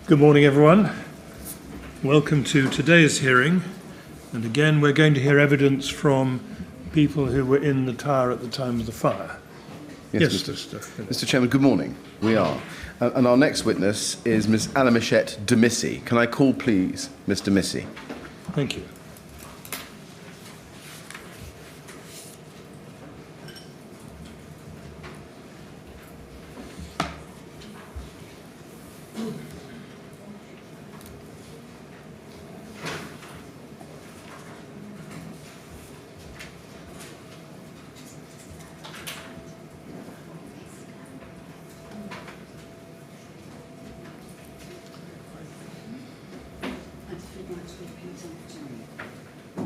Good morning, everyone. Welcome to today's hearing. And again, we're going to hear evidence from people who were in the tower at the time of the fire. Yes, Mr. Chairman, good morning. We are. And our next witness is Ms. Alemishet Demissie. Can I call, please, Ms. Demissie? Thank you.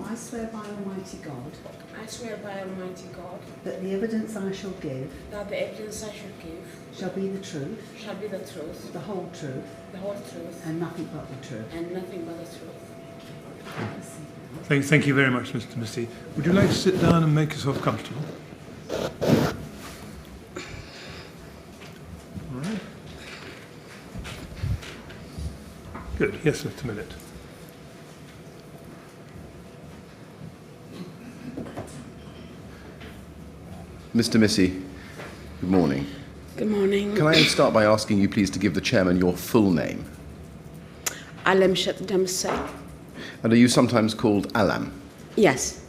I swear by Almighty God. I swear by Almighty God. That the evidence I shall give. That the evidence I shall give. Shall be the truth. Shall be the truth. The whole truth. The whole truth. And nothing but the truth. And nothing but the truth. Thank you very much, Mr. Demissie. Would you like to sit down and make yourself comfortable? All right. Good. Yes, Mr. Millett. Ms. Demissie, good morning. Good morning. Can I start by asking you, please, to give the chairman your full name? Alemishet Demissie. And are you sometimes called Alam? Yes.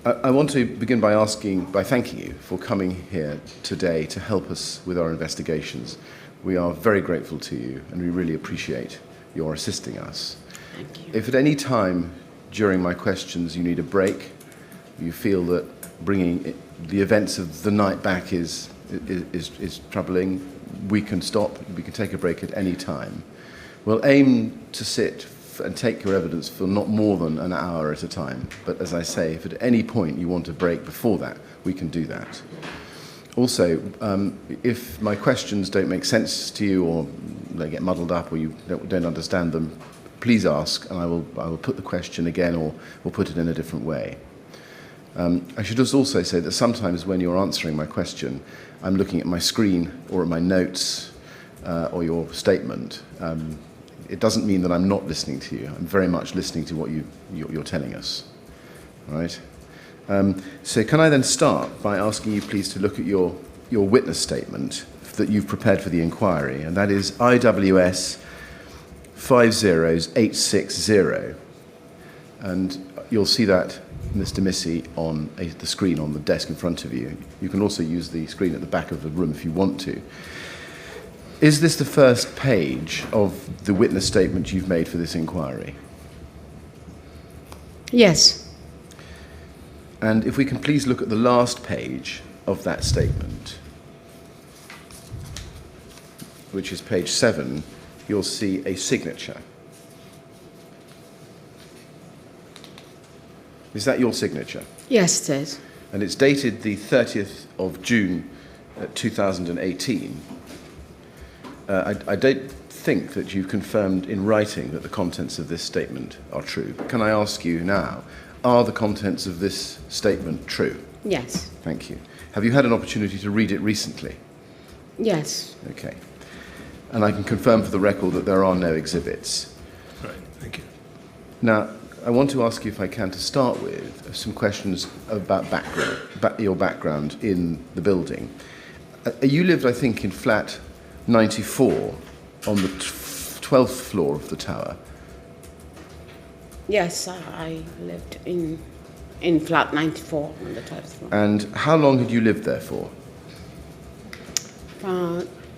I want to begin by thanking you for coming here today to help us with our investigations. We are very grateful to you, and we really appreciate your assisting us. Thank you. If at any time during my questions you need a break, you feel that bringing the events of the night back is troubling, we can stop, we can take a break at any time. We'll aim to sit and take your evidence for not more than an hour at a time. But as I say, if at any point you want a break before that, we can do that. Also, if my questions don't make sense to you or they get muddled up or you don't understand them, please ask and I will put the question again or we'll put it in a different way. I should just also say that sometimes when you're answering my question, I'm looking at my screen or at my notes or your statement. It doesn't mean that I'm not listening to you. I'm very much listening to what you're telling us. All right? So can I then start by asking you please to look at your witness statement that you've prepared for the inquiry, and that is IWS 50860. And you'll see that, Mr. Demissie, on the screen on the desk in front of you. You can also use the screen at the back of the room if you want to. Is this the first page of the witness statement you've made for this inquiry? Yes. And if we can please look at the last page of that statement, which is page 7, you'll see a signature. Is that your signature? Yes, it is. And it's dated the 30th of June 2018. I don't think that you confirmed in writing that the contents of this statement are true. Can I ask you now, are the contents of this statement true? Yes. Thank you. Have you had an opportunity to read it recently? Yes. Okay. And I can confirm for the record that there are no exhibits. Right, thank you. Now, I want to ask you, if I can, to start with some questions about your background in the building. You lived, I think, in flat 94 on the 12th floor of the tower. Yes, I lived in flat 94 on the 12th floor. And how long had you lived there for?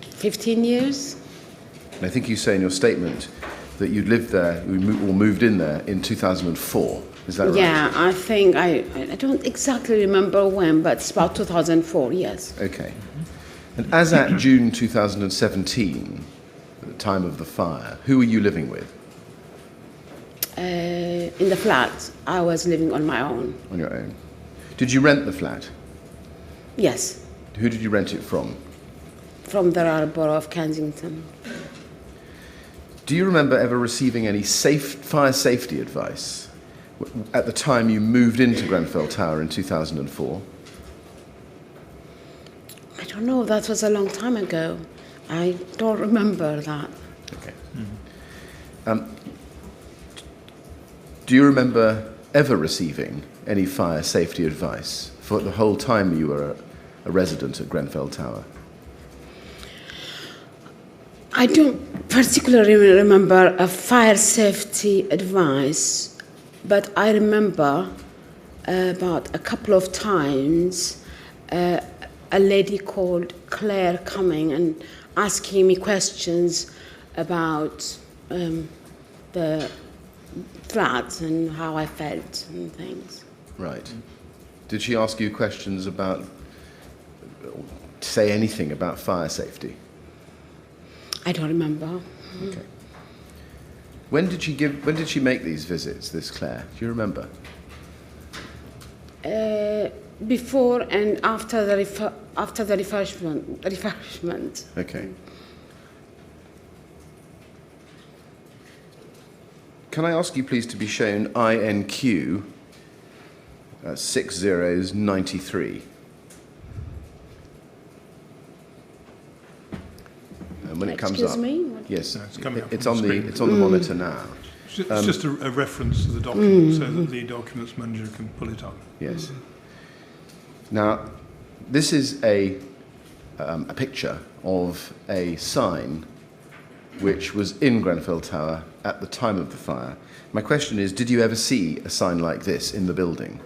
15 years. And I think you say in your statement that you'd lived there, or moved in there in 2004. Is that right? Yeah, I think, I don't exactly remember when, but it's about 2004, yes. Okay. And as at June 2017, at the time of the fire, who were you living with? In the flat, I was living on my own. On your own. Did you rent the flat? Yes, Who did you rent it from? from the Borough of Kensington. Do you remember ever receiving any fire safety advice at the time you moved into Grenfell Tower in 2004? I don't know, that was a long time ago. I don't remember that. Okay. Do you remember ever receiving any fire safety advice for the whole time you were a resident at Grenfell Tower? I don't particularly remember a fire safety advice, but I remember about a couple of times a lady called Claire coming and asking me questions about the flat and how I felt and things. Right. Did she ask you questions about, say anything about fire safety? I don't remember. Okay. When did she make these visits, this Claire? Do you remember? Before and after the refreshment. Okay. Can I ask you please to be shown INQ 6093? And when it comes Excuse up, me? What? yes, No, it's coming up it's on on the the screen. it's on the monitor now. It's just a reference to the document so that the documents manager can pull it up. Yes. Now, this is a picture of a sign which was in Grenfell Tower at the time of the fire. My question is, did you ever see a sign like this in the building?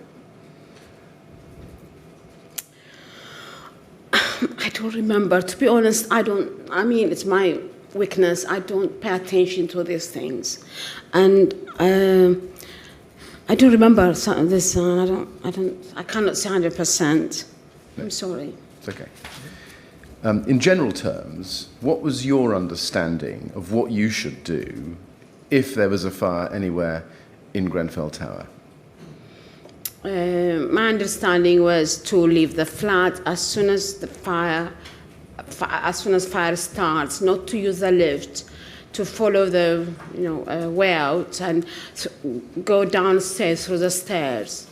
I don't remember. To be honest, I mean, it's my weakness. I don't pay attention to these things. And I don't remember this. I cannot say 100%. I'm sorry. It's okay. In general terms, what was your understanding of what you should do if there was a fire anywhere in Grenfell Tower? My understanding was to leave the flat as soon as fire starts, not to use the lift, to follow the way out and go downstairs through the stairs.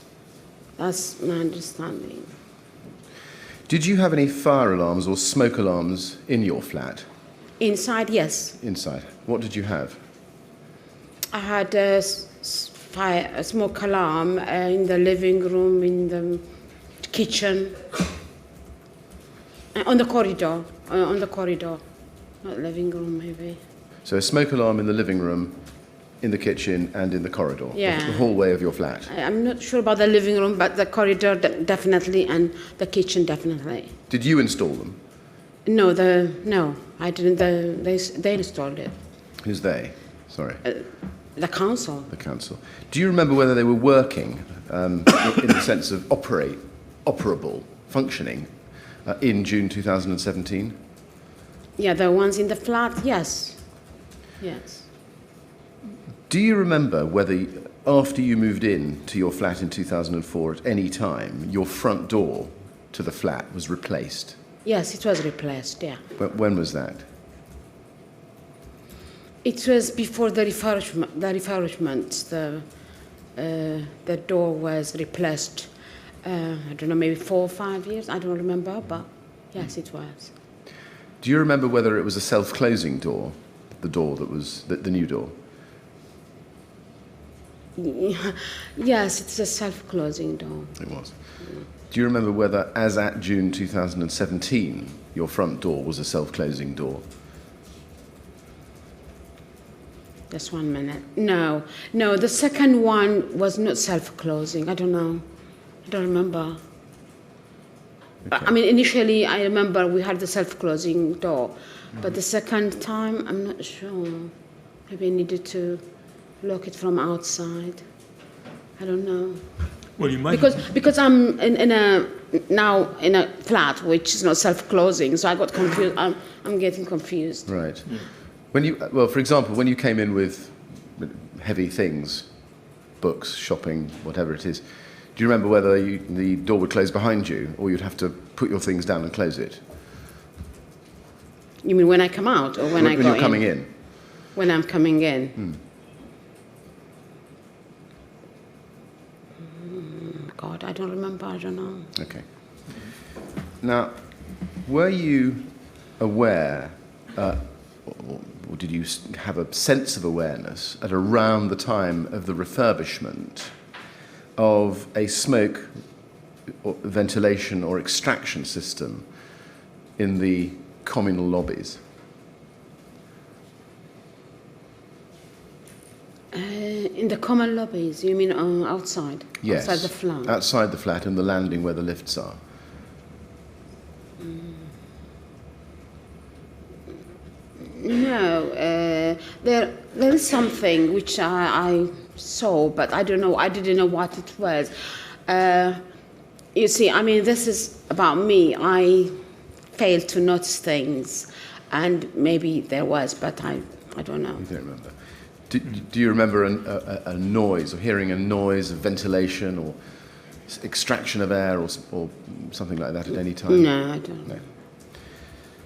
That's my understanding. Did you have any fire alarms or smoke alarms in your flat? Inside, yes. Inside. What did you have? I had a smoke alarm in the living room, in the kitchen, on the corridor, not living room maybe. So a smoke alarm in the living room, in the kitchen and in the corridor? Yeah. The hallway of your flat? I'm not sure about the living room, but the corridor definitely and the kitchen definitely. Did you install them? No, I didn't. They installed it. Who's they? Sorry. The council. The council. Do you remember whether they were working in the sense of operable, functioning in June 2017? Yeah, the ones in the flat, yes. Yes. Do you remember whether, after you moved in to your flat in 2004, at any time, your front door to the flat was replaced? Yes, it was replaced, yeah. When was that? It was before the refurbishment. The door was replaced. I don't know, maybe 4 or 5 years. I don't remember, but yes, it was. Do you remember whether it was a self-closing door, the door that was the new door? Yes, it's a self-closing door. It was. Do you remember whether, as at June 2017, your front door was a self-closing door? Just 1 minute. No, the second one was not self-closing. I don't know. I don't remember. Okay. I mean, initially, I remember we had the self-closing door, but the second time, I'm not sure. Maybe I needed to lock it from outside. I don't know. Well, you might Because I'm now in a flat which is not self-closing, so I got confused. I'm getting confused. Right. For example, when you came in with heavy things, books, shopping, whatever it is, do you remember whether the door would close behind you, or you'd have to put your things down and close it? You mean when I come out, or when I go in? When you're coming in. When I'm coming in. God, I don't remember. I don't know. Okay. Now, were you aware, or did you have a sense of awareness at around the time of the refurbishment of a smoke or ventilation or extraction system in the communal lobbies? In the common lobbies, you mean outside? Yes. Outside the flat? Outside the flat and the landing where the lifts are. No, there is something which I saw, but I don't know. I didn't know what it was. You see, I mean, this is about me. I failed to notice things, and maybe there was, but I don't know. You don't remember. Do you remember a noise, or hearing a noise of ventilation or extraction of air or something like that at any time? No, I don't. No.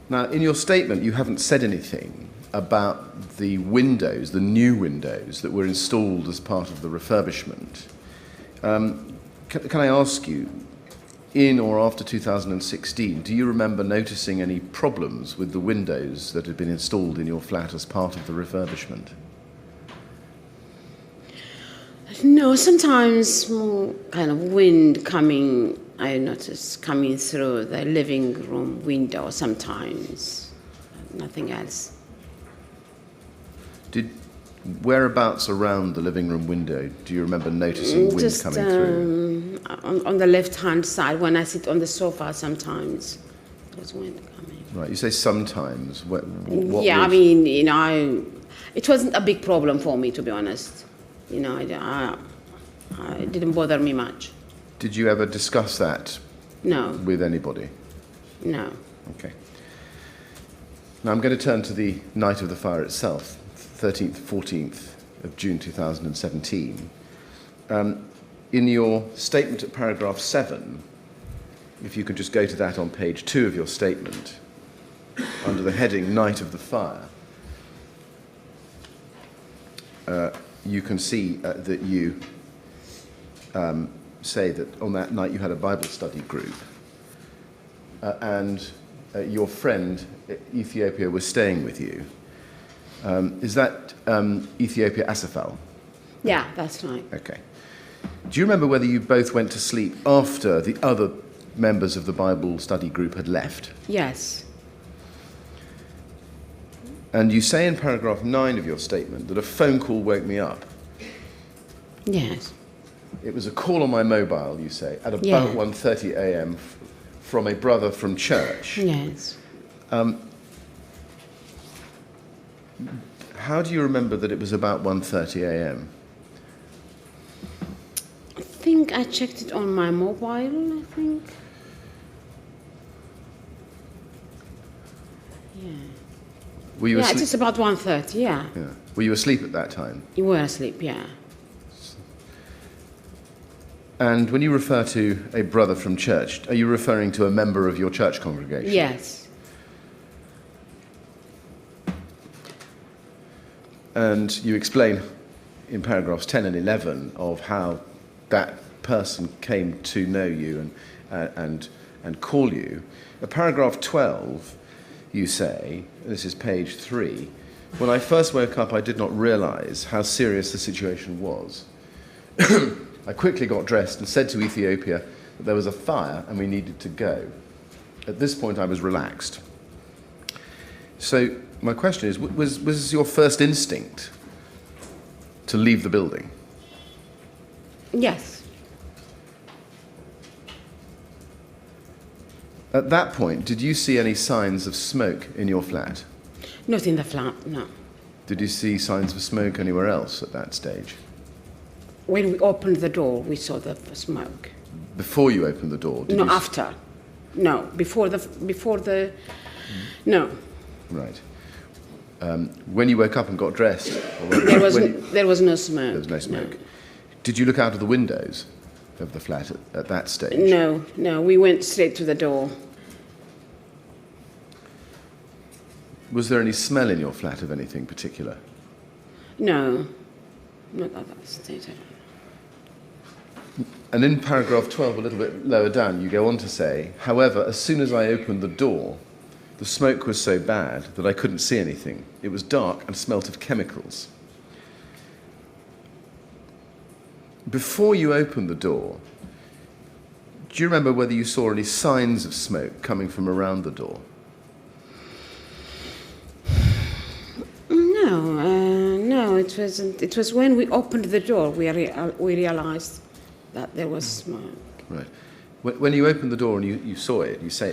Now, in your statement, you haven't said anything about the windows, the new windows that were installed as part of the refurbishment. Can I ask you, in or after 2016, do you remember noticing any problems with the windows that had been installed in your flat as part of the refurbishment? No, sometimes more kind of wind coming, I notice, coming through the living room window sometimes. Nothing else. Whereabouts around the living room window do you remember noticing wind Just, coming through? On the left-hand side, when I sit on the sofa sometimes, there's wind coming. Right, you say sometimes. What Yeah, I was- mean, you know, it wasn't a big problem for me, to be honest. You know, it didn't bother me much. Did you ever discuss that No, with anybody? no. Okay. Now I'm going to turn to the night of the fire itself, 13th, 14th of June 2017. In your statement at paragraph 7, if you could just go to that on page 2 of your statement, under the heading Night of the Fire, you can see that you say that on that night you had a Bible study group and your friend Ethiopia was staying with you. Is that Ethiopia Asafal? Yeah, that's right. Okay. Do you remember whether you both went to sleep after the other members of the Bible study group had left? Yes. And you say in paragraph 9 of your statement that a phone call woke me up. Yes. It was a call on my mobile, you say, at about Yeah. 1:30 a.m. From a brother from church. Yes. How do you remember that it was about 1:30 a.m.? I think I checked it on my mobile, I think. Yeah. Were you Yeah, asleep? it's about 1:30, yeah. Yeah. Were you asleep at that time? You were asleep, yeah. And when you refer to a brother from church, are you referring to a member of your church congregation? Yes. And you explain in paragraphs 10 and 11 of how that person came to know you and call you. At paragraph 12, you say, this is page 3, when I first woke up, I did not realize how serious the situation was. I quickly got dressed and said to Ethiopia that there was a fire and we needed to go. At this point, I was relaxed. So my question is, was your first instinct to leave the building? Yes. At that point, did you see any signs of smoke in your flat? Not in the flat, no. Did you see signs of smoke anywhere else at that stage? When we opened the door, we saw the smoke. Before you opened the door? Did No, you after. No, before the. No, Right. When you woke up and got dressed? Or there was when- there was no smoke. There was no smoke. Did you look out of the windows of the flat at that stage? No, we went straight to the door. Was there any smell in your flat of anything particular? No, not at that stage. And in paragraph 12, a little bit lower down, you go on to say, however, as soon as I opened the door, The smoke was so bad that I couldn't see anything. It was dark and smelt of chemicals. Before you opened the door, do you remember whether you saw any signs of smoke coming from around the door? No, it wasn't. It was when we opened the door we realized that there was smoke. Right. When you opened the door and you saw it, you say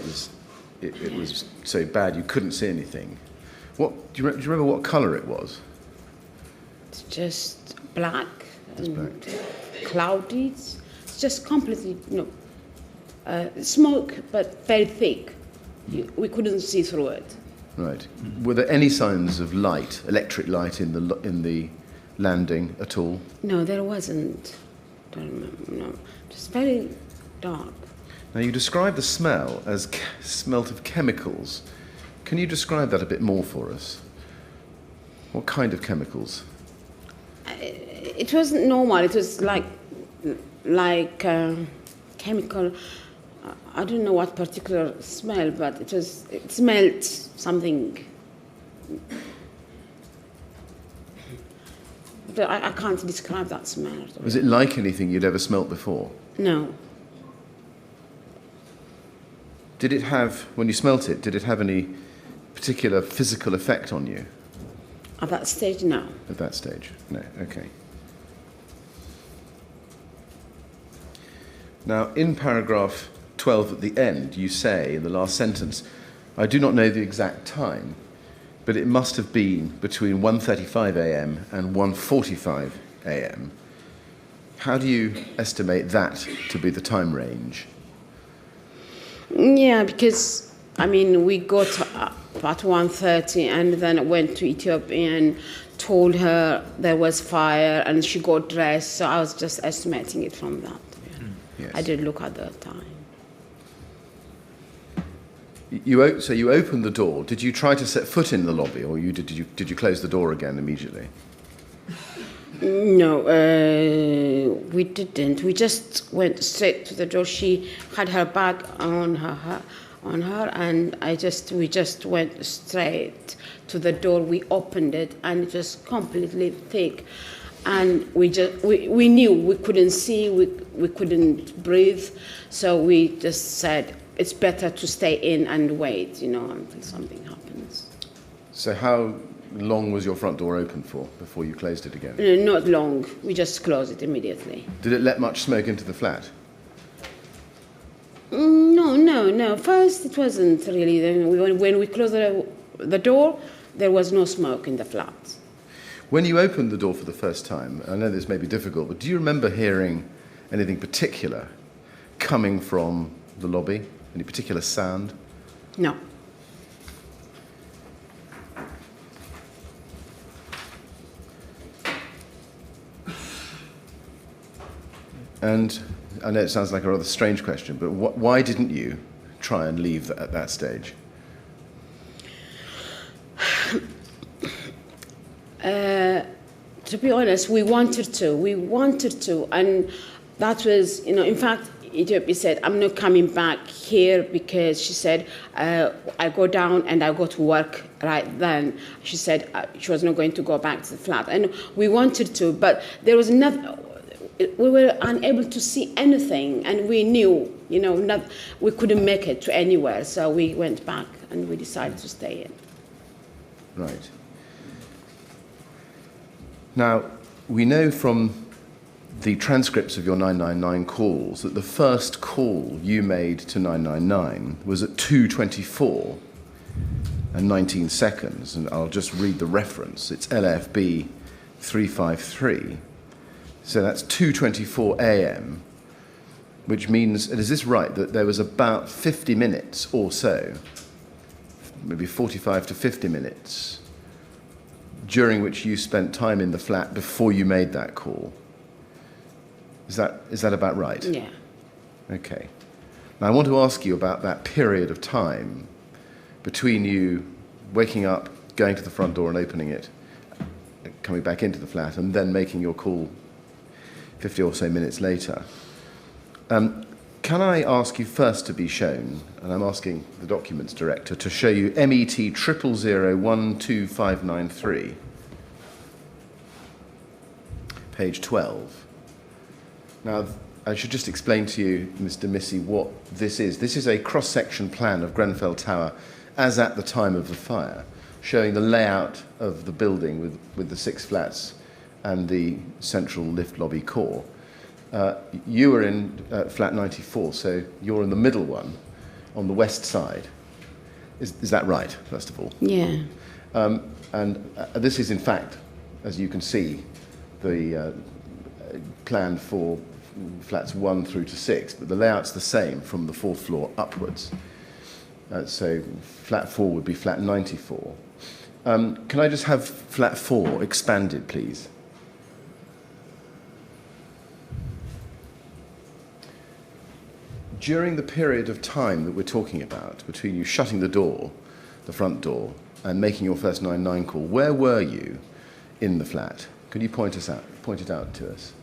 it was so bad you couldn't see anything. Do you remember what colour it was? It's just black and black. cloudy. It's just completely, smoke, but very thick. We couldn't see through it. Right. Were there any signs of light, electric light, in the landing at all? No, there wasn't. Don't remember. No, just very dark. Now, you describe the smell as smelt of chemicals. Can you describe that a bit more for us? What kind of chemicals? It wasn't normal. It was like chemical. I don't know what particular smell, but it smelled something. But I can't describe that smell. Was it like anything you'd ever smelt before? No. Did it have, when you smelt it, did it have any particular physical effect on you? At that stage, no. At that stage? No, okay. Now, in paragraph 12 at the end, you say, in the last sentence, I do not know the exact time, but it must have been between 1:35 a.m. and 1:45 a.m. How do you estimate that to be the time range? Yeah, because, we got up at 1:30 and then went to Ethiopia and told her there was fire and she got dressed, so I was just estimating it from that. Yeah. Yes. I didn't look at the time. So you opened the door. Did you try to set foot in the lobby, or did you close the door again immediately? No, we didn't. We just went straight to the door. She had her bag on her, and we just went straight to the door. We opened it, and it was completely thick, and we knew we couldn't see, we couldn't breathe, so we just said it's better to stay in and wait, until something happens. So how long was your front door open for before you closed it again? Not long. We just closed it immediately. Did it let much smoke into the flat? No. First, it wasn't really. Then when we closed the door, there was no smoke in the flat. When you opened the door for the first time, I know this may be difficult, but do you remember hearing anything particular coming from the lobby? Any particular sound? No. And I know it sounds like a rather strange question, but why didn't you try and leave at that stage? To be honest, we wanted to, and that was, in fact, Ethiopia said, I'm not coming back here because she said, I go down and I go to work right then. She said she was not going to go back to the flat. And we wanted to, but there was nothing, we were unable to see anything, and we knew, we couldn't make it to anywhere. So we went back and we decided to stay in. Right. Now, we know from the transcripts of your 999 calls that the first call you made to 999 was at 2:24 and 19 seconds, and I'll just read the reference. It's LFB 353. So that's 2:24 a.m., which means, and is this right, that there was about 50 minutes or so, maybe 45 to 50 minutes, during which you spent time in the flat before you made that call? Is that about right? Yeah. Okay. Now I want to ask you about that period of time between you waking up, going to the front door and opening it, coming back into the flat, and then making your call 50 or so minutes later. Can I ask you first to be shown, and I'm asking the documents director, to show you MET 000125993, page 12. Now, I should just explain to you, Ms. Demissie, what this is. This is a cross-section plan of Grenfell Tower as at the time of the fire, showing the layout of the building with the 6 flats and the central lift lobby core. You were in flat 94, so you're in the middle one on the west side. Is that right, first of all? Yeah. This is, in fact, as you can see, the plan for flats 1 through to 6, but the layout's the same from the 4th floor upwards. So flat 4 would be flat 94. Can I just have flat 4 expanded, please? During the period of time that we're talking about, between you shutting the door, the front door, and making your first 999 call, where were you in the flat? Could you point it out to us?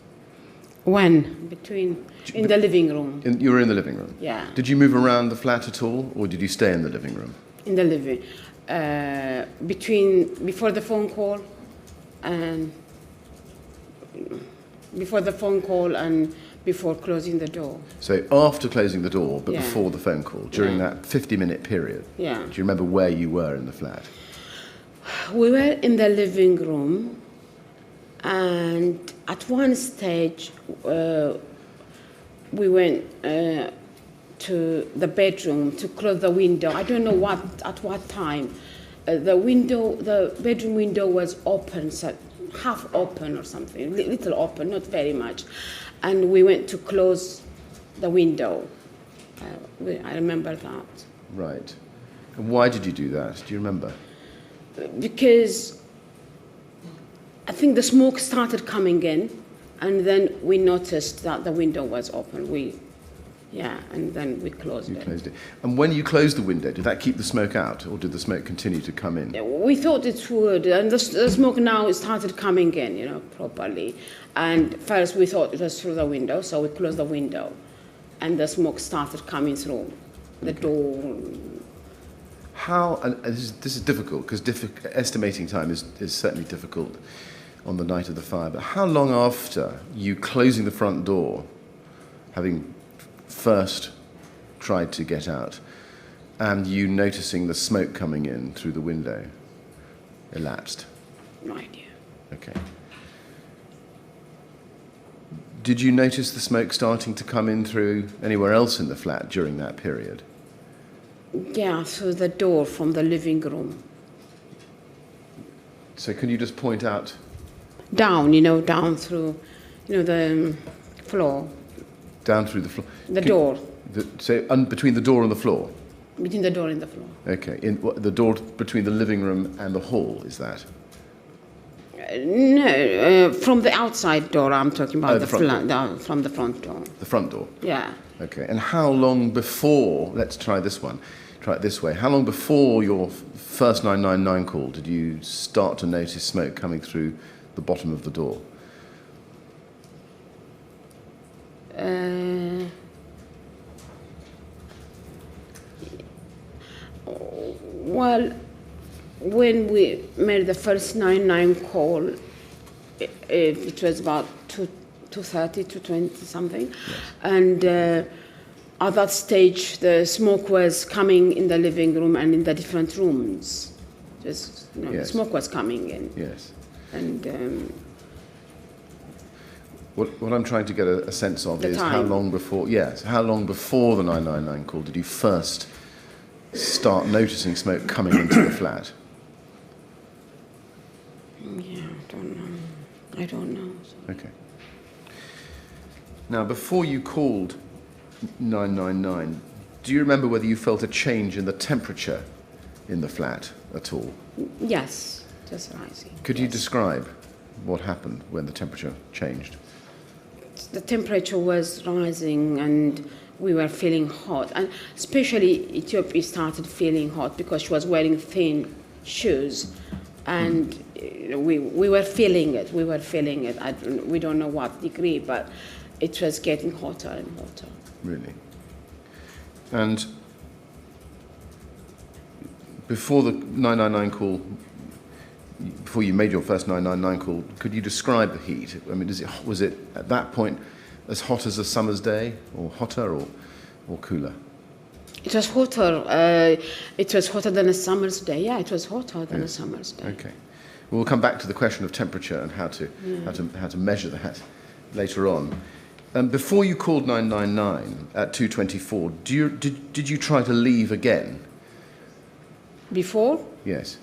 When? In the living room. You were in the living room? Yeah. Did you move around the flat at all, or did you stay in the living room? In the living. Before the phone call and before closing the door. So after closing the door, but Yeah. before the phone call, during that 50-minute period? Yeah. Do you remember where you were in the flat? We were in the living room, and at one stage we went to the bedroom to close the window. I don't know at what time. The bedroom window was open, so half open or something, little open, not very much. And we went to close the window. I remember that. Right. And why did you do that? Do you remember? Because I think the smoke started coming in, and then we noticed that the window was open. And then we closed it. You closed it. And when you closed the window, did that keep the smoke out, or did the smoke continue to come in? We thought it would, and the smoke now started coming in, properly. And first we thought it was through the window, so we closed the window, and the smoke started coming through the door. How, and this is difficult, because estimating time is certainly difficult on the night of the fire, but how long after you closing the front door, having first tried to get out, and you noticing the smoke coming in through the window, elapsed? No idea. Okay. Did you notice the smoke starting to come in through anywhere else in the flat during that period? Yeah, through the door from the living room. So can you just point out? Down through, the floor. Down through the floor? The door. Between the door and the floor? Between the door and the floor. Okay. The door between the living room and the hall, is that? No, from the outside door I'm talking about, from the front door. The front door? Yeah. Okay. And how long before, let's try this one, try it this way, how long before your first 999 call did you start to notice smoke coming through the bottom of the door? Well, when we made the first 999 call, it was about 2:30, 2:20 something, yes. And at that stage the smoke was coming in the living room and in the different rooms. Just yes. The smoke was coming in. Yes. And what I'm trying to get a sense of is time. how long before the 999 call did you first start noticing smoke coming into the flat? Yeah, I don't know. Okay. Now, before you called 999, do you remember whether you felt a change in the temperature in the flat at all? Yes, just rising. Could you describe what happened when the temperature changed? The temperature was rising and we were feeling hot. And especially Ethiopia started feeling hot because she was wearing thin shoes. And we were feeling it. We don't know what degree, but it was getting hotter and hotter. Really? And before the 999 call, before you made your first 999 call, could you describe the heat? I mean, was it at that point as hot as a summer's day, or hotter, or cooler? It was hotter. It was hotter than a summer's day. Yeah, it was hotter than a summer's day. Okay. We'll come back to the question of temperature and how to measure that later on. Before you called 999 at 2:24, did you try to leave again? Before? Yes.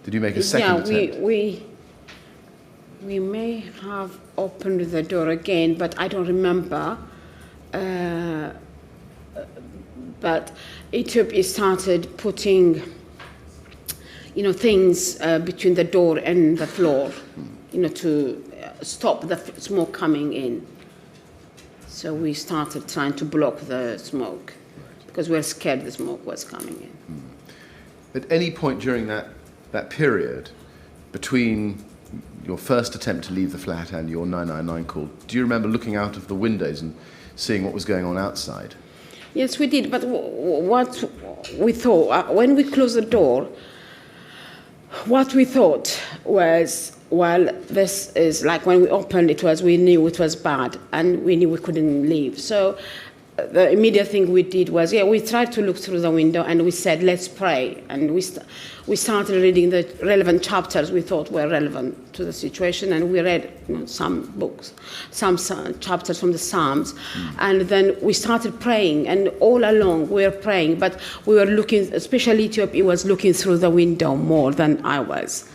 Did you make a second attempt? We may have opened the door again, but I don't remember. But Ethiopia started putting, things between the door and the floor, to stop the smoke coming in. So we started trying to block the smoke because we were scared the smoke was coming in. At any point during that period, between your first attempt to leave the flat and your 999 call, do you remember looking out of the windows and seeing what was going on outside? Yes, we did. But what we thought, when we closed the door, what we thought was, well, this is like when we opened it, we knew it was bad and we knew we couldn't leave. So the immediate thing we did was, we tried to look through the window and we said, let's pray. And we started reading the relevant chapters we thought were relevant to the situation. And we read some books, some chapters from the Psalms. And then we started praying. And all along we were praying. But we were looking, especially Ethiopia was looking through the window more than I was.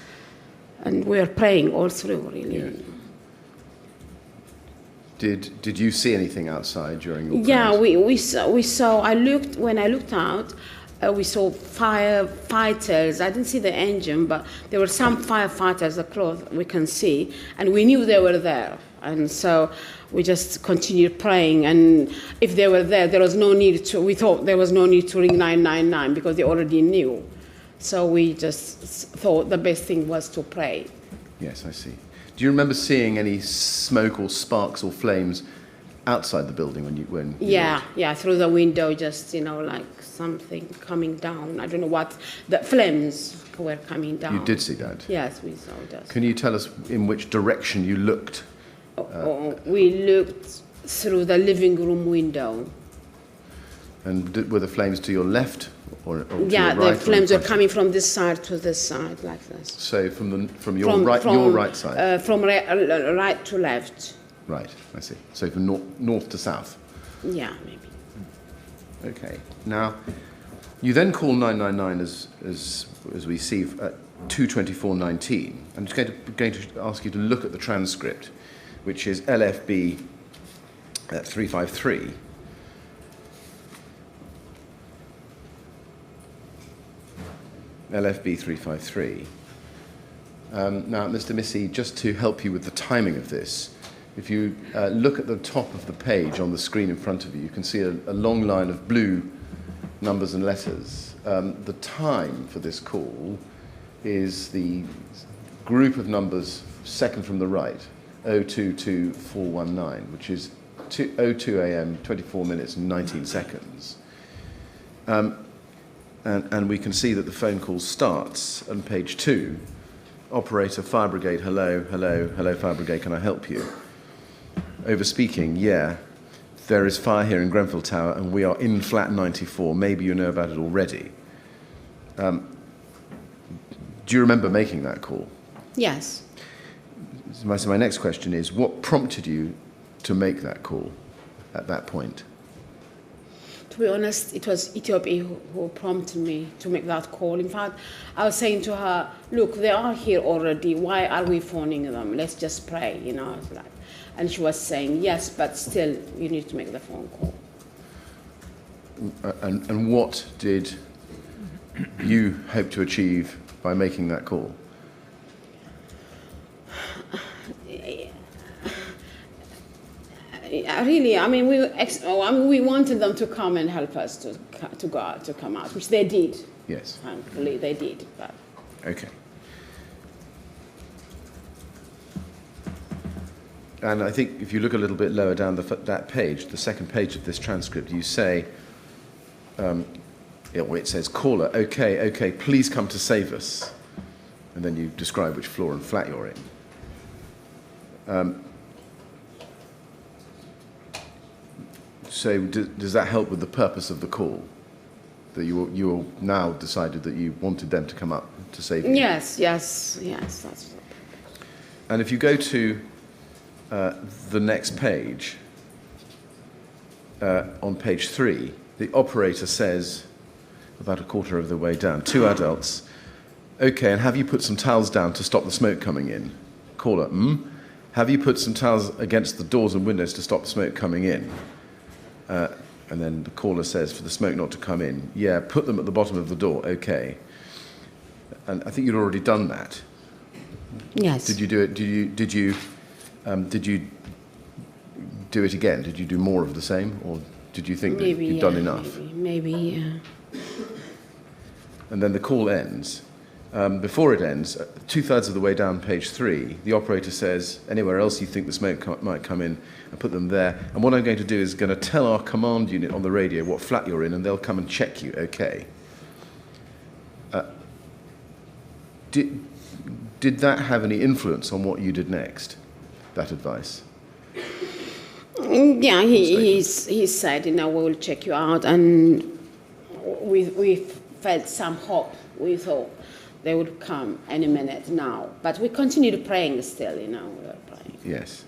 And we were praying all through, really. Yes. Did you see anything outside during your prayers? Yeah, we saw. When I looked out, we saw firefighters. I didn't see the engine, but there were some firefighters. The cloth we can see, and we knew they were there. And so we just continued praying. And if they were there, there was no need to. We thought there was no need to ring 999 because they already knew. So we just thought the best thing was to pray. Yes, I see. Do you remember seeing any smoke or sparks or flames outside the building when you Yeah, through the window, just like something coming down. I don't know what the flames were coming down. You did see that? Yes, we saw that. Can you tell us in which direction you looked? We looked through the living room window. And were the flames to your left or to your right? The flames were coming from this side to this side, like this. So from your right side? From right to left. Right, I see. So from north to south? Yeah, maybe. Okay. Now, you then call 999 as we see at 2:24:19. I'm just going to ask you to look at the transcript, which is LFB 353. LFB 353. Now, Mr. Demissie, just to help you with the timing of this, if you look at the top of the page on the screen in front of you, you can see a long line of blue numbers and letters. The time for this call is the group of numbers second from the right, 022419, which is 02 a.m., 24 minutes and 19 seconds. And we can see that the phone call starts on page 2. Operator, fire brigade, hello, fire brigade, can I help you? Over speaking, there is fire here in Grenfell Tower and we are in flat 94. Maybe you know about it already. Do you remember making that call? Yes. So my next question is, what prompted you to make that call at that point? To be honest, it was Ethiopia who prompted me to make that call. In fact, I was saying to her, look, they are here already. Why are we phoning them? Let's just pray, And she was saying, yes, but still, you need to make the phone call. And what did you hope to achieve by making that call? Really, we wanted them to come and help us to come out, which they did. Yes. Thankfully, they did. But. Okay. And I think if you look a little bit lower down that page, the second page of this transcript, you say, it says, caller, okay, please come to save us. And then you describe which floor and flat you're in. So does that help with the purpose of the call? That you now decided that you wanted them to come up to save you? Yes, that's. And if you go to the next page, on page 3, the operator says, about a quarter of the way down, 2 adults, okay, and have you put some towels down to stop the smoke coming in? Caller, have you put some towels against the doors and windows to stop the smoke coming in? And then the caller says, for the smoke not to come in, yeah, put them at the bottom of the door, okay. And I think you'd already done that. Yes. Did you do it? Did you do it again? Did you do more of the same, or did you think that you'd done enough? Maybe, yeah. And then the call ends. Before it ends, 2/3 of the way down page 3, the operator says, anywhere else you think the smoke might come in, and put them there. And what I'm going to do is going to tell our command unit on the radio what flat you're in, and they'll come and check you, okay? Did that have any influence on what you did next, that advice? Yeah, he said, we will check you out, and we felt some hope. We thought they would come any minute now, but we continued praying still, we were praying. Yes.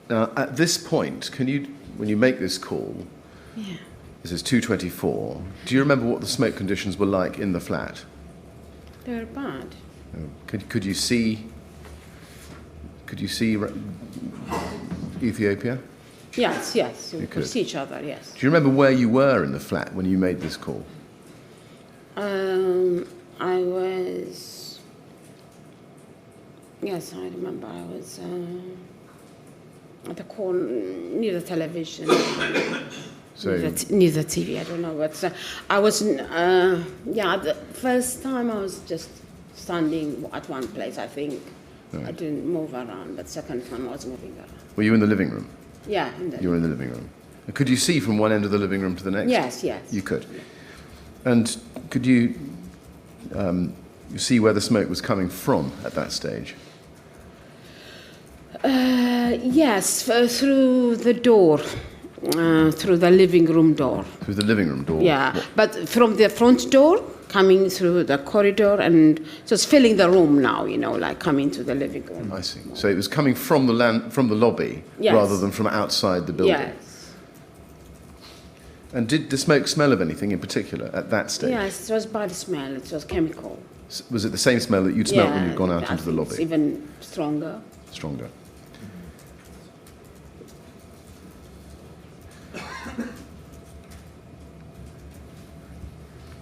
Now, at this point, when you make this call, Yeah. this is 2:24, do you remember what the smoke conditions were like in the flat? They were bad. Could you see Ethiopia? Yes, we could. could see each other, yes. Do you remember where you were in the flat when you made this call? I was, yes, I remember I was at the corner, near the television, So near the TV, I don't know, but I was, the first time I was just standing at one place, I think. Right. I didn't move around, but second time I was moving around. were you in the living room? Yeah. You were in the living room. And could you see from one end of the living room to the next? Yes. You could. And could you see where the smoke was coming from at that stage? Yes, through the door, through the living room door. Through the living room door? Yeah, but from the front door, coming through the corridor and just filling the room now, like coming to the living room. I see. So it was coming from the lobby Yes. rather than from outside the building? Yes. And did the smoke smell of anything in particular at that stage? Yes, it was bad smell. It was chemical. Was it the same smell that you'd smelt when you'd gone out into the lobby? It's even stronger. Stronger.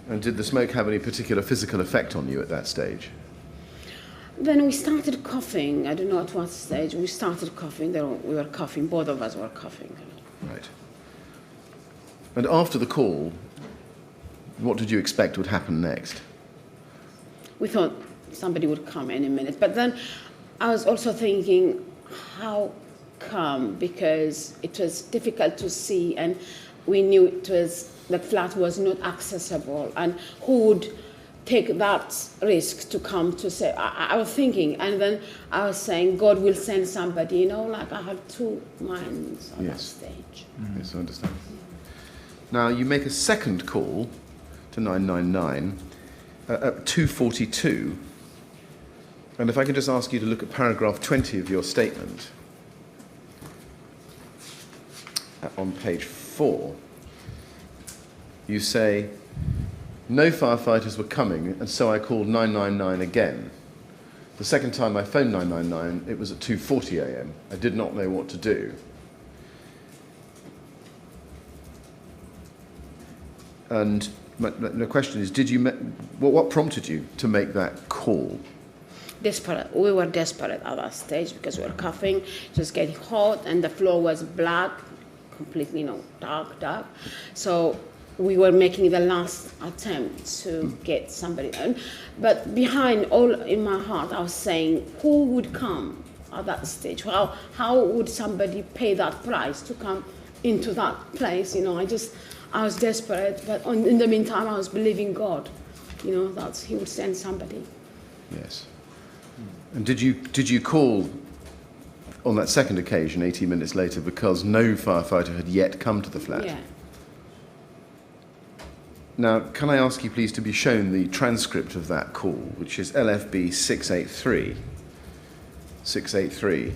And did the smoke have any particular physical effect on you at that stage? Then we started coughing. I don't know at what stage. We started coughing. We were coughing. Both of us were coughing. Right. And after the call, what did you expect would happen next? We thought somebody would come any minute. But then I was also thinking, how come? Because it was difficult to see, and we knew the flat was not accessible, and who would take that risk to come to say, I was thinking, and then I was saying, God will send somebody, like I had two minds on that stage. Yes, I understand. Now, you make a second call to 999 at 2:42, and if I can just ask you to look at paragraph 20 of your statement on page 4. You say, no firefighters were coming, and so I called 999 again. The second time I phoned 999, it was at 2:40 a.m. I did not know what to do. And the question is, what prompted you to make that call? Desperate. We were desperate at that stage because we were coughing. It was getting hot, and the floor was black, completely, dark. So we were making the last attempt to get somebody in. But behind all in my heart, I was saying, who would come at that stage? How would somebody pay that price to come into that place? You know, I was desperate, but in the meantime, I was believing God, you know, that He would send somebody. Yes. And did you call on that second occasion, 18 minutes later, because no firefighter had yet come to the flat? Yeah. Now, can I ask you please to be shown the transcript of that call, which is LFB 683. 683.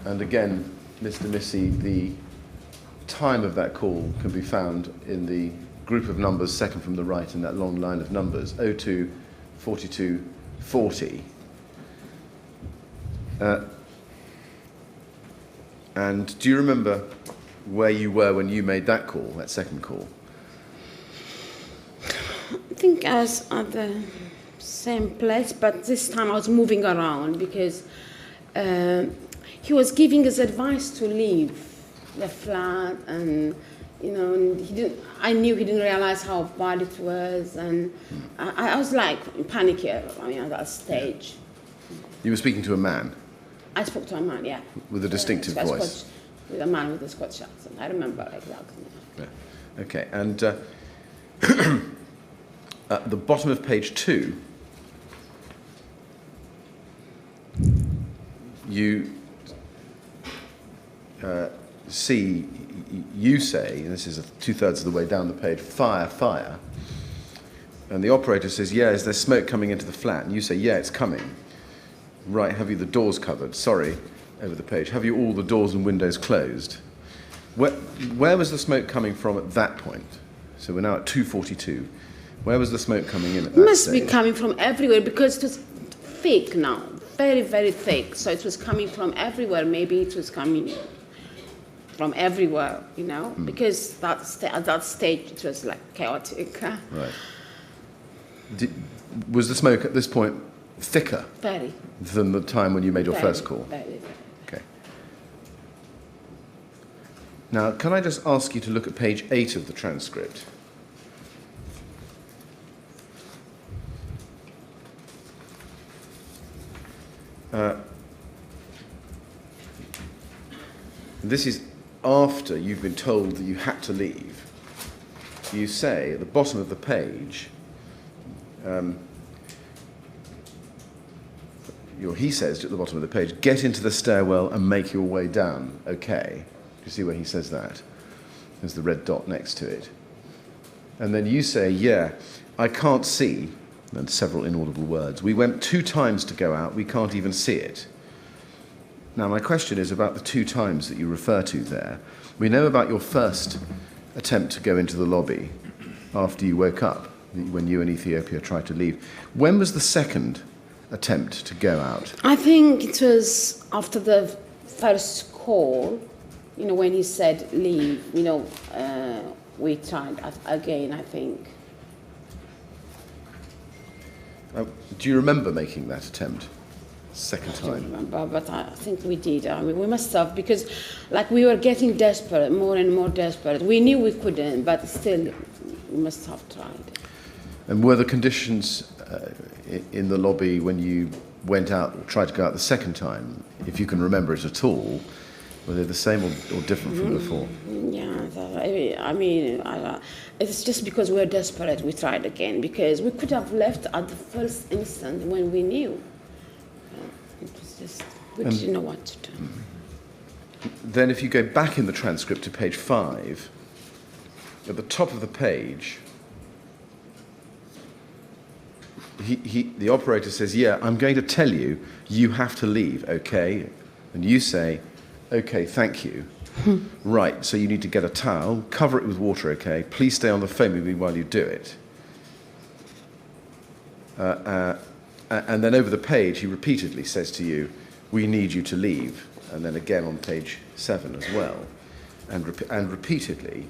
And again, Mr. Demissie, the time of that call can be found in the group of numbers second from the right in that long line of numbers, 02 42 40. And do you remember where you were when you made that call, that second call? I think I was at the same place, but this time I was moving around because he was giving us advice to leave the flat, and you know, and I knew he didn't realize how bad it was, and I was like in panic here. I mean, at that stage. You were speaking to a man? I spoke to a man, yeah. With a distinctive voice? With a man with a Scottish accent. I remember exactly. Yeah. Okay, and at the bottom of page 2, you you say, and this is 2/3 of the way down the page, fire, fire. And the operator says, yeah, is there smoke coming into the flat? And you say, yeah, it's coming. Right, have you the doors covered? Sorry, over the page. Have you all the doors and windows closed? Where was the smoke coming from at that point? So we're now at 2:42. Where was the smoke coming in at that stage? It must be coming from everywhere because it was thick now, very, very thick. So it was coming from everywhere. Maybe it was coming from everywhere, you know, because at that stage it was like chaotic. Right. Was the smoke at this point thicker Very. than the time when you made your first call? Very. Okay. Now, can I just ask you to look at page 8 of the transcript? This is after you've been told that you had to leave. You say at the bottom of the page, he says at the bottom of the page, get into the stairwell and make your way down. Okay. Do you see where he says that? There's the red dot next to it. And then you say, yeah, I can't see, and several inaudible words. We went 2 times to go out. We can't even see it. Now, my question is about the 2 times that you refer to there. We know about your first attempt to go into the lobby after you woke up, when you and Ethiopia tried to leave. When was the second attempt to go out? I think it was after the first call, you know, when he said leave, you know, we tried again, I think. Do you remember making that attempt? Second I don't time? remember, but I think we did. I mean, we must have, because like we were getting desperate, more and more desperate. We knew we couldn't, but still we must have tried. And were the conditions in the lobby when you went out, or tried to go out the second time, if you can remember it at all, were they the same or different from before? Yeah, I mean, it's just because we were desperate we tried again, because we could have left at the first instant when we knew. It was just, we didn't know what to do. Then if you go back in the transcript to page 5, at the top of the page, the operator says, yeah, I'm going to tell you, you have to leave, okay? And you say, okay, thank you. Right, so you need to get a towel, cover it with water, okay? Please stay on the phone with me while you do it. And then over the page, he repeatedly says to you, we need you to leave. And then again on page 7 as well. And repeatedly.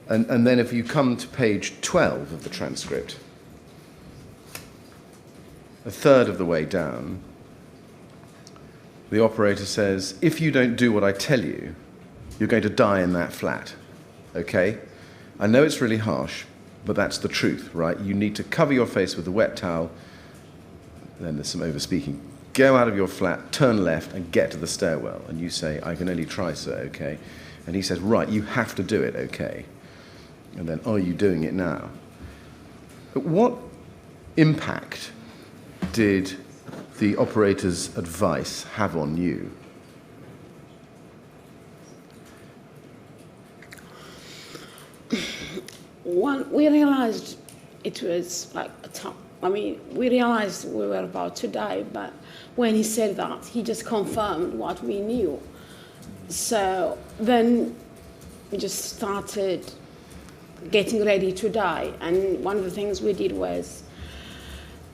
And then if you come to page 12 of the transcript, a third of the way down, the operator says, if you don't do what I tell you, you're going to die in that flat, okay? I know it's really harsh, but that's the truth, right? You need to cover your face with a wet towel, then there's some over-speaking. Go out of your flat, turn left, and get to the stairwell. And you say, I can only try, sir, okay? And he says, right, you have to do it, okay? And then, are you doing it now? But what impact did the operator's advice have on you? Well, we realized it was like a tough. We realized we were about to die, but when he said that, he just confirmed what we knew. So then we just started getting ready to die. And one of the things we did was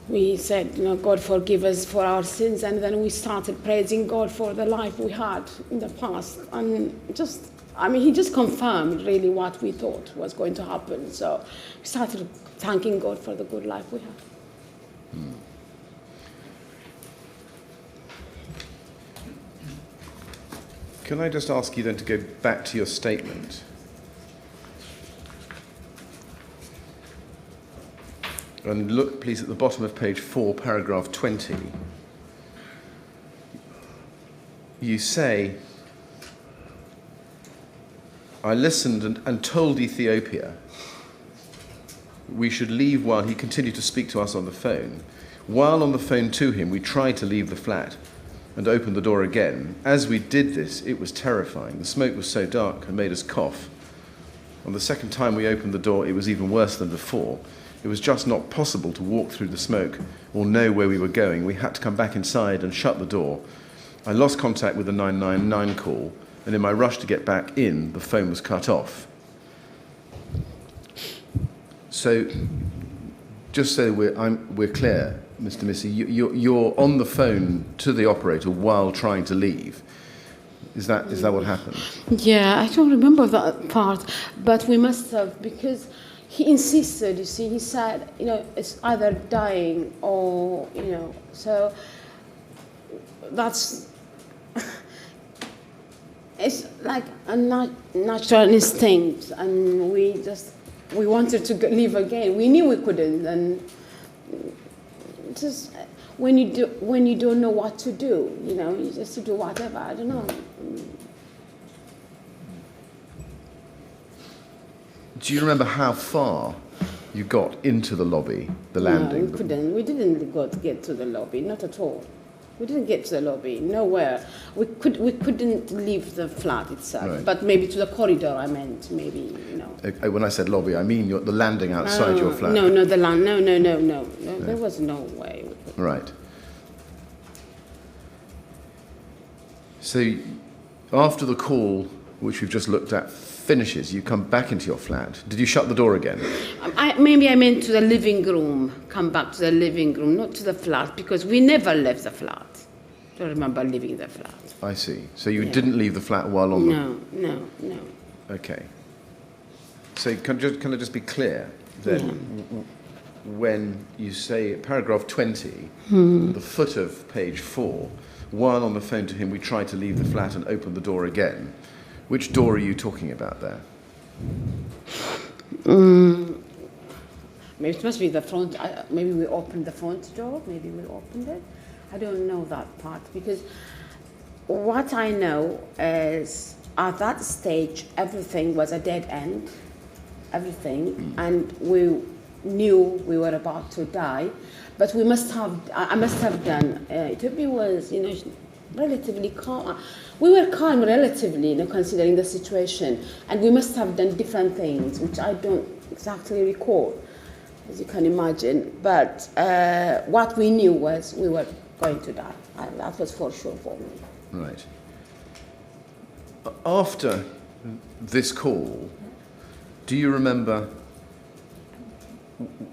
we said, God forgive us for our sins. And then we started praising God for the life we had in the past. And he just confirmed really what we thought was going to happen. So we started thanking God for the good life we had. Can I just ask you then to go back to your statement? And look, please, at the bottom of page 4, paragraph 20. You say, I listened and told Ethiopia we should leave while he continued to speak to us on the phone. While on the phone to him, we tried to leave the flat and open the door again. As we did this, it was terrifying. The smoke was so dark and made us cough. On the second time we opened the door, it was even worse than before. It was just not possible to walk through the smoke or know where we were going. We had to come back inside and shut the door. I lost contact with the 999 call, and in my rush to get back in, the phone was cut off. So, just so we're clear, Mr. Demissie, you're on the phone to the operator while trying to leave. Is that what happened? Yeah, I don't remember that part, but we must have, because he insisted, you see, he said, it's either dying or, so that's, it's like a natural instinct, and we wanted to live again. We knew we couldn't, and just when you don't know what to do, you just do whatever. I don't know. Do you remember how far you got into the lobby, the landing? No, we couldn't. We didn't get to the lobby, not at all. We didn't get to the lobby, nowhere. We couldn't leave the flat itself, right. But maybe to the corridor. I meant maybe, When I said lobby, I mean the landing outside your flat. No, the land. No. There was no way. Right. So, after the call, which we've just looked at, finishes, you come back into your flat. Did you shut the door again? Maybe I meant to the living room, come back to the living room, not to the flat, because we never left the flat. I don't remember leaving the flat. I see. So you didn't leave the flat while on No. Okay. So can I just be clear then? Yeah. When you say paragraph 20, the foot of page 4, while on the phone to him we tried to leave the flat and open the door again. Which door are you talking about there? Maybe it must be the front. Maybe we opened the front door. Maybe we opened it. I don't know that part, because what I know is at that stage everything was a dead end. Everything, and we knew we were about to die, but I must have done. Ethiopia was, relatively calm. We were calm relatively, considering the situation, and we must have done different things, which I don't exactly recall, as you can imagine. But what we knew was we were going to die. That was for sure for me. Right. After this call, do you remember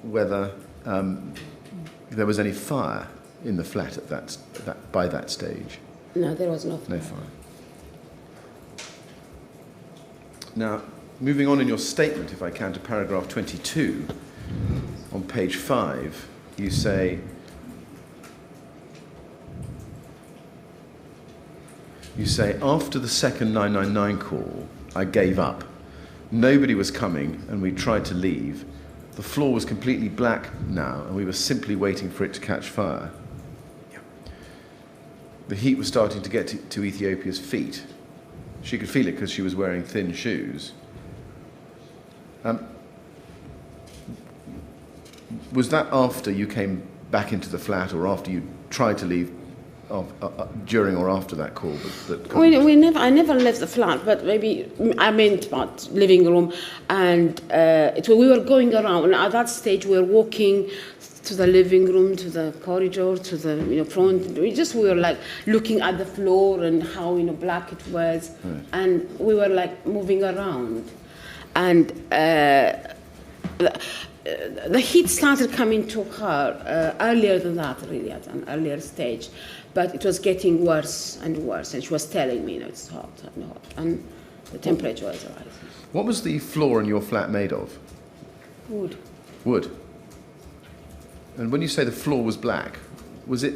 whether there was any fire in the flat at by that stage? No, there was no fire. No fire. Now, moving on in your statement, if I can, to paragraph 22, on page 5, you say, You say, after the second 999 call, I gave up. Nobody was coming and we tried to leave. The floor was completely black now and we were simply waiting for it to catch fire. Yeah. The heat was starting to get to Ethiopia's feet. She could feel it because she was wearing thin shoes. Was that after you came back into the flat or after you tried to leave during or after that call? I never left the flat, but maybe I meant about living room, and we were going around. And at that stage, we were walking to the living room, to the corridor, to the front. We were like looking at the floor and how black it was, right. And we were like moving around, and the heat started coming to her earlier than that, really, at an earlier stage. But it was getting worse and worse, and she was telling me, it's hot and hot, and the temperature was rising. What was the floor in your flat made of? Wood. Wood. And when you say the floor was black, was it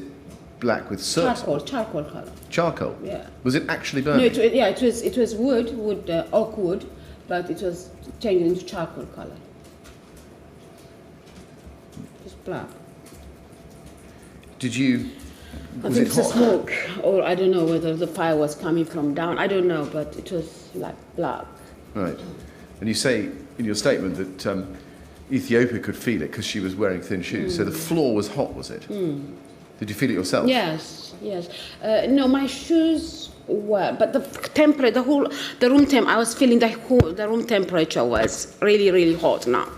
black with soot? Charcoal color. Charcoal? Yeah. Was it actually burning? No, it was wood, oak wood, but it was changing into charcoal color. Just black. Did you... I think it's a smoke, or I don't know whether the fire was coming from down. I don't know, but it was like black. Right. And you say in your statement that Ethiopia could feel it because she was wearing thin shoes. So the floor was hot, was it? Did you feel it yourself? Yes. No, my shoes were, but the temperature, the room temp, I was feeling the room temperature was really, really hot now.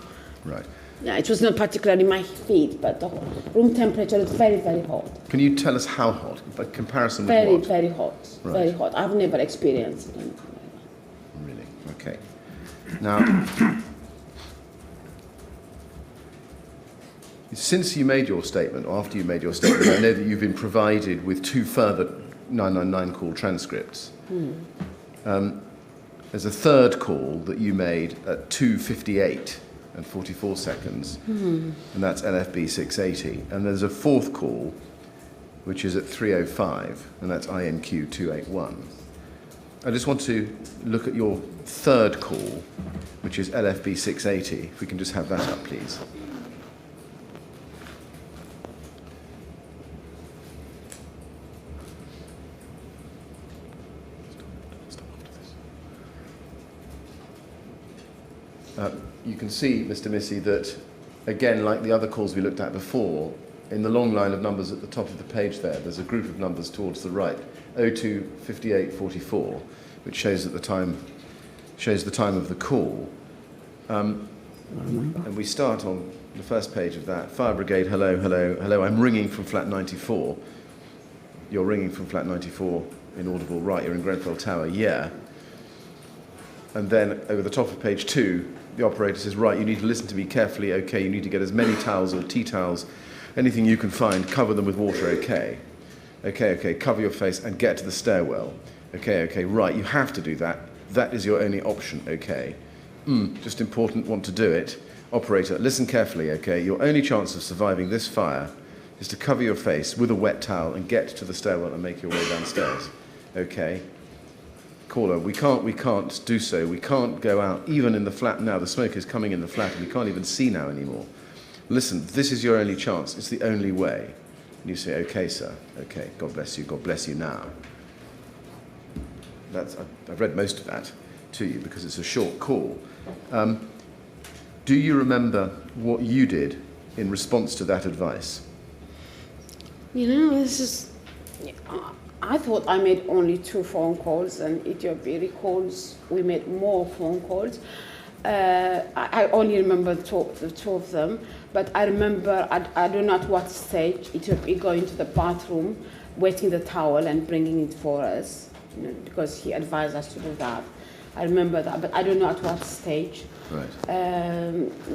Right. Yeah, it was not particularly my feet, but the room temperature was very, very hot. Can you tell us how hot? By comparison with what? Very, very hot. Right. Very hot. I've never experienced it. Really? Okay. Now, since you made your statement, or after you made your statement, I know that you've been provided with 2 further 999 call transcripts. There's a third call that you made at 2:58 and 44 seconds, and that's LFB 680. And there's a fourth call, which is at 3:05, and that's INQ 281. I just want to look at your third call, which is LFB 680. If we can just have that up, please. You can see, Mr. Demissie, that, again, like the other calls we looked at before, in the long line of numbers at the top of the page there's a group of numbers towards the right, 025844, which shows the time of the call. And we start on the first page of that. Fire brigade, hello, hello, hello. I'm ringing from flat 94. You're ringing from flat 94, inaudible, right, you're in Grenfell Tower, yeah. And then over the top of page 2, the operator says, right, you need to listen to me carefully, okay, you need to get as many towels or tea towels, anything you can find, cover them with water, okay. Okay, cover your face and get to the stairwell. Okay, right, you have to do that. That is your only option, okay. Just important, want to do it. Operator, listen carefully, okay. Your only chance of surviving this fire is to cover your face with a wet towel and get to the stairwell and make your way downstairs. Okay. Caller, we can't do so. We can't go out, even in the flat now. The smoke is coming in the flat and we can't even see now anymore. Listen, this is your only chance. It's the only way. And you say, okay, sir. Okay, God bless you now. I've read most of that to you because it's a short call. Do you remember what you did in response to that advice? I thought I made only 2 phone calls, and Ethiopia recalls we made more phone calls. I only remember the two of them, but I remember, I don't know at what stage, Ethiopia going to the bathroom, wetting the towel and bringing it for us, because he advised us to do that. I remember that, but I don't know at what stage. Right.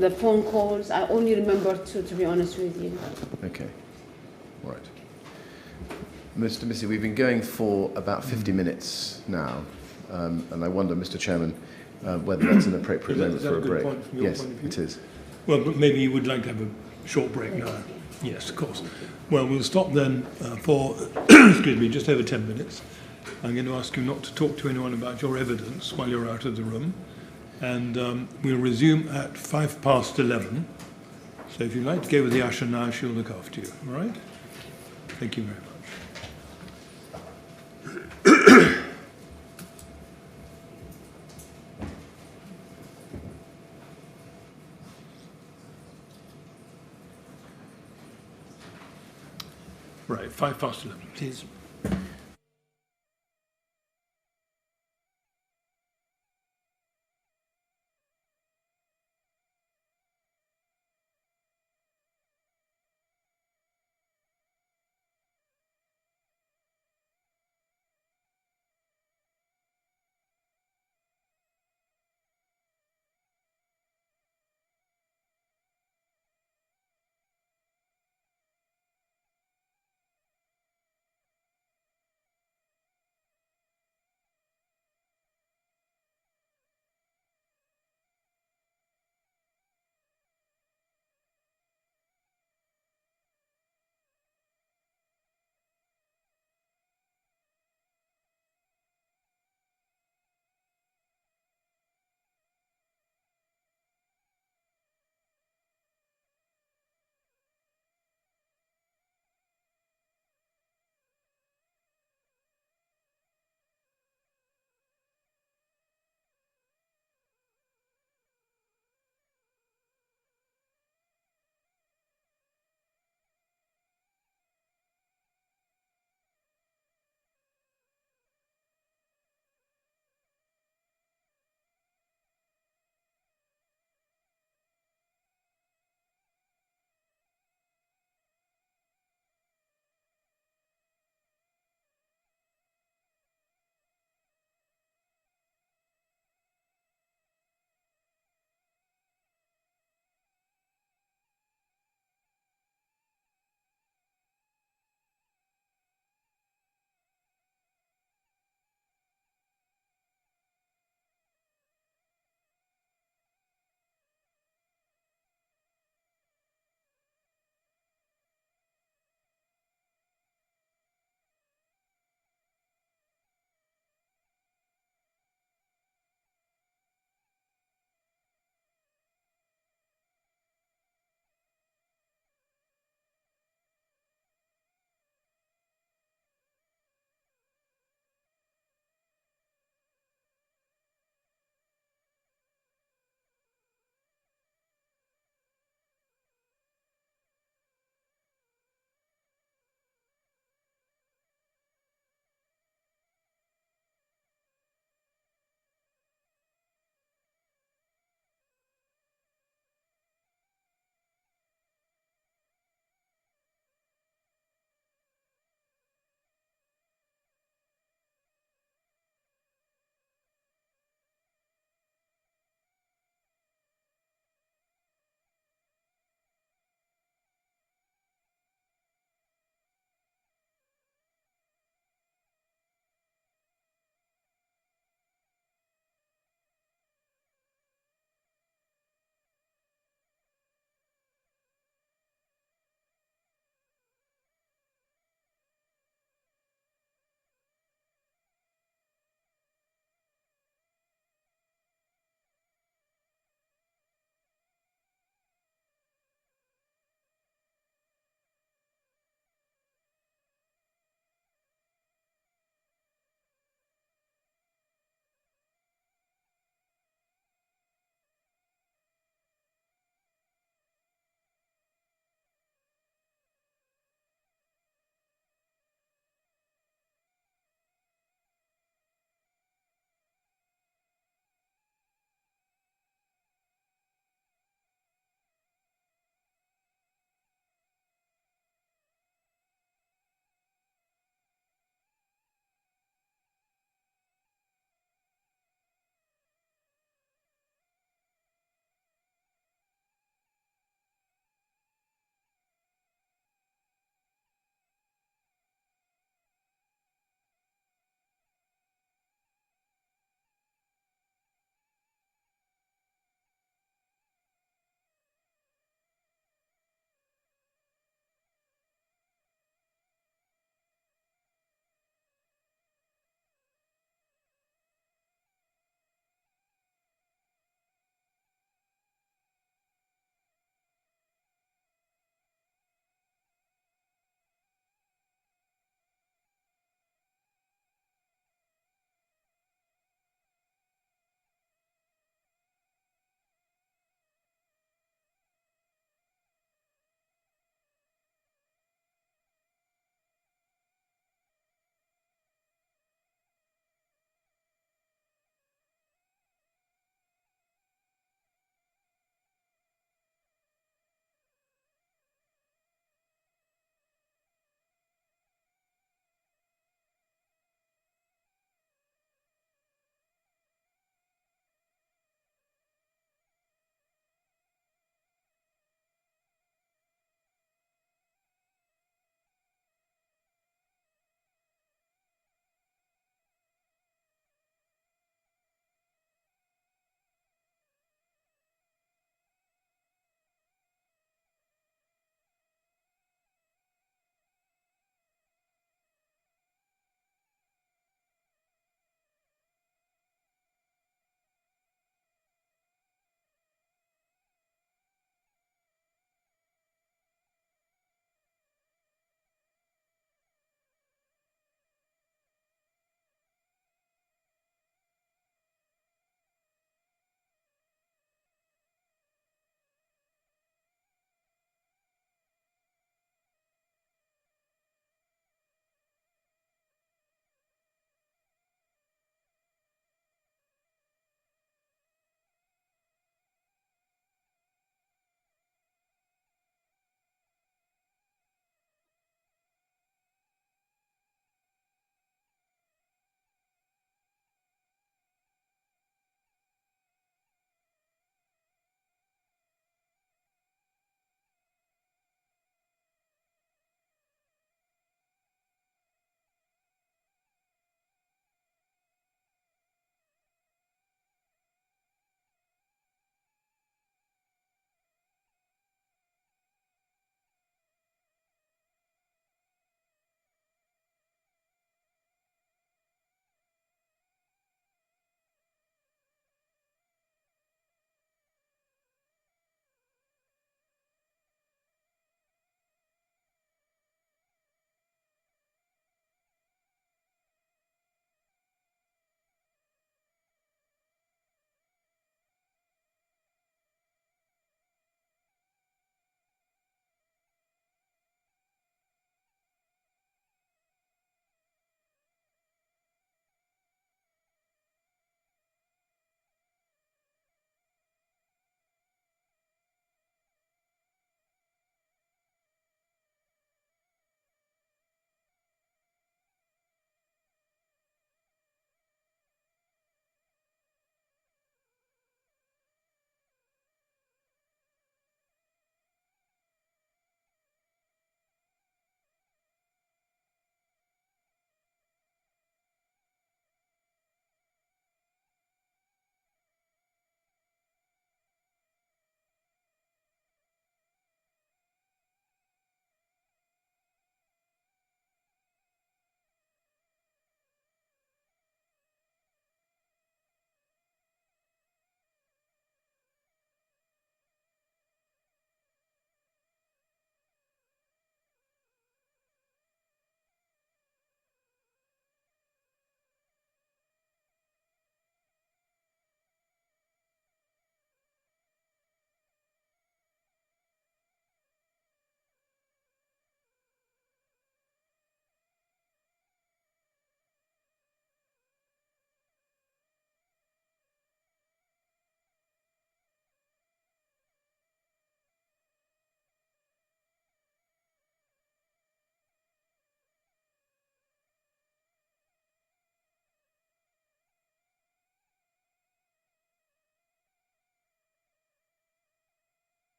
The phone calls, I only remember 2, to be honest with you. Okay. All right. Mr. Demissie, we've been going for about 50 minutes now, and I wonder, Mr. Chairman, whether that's an appropriate moment for a break. Point from your point of view? It is. Well, but maybe you would like to have a short break now. Yes, of course. Well, we'll stop then for, excuse me, just over 10 minutes, I'm going to ask you not to talk to anyone about your evidence while you're out of the room. And we'll resume at 11:05. So if you'd like to go with the usher now, she'll look after you. All right? Thank you very much. Right, 11:05, please.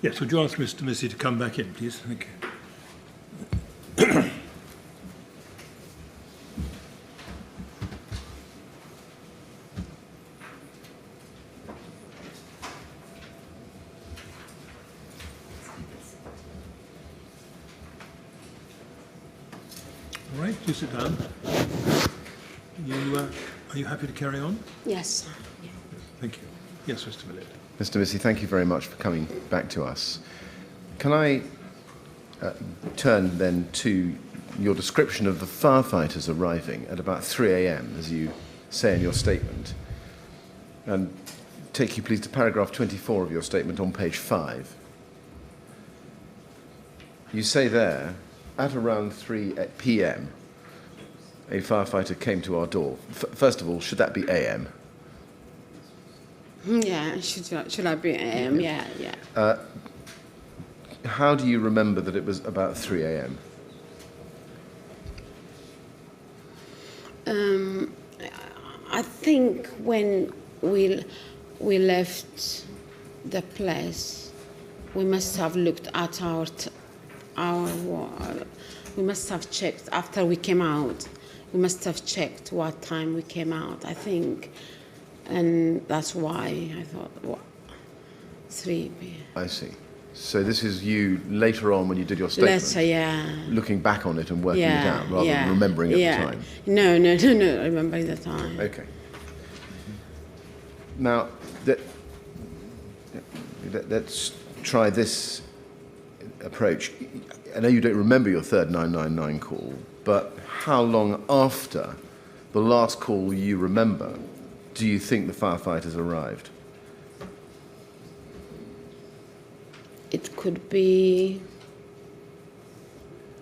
Yes, would you ask Mr. Demissie to come back in, please? Thank you. All right, do sit down. Are you happy to carry on? Yes. Thank you. Yes, Mr. Millett. Mr. Demissie, thank you very much for coming back to us. Can I turn then to your description of the firefighters arriving at about 3 a.m., as you say in your statement, and take you please to paragraph 24 of your statement on page 5. You say there, at around 3 p.m., a firefighter came to our door. First of all, should that be a.m.? Yeah, should I be AM? Yeah. How do you remember that it was about 3 a.m.? I think when we left the place, we must have looked at we must have checked after we came out. We must have checked what time we came out, I think. And that's why I thought, 3 p.m. I see. So this is you later on when you did your statement? Later, yeah. Looking back on it and working it out rather than remembering at the time? No, remembering the time. Okay. Now, let's try this approach. I know you don't remember your third 999 call, but how long after the last call you remember do you think the firefighters arrived? It could be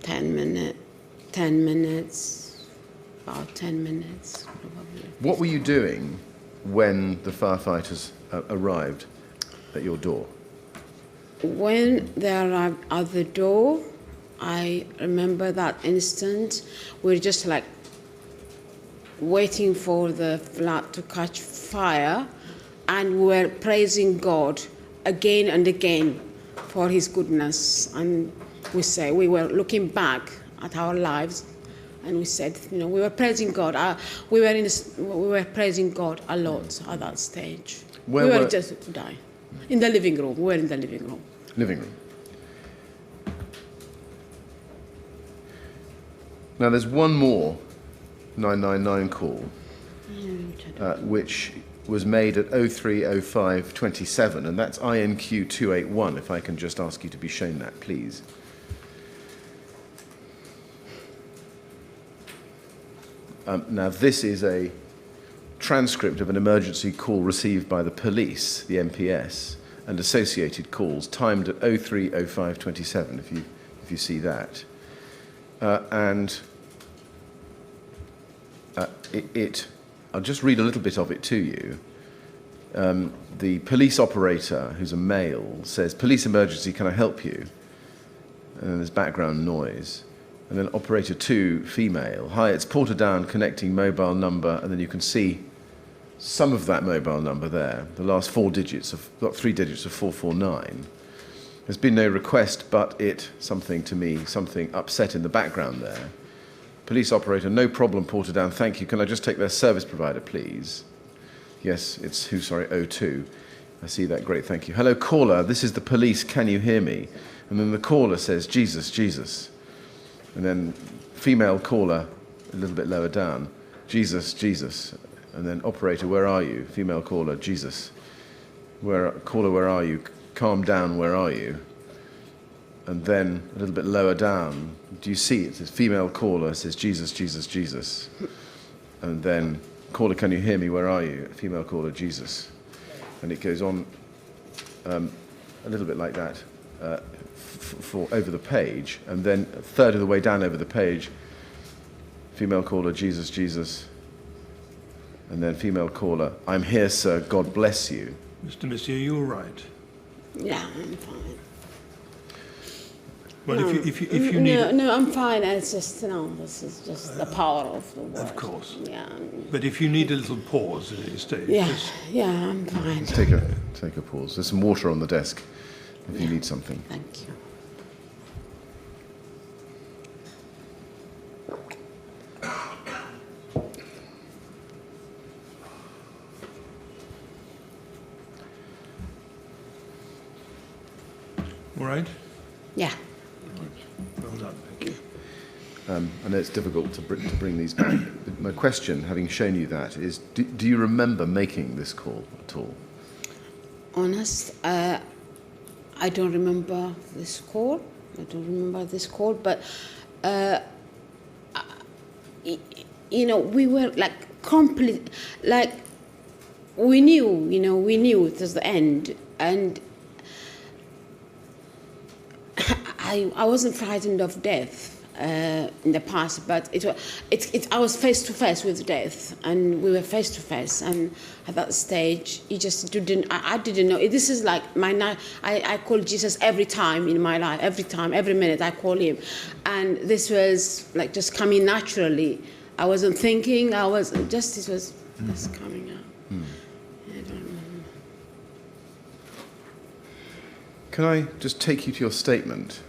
10 minutes, about 10 minutes, probably. What were you doing when the firefighters arrived at your door? When they arrived at the door, I remember that instant. We were just like waiting for the flat to catch fire, and we were praising God again and again for His goodness. And we were looking back at our lives, and we said, we were praising God. We were praising God a lot at that stage. We were just to die in the living room. We were in the living room. Living room. Now there's one more 999 call, which was made at 03:05:27, and that's INQ 281. If I can just ask you to be shown that, please. Now this is a transcript of an emergency call received by the police, the MPS, and associated calls, timed at 03:05:27. If you see that, I'll just read a little bit of it to you. The police operator, who's a male, says, "Police emergency, can I help you?" And then there's background noise. And then operator 2, female, "Hi, it's Portadown connecting mobile number," and then you can see some of that mobile number there. The last 3 digits of 449. There's been no request, but something upset in the background there. Police operator, "No problem, Portadown, thank you. Can I just take their service provider, please?" Yes, it's who, sorry, 02. I see that, great, thank you. "Hello, caller, this is the police, can you hear me?" And then the caller says, "Jesus, Jesus." And then female caller, a little bit lower down, "Jesus, Jesus." And then operator, "Where are you?" Female caller, "Jesus." Caller, "Where are you?" "Calm down, where are you?" And then a little bit lower down, do you see it? It says female caller, says, "Jesus, Jesus, Jesus." And then, "Caller, can you hear me? Where are you?" Female caller, "Jesus." And it goes on a little bit like that for over the page. And then a third of the way down over the page, female caller, "Jesus, Jesus." And then female caller, "I'm here, sir, God bless you." Mr. Demissie, are you all right? Yeah, I'm fine. Well, if you need... No, I'm fine. It's just, this is just the power of the word. Of course. Yeah. But if you need a little pause at this stage... Yeah, I'm fine. Take a pause. There's some water on the desk. if you need something. Thank you. All right? Yeah. Well done, thank you. I know it's difficult to bring these back. But my question, having shown you that, is do you remember making this call at all? Honest, I don't remember this call. But we were like complete, like we knew it was the end, and I wasn't frightened of death in the past, but I was face to face with death, and we were face to face, and at that stage, you just didn't. I didn't know. This is like I call Jesus every time in my life, every minute I call him, and this was like just coming naturally. I wasn't thinking. It was just coming out. I don't remember. Can I just take you to your statement?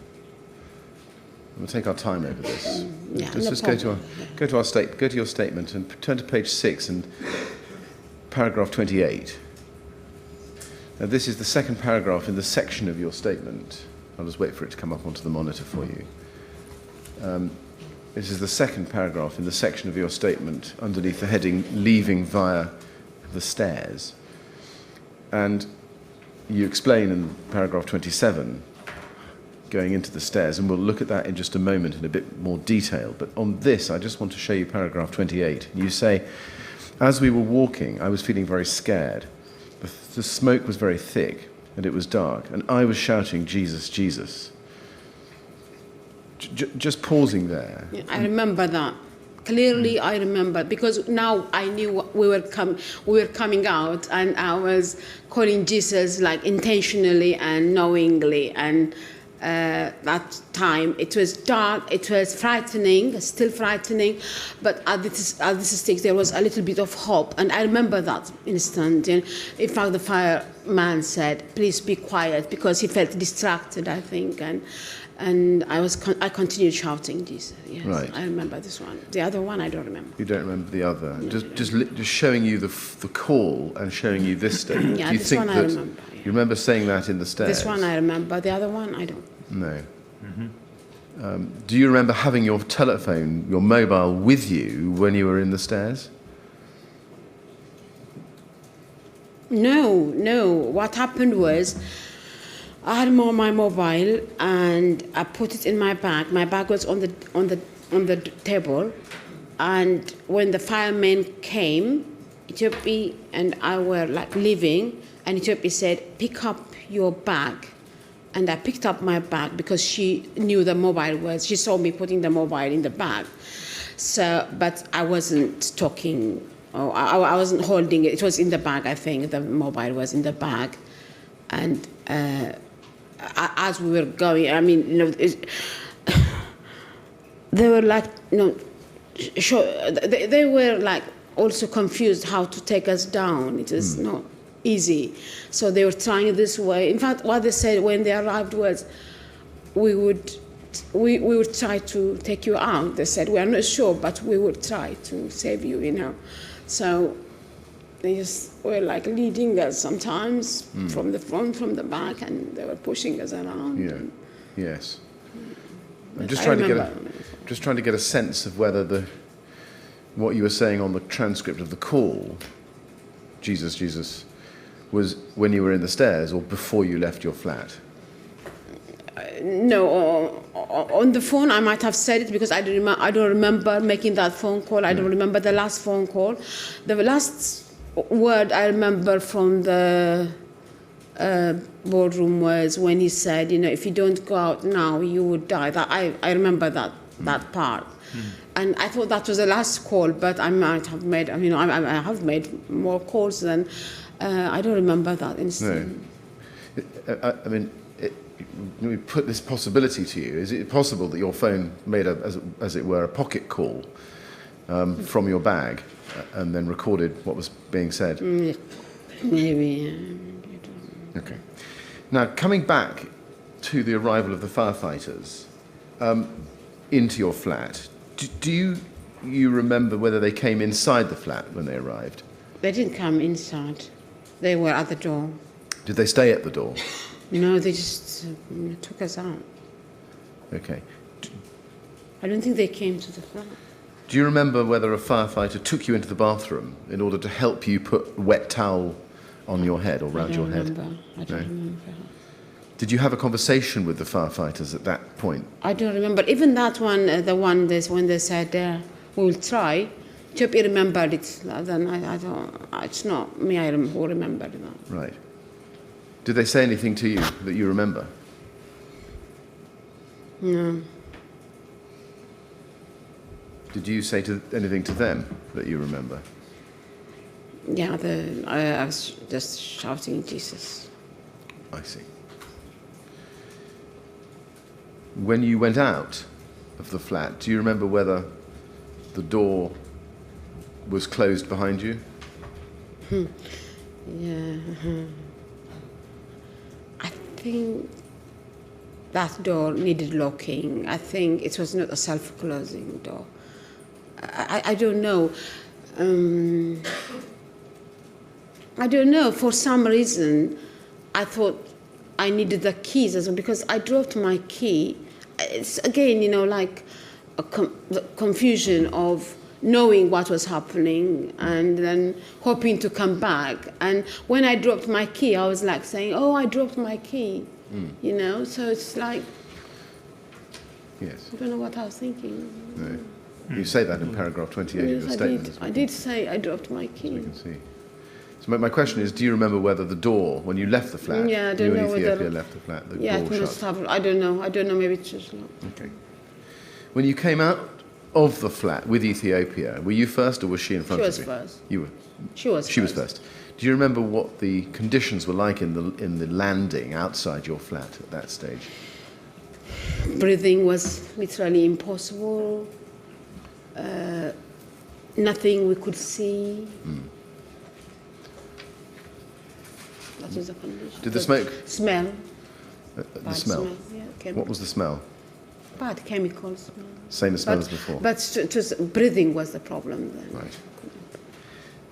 We'll take our time over this. Yeah, Just no go to your statement and turn to page 6 and paragraph 28. Now this is the second paragraph in the section of your statement. I'll just wait for it to come up onto the monitor for you. This is the second paragraph in the section of your statement underneath the heading "Leaving via the stairs." And you explain in paragraph 27 going into the stairs, and we'll look at that in just a moment in a bit more detail. But on this, I just want to show you paragraph 28. You say, "As we were walking, I was feeling very scared. The smoke was very thick, and it was dark, and I was shouting, 'Jesus, Jesus.'" Just pausing there. Yeah, I remember that. Clearly, I remember, because now I knew we were coming out, and I was calling Jesus like intentionally and knowingly, and that time it was dark, it was frightening, still frightening, but at this stage there was a little bit of hope, and I remember that instant. And in fact, the fireman said, "Please be quiet," because he felt distracted, I think, and I continued shouting Jesus. Yes, right. I remember this one. The other one I don't remember. You don't remember the other. Just showing you the call and showing you this statement. Yeah, Do you this think one I that remember. Yeah. you remember saying that in the stairs? This one I remember. The other one I don't. No. Do you remember having your telephone, your mobile, with you when you were in the stairs? No. What happened was, I had my mobile and I put it in my bag. My bag was on the table, and when the firemen came, Ethiopia and I were like leaving, and Ethiopia said, "Pick up your bag." And I picked up my bag because she knew the mobile was. She saw me putting the mobile in the bag. So, but I wasn't talking. Oh, I wasn't holding it. It was in the bag. I think the mobile was in the bag, and as we were going, I mean, they were like, they were like also confused how to take us down. It was not easy. So they were trying this way. In fact, what they said when they arrived was, we would try to take you out. They said, "We are not sure, but we would try to save you, So they just were like leading us sometimes from the front, from the back, and they were pushing us around. Yeah. Yes. I'm just Yes, trying to get a sense of whether what you were saying on the transcript of the call, Jesus, Jesus, was when you were in the stairs or before you left your flat? No, on the phone I might have said it because I don't remember making that phone call. I don't remember the last phone call. The last word I remember from the boardroom was when he said, "If you don't go out now, you would die." That I remember that part. And I thought that was the last call, but I might have made, I have made more calls than, I don't remember that instant. No. I mean, let me put this possibility to you. Is it possible that your phone made as it were, a pocket call from your bag and then recorded what was being said? Maybe. Okay. Now, coming back to the arrival of the firefighters into your flat, do you remember whether they came inside the flat when they arrived? They didn't come inside. They were at the door. Did they stay at the door? No, they just took us out. Okay. I don't think they came to the flat. Do you remember whether a firefighter took you into the bathroom in order to help you put a wet towel on your head or round your head? I don't remember. Did you have a conversation with the firefighters at that point? I don't remember. Even that one, when they said, we will try, Choppy remembered it. Then I don't, it's not me who remembered that. Right. Did they say anything to you that you remember? No. Did you say anything to them that you remember? Yeah, I was just shouting, Jesus. I see. When you went out of the flat, do you remember whether the door was closed behind you? Yeah. I think that door needed locking. I think it was not a self-closing door. I don't know. I don't know. For some reason, I thought I needed the keys as well because I dropped my key. It's again, like the confusion of knowing what was happening and then hoping to come back. And when I dropped my key, I was like saying, "Oh, I dropped my key," So it's like, yes. I don't know what I was thinking. No. You say that in paragraph 28 of your statement. I did say I dropped my key. So we can see. So my question is, do you remember whether the door, when you left the flat, Yeah, I don't you know and Ethiopia whether. left the flat, the Yeah, door it must shut? have. I don't know. Maybe it's just locked. Okay. When you came out of the flat with Ethiopia, were you first or was she in front She of was you? first. You were. She was first. Do you remember what the conditions were like in the landing outside your flat at that stage? Breathing was literally impossible. Nothing we could see. That was the condition. Did the smoke? Smell. The Bad smell. Yeah, What was the smell? bad chemical smell. Same smell as before. But breathing was the problem then. Right.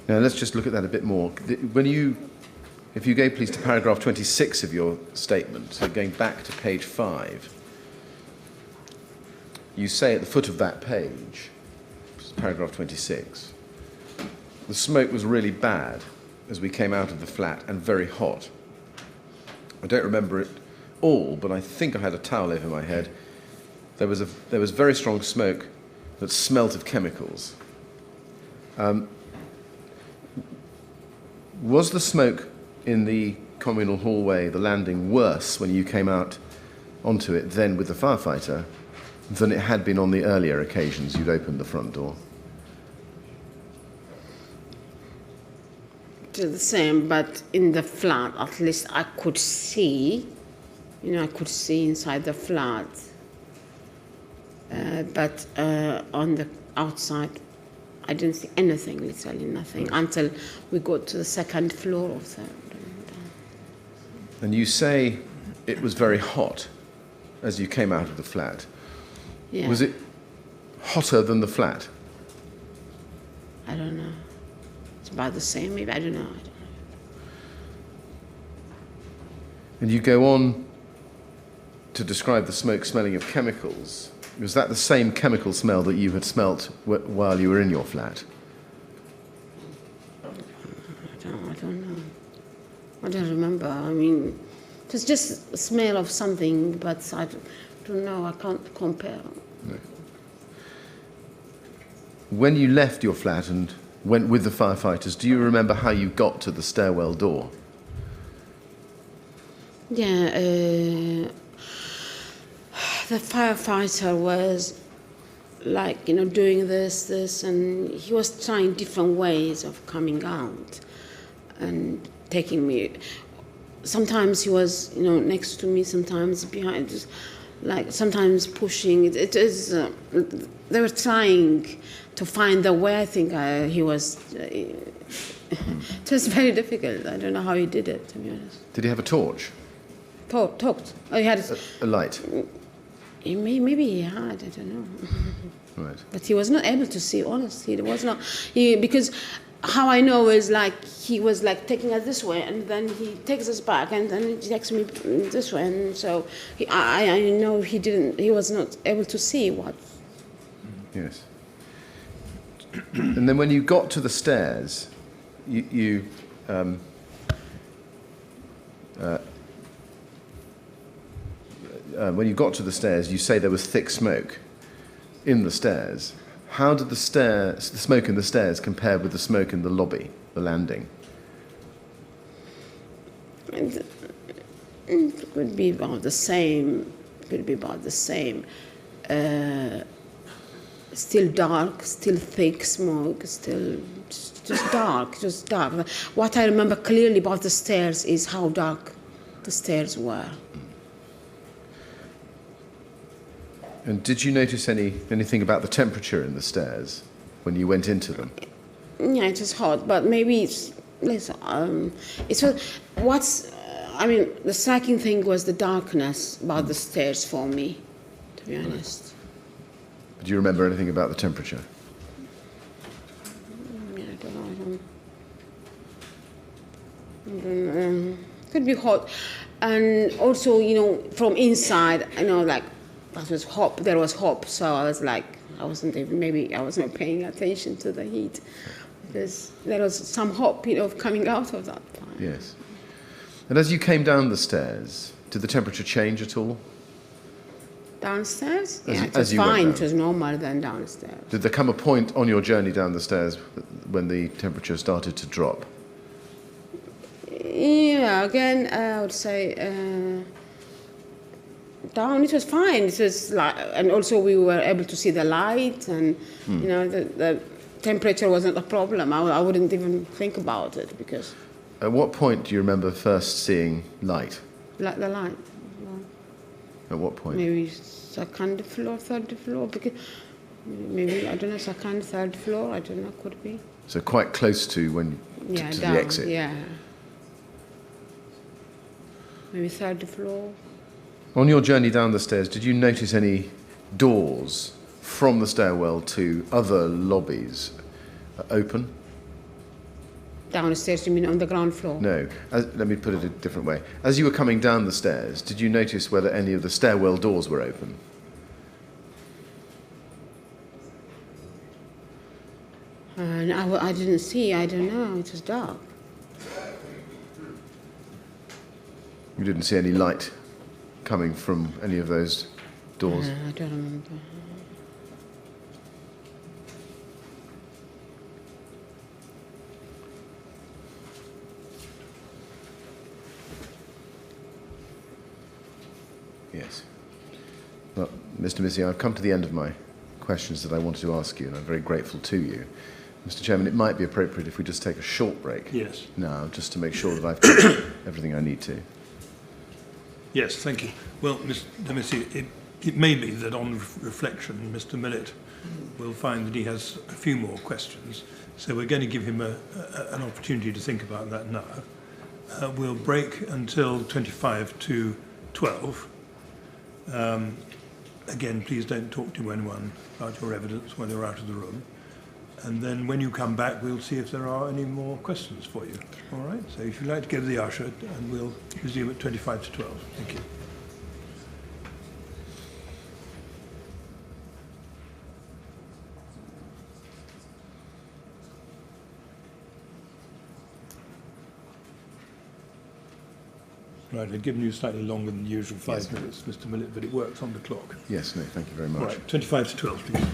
Now let's just look at that a bit more. If you go please to paragraph 26 of your statement, so going back to page 5, you say at the foot of that page, paragraph 26, the smoke was really bad as we came out of the flat and very hot. I don't remember it all, but I think I had a towel over my head. There was very strong smoke that smelt of chemicals. Was the smoke in the communal hallway, the landing, worse when you came out onto it then with the firefighter than it had been on the earlier occasions you'd opened the front door? Still the same, but in the flat, at least I could see, I could see inside the flat. But on the outside, I didn't see anything, literally nothing, until we got to the second floor or third. And you say it was very hot as you came out of the flat. Yeah. Was it hotter than the flat? I don't know. It's about the same, maybe. I don't know. And you go on to describe the smoke smelling of chemicals. Was that the same chemical smell that you had smelt while you were in your flat? I don't know. I don't remember. I mean, it was just a smell of something, but I don't know. I can't compare. No. When you left your flat and went with the firefighters, do you remember how you got to the stairwell door? Yeah, the firefighter was like, doing this, and he was trying different ways of coming out and taking me. Sometimes he was, next to me, sometimes behind, just like sometimes pushing. It is, they were trying to find the way. I think he was, it was very difficult. I don't know how he did it, to be honest. Did he have a torch? talked. Oh, he had. A light. Maybe he had. I don't know. Right. But he was not able to see. Honestly, it was not. Because how I know is like he was like taking us this way, and then he takes us back, and then he takes me this way, and so I know he didn't. He was not able to see what. Yes. And then when you got to the stairs, when you got to the stairs, you say there was thick smoke in the stairs. How did the smoke in the stairs compare with the smoke in the lobby, the landing? It could be about the same. Could be about the same. Still dark, still thick smoke, still just dark, just dark. What I remember clearly about the stairs is how dark the stairs were. And did you notice anything about the temperature in the stairs when you went into them? Yeah, it was hot, but maybe it's the striking thing was the darkness about the stairs for me, to be honest. Do you remember anything about the temperature? Yeah, I don't know. Could be hot, and also from inside, like that was hot. There was hot, so I was like, I wasn't paying attention to the heat because there was some hot, coming out of that time. Yes. And as you came down the stairs, did the temperature change at all? Downstairs? As Yeah, it was you went fine. down. It was normal than downstairs. Did there come a point on your journey down the stairs when the temperature started to drop? Yeah, again, I would say down. It was fine. It was like, and also we were able to see the light, and the temperature wasn't a problem. I wouldn't even think about it because. At what point do you remember first seeing light? Like the light. At what point? Maybe second floor, third floor, because maybe, I don't know, second, third floor, I don't know, could be. So quite close to Yeah, to down, the exit. yeah. Maybe third floor. On your journey down the stairs, did you notice any doors from the stairwell to other lobbies open? Downstairs, you mean on the ground floor? No. Let me put it a different way. As you were coming down the stairs, did you notice whether any of the stairwell doors were open? I didn't see, I don't know, it was dark. You didn't see any light coming from any of those doors? I don't remember. Yes. Well, Mr. Demissie, I've come to the end of my questions that I wanted to ask you, and I'm very grateful to you. Mr. Chairman, it might be appropriate if we just take a short break. Yes. Now, just to make sure that I've covered everything I need to. Yes, thank you. Well, Mr. Demissie, it may be that on reflection, Mr. Millet will find that he has a few more questions. So we're going to give him an opportunity to think about that now. We'll break until 25 to 12. Again, please don't talk to anyone about your evidence when you're out of the room. And then when you come back, we'll see if there are any more questions for you. All right? So if you'd like to go to the usher, and we'll resume at 25 to 12. Thank you. Right, I've given you slightly longer than usual, 5 minutes, Mr. Millet, but it works on the clock. Yes, no, thank you very much. Right, 25 to 12, please.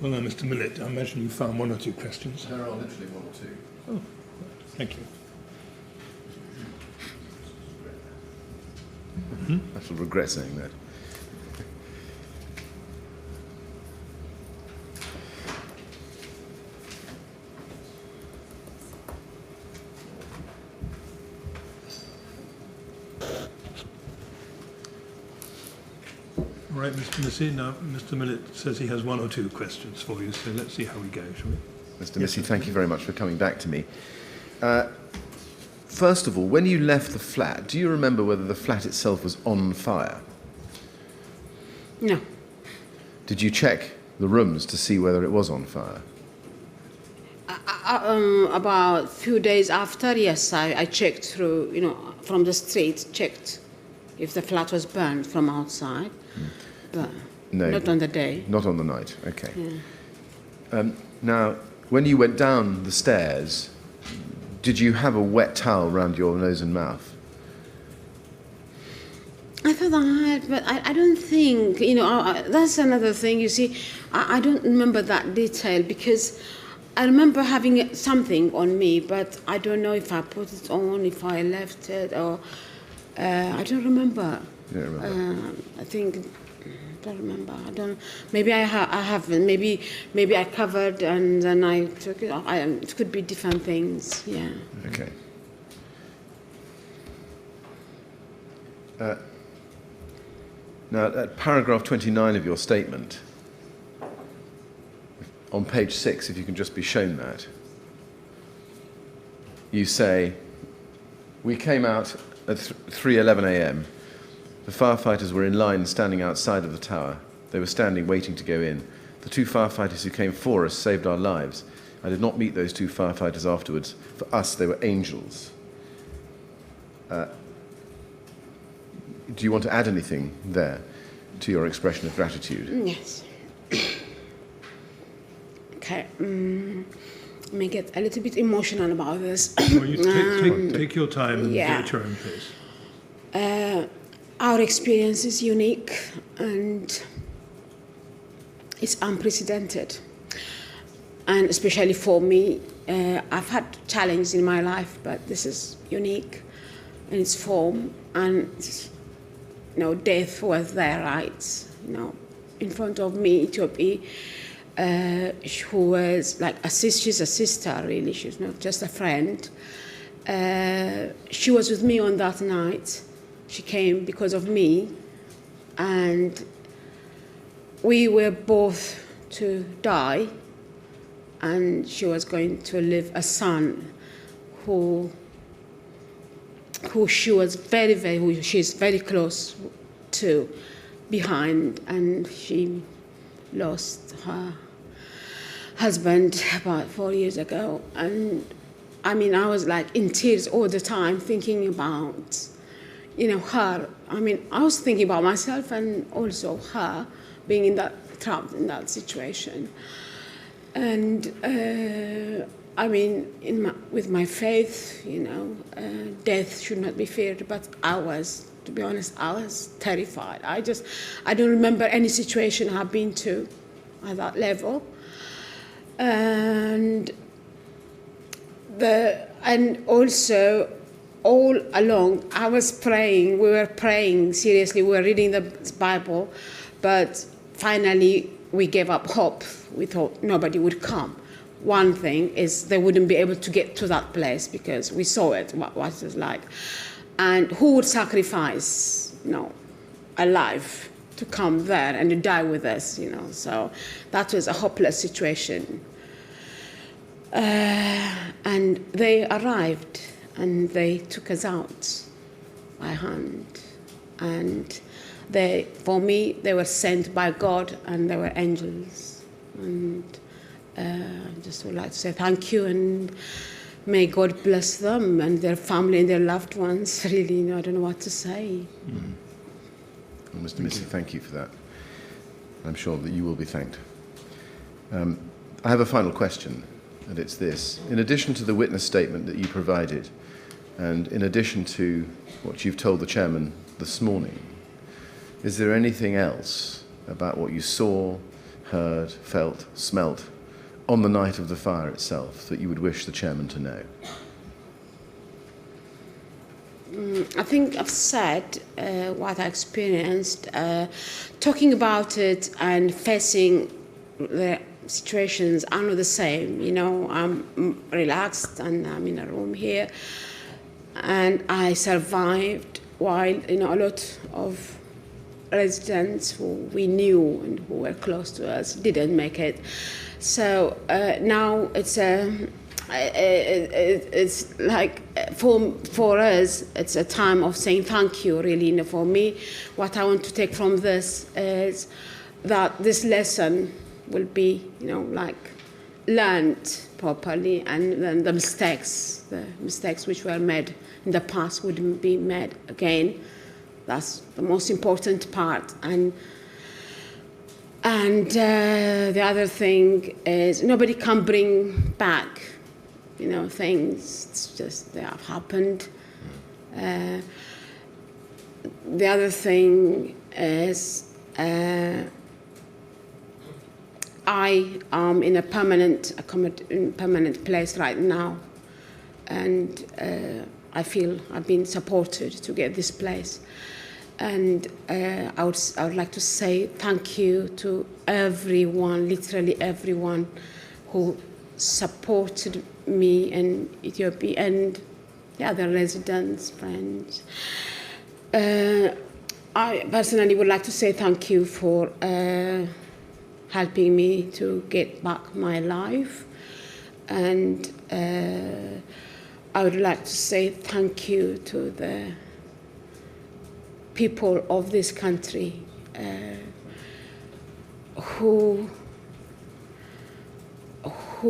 Well, now, Mr. Millett, I imagine you found one or two questions. There are literally one or two. Oh, thank you. I shall regret saying that. All right, Mr. Demissie. Now, Mr. Millett says he has one or two questions for you, so let's see how we go, shall we? Mr. Demissie, thank you very much for coming back to me. First of all, when you left the flat, do you remember whether the flat itself was on fire? No. Did you check the rooms to see whether it was on fire? About a few days after, yes, I checked through, from the street, checked if the flat was burned from outside, but No. not on the day. Not on the night, okay. Yeah. Now, when you went down the stairs, did you have a wet towel around your nose and mouth? I thought I had, but I don't think, that's another thing, you see, I don't remember that detail because I remember having something on me, but I don't know if I put it on, if I left it, or I don't remember. You don't remember? I think, I don't remember. I don't. Maybe I haven't. Maybe I covered and then I took it off. It could be different things. Yeah. Okay. Now, at paragraph 29 of your statement, on page 6, if you can just be shown that, you say, we came out at 3:11 a.m. The firefighters were in line standing outside of the tower. They were standing waiting to go in. The two firefighters who came for us saved our lives. I did not meet those two firefighters afterwards. For us, they were angels. Do you want to add anything there to your expression of gratitude? Yes. Okay. Let me get a little bit emotional about this. Well, you take your time and yeah. do it at your own pace. Our experience is unique and it's unprecedented. And especially for me, I've had challenges in my life, but this is unique in its form. And, death was there, right? In front of me, Ethiopia, who was like she's a sister, really. She's not just a friend. She was with me on that night. She came because of me, and we were both to die, and she was going to live a son who she was who she's very close to behind, and she lost her husband about 4 years ago. And I was like in tears all the time thinking about her. I was thinking about myself and also her being trapped in that situation. And with my faith, death should not be feared, but to be honest, I was terrified. I don't remember any situation I've been to at that level. And also all along, I was praying. We were praying seriously. We were reading the Bible, but finally we gave up hope. We thought nobody would come. One thing is they wouldn't be able to get to that place because we saw it, what it was like. And who would sacrifice, a life to come there and to die with us, So that was a hopeless situation. And they arrived and they took us out by hand. And for me, they were sent by God and they were angels. And I just would like to say thank you and may God bless them and their family and their loved ones. Really, I don't know what to say. Mm. Well, Mr. Demissie, thank you for that. I'm sure that you will be thanked. I have a final question, and it's this. In addition to the witness statement that you provided, and in addition to what you've told the chairman this morning, is there anything else about what you saw, heard, felt, smelt on the night of the fire itself that you would wish the chairman to know? I think I've said what I experienced. Talking about it and facing the situations are not the same. You know, I'm relaxed and I'm in a room here, and I survived while, you know, a lot of residents who we knew and who were close to us didn't make it. So now it's like for us, it's a time of saying thank you, really. You know, for me, what I want to take from this is that this lesson will be, you know, like learned properly, and then the mistakes which were made in the past wouldn't be made again. That's the most important part. And the other thing is nobody can bring back, you know, things. It's just they have happened. The other thing is I am in a permanent place right now, and I feel I've been supported to get this place. And I would like to say thank you to everyone, literally everyone, who supported me in Ethiopia, and the other residents, friends. I personally would like to say thank you for helping me to get back my life, and I would like to say thank you to the people of this country who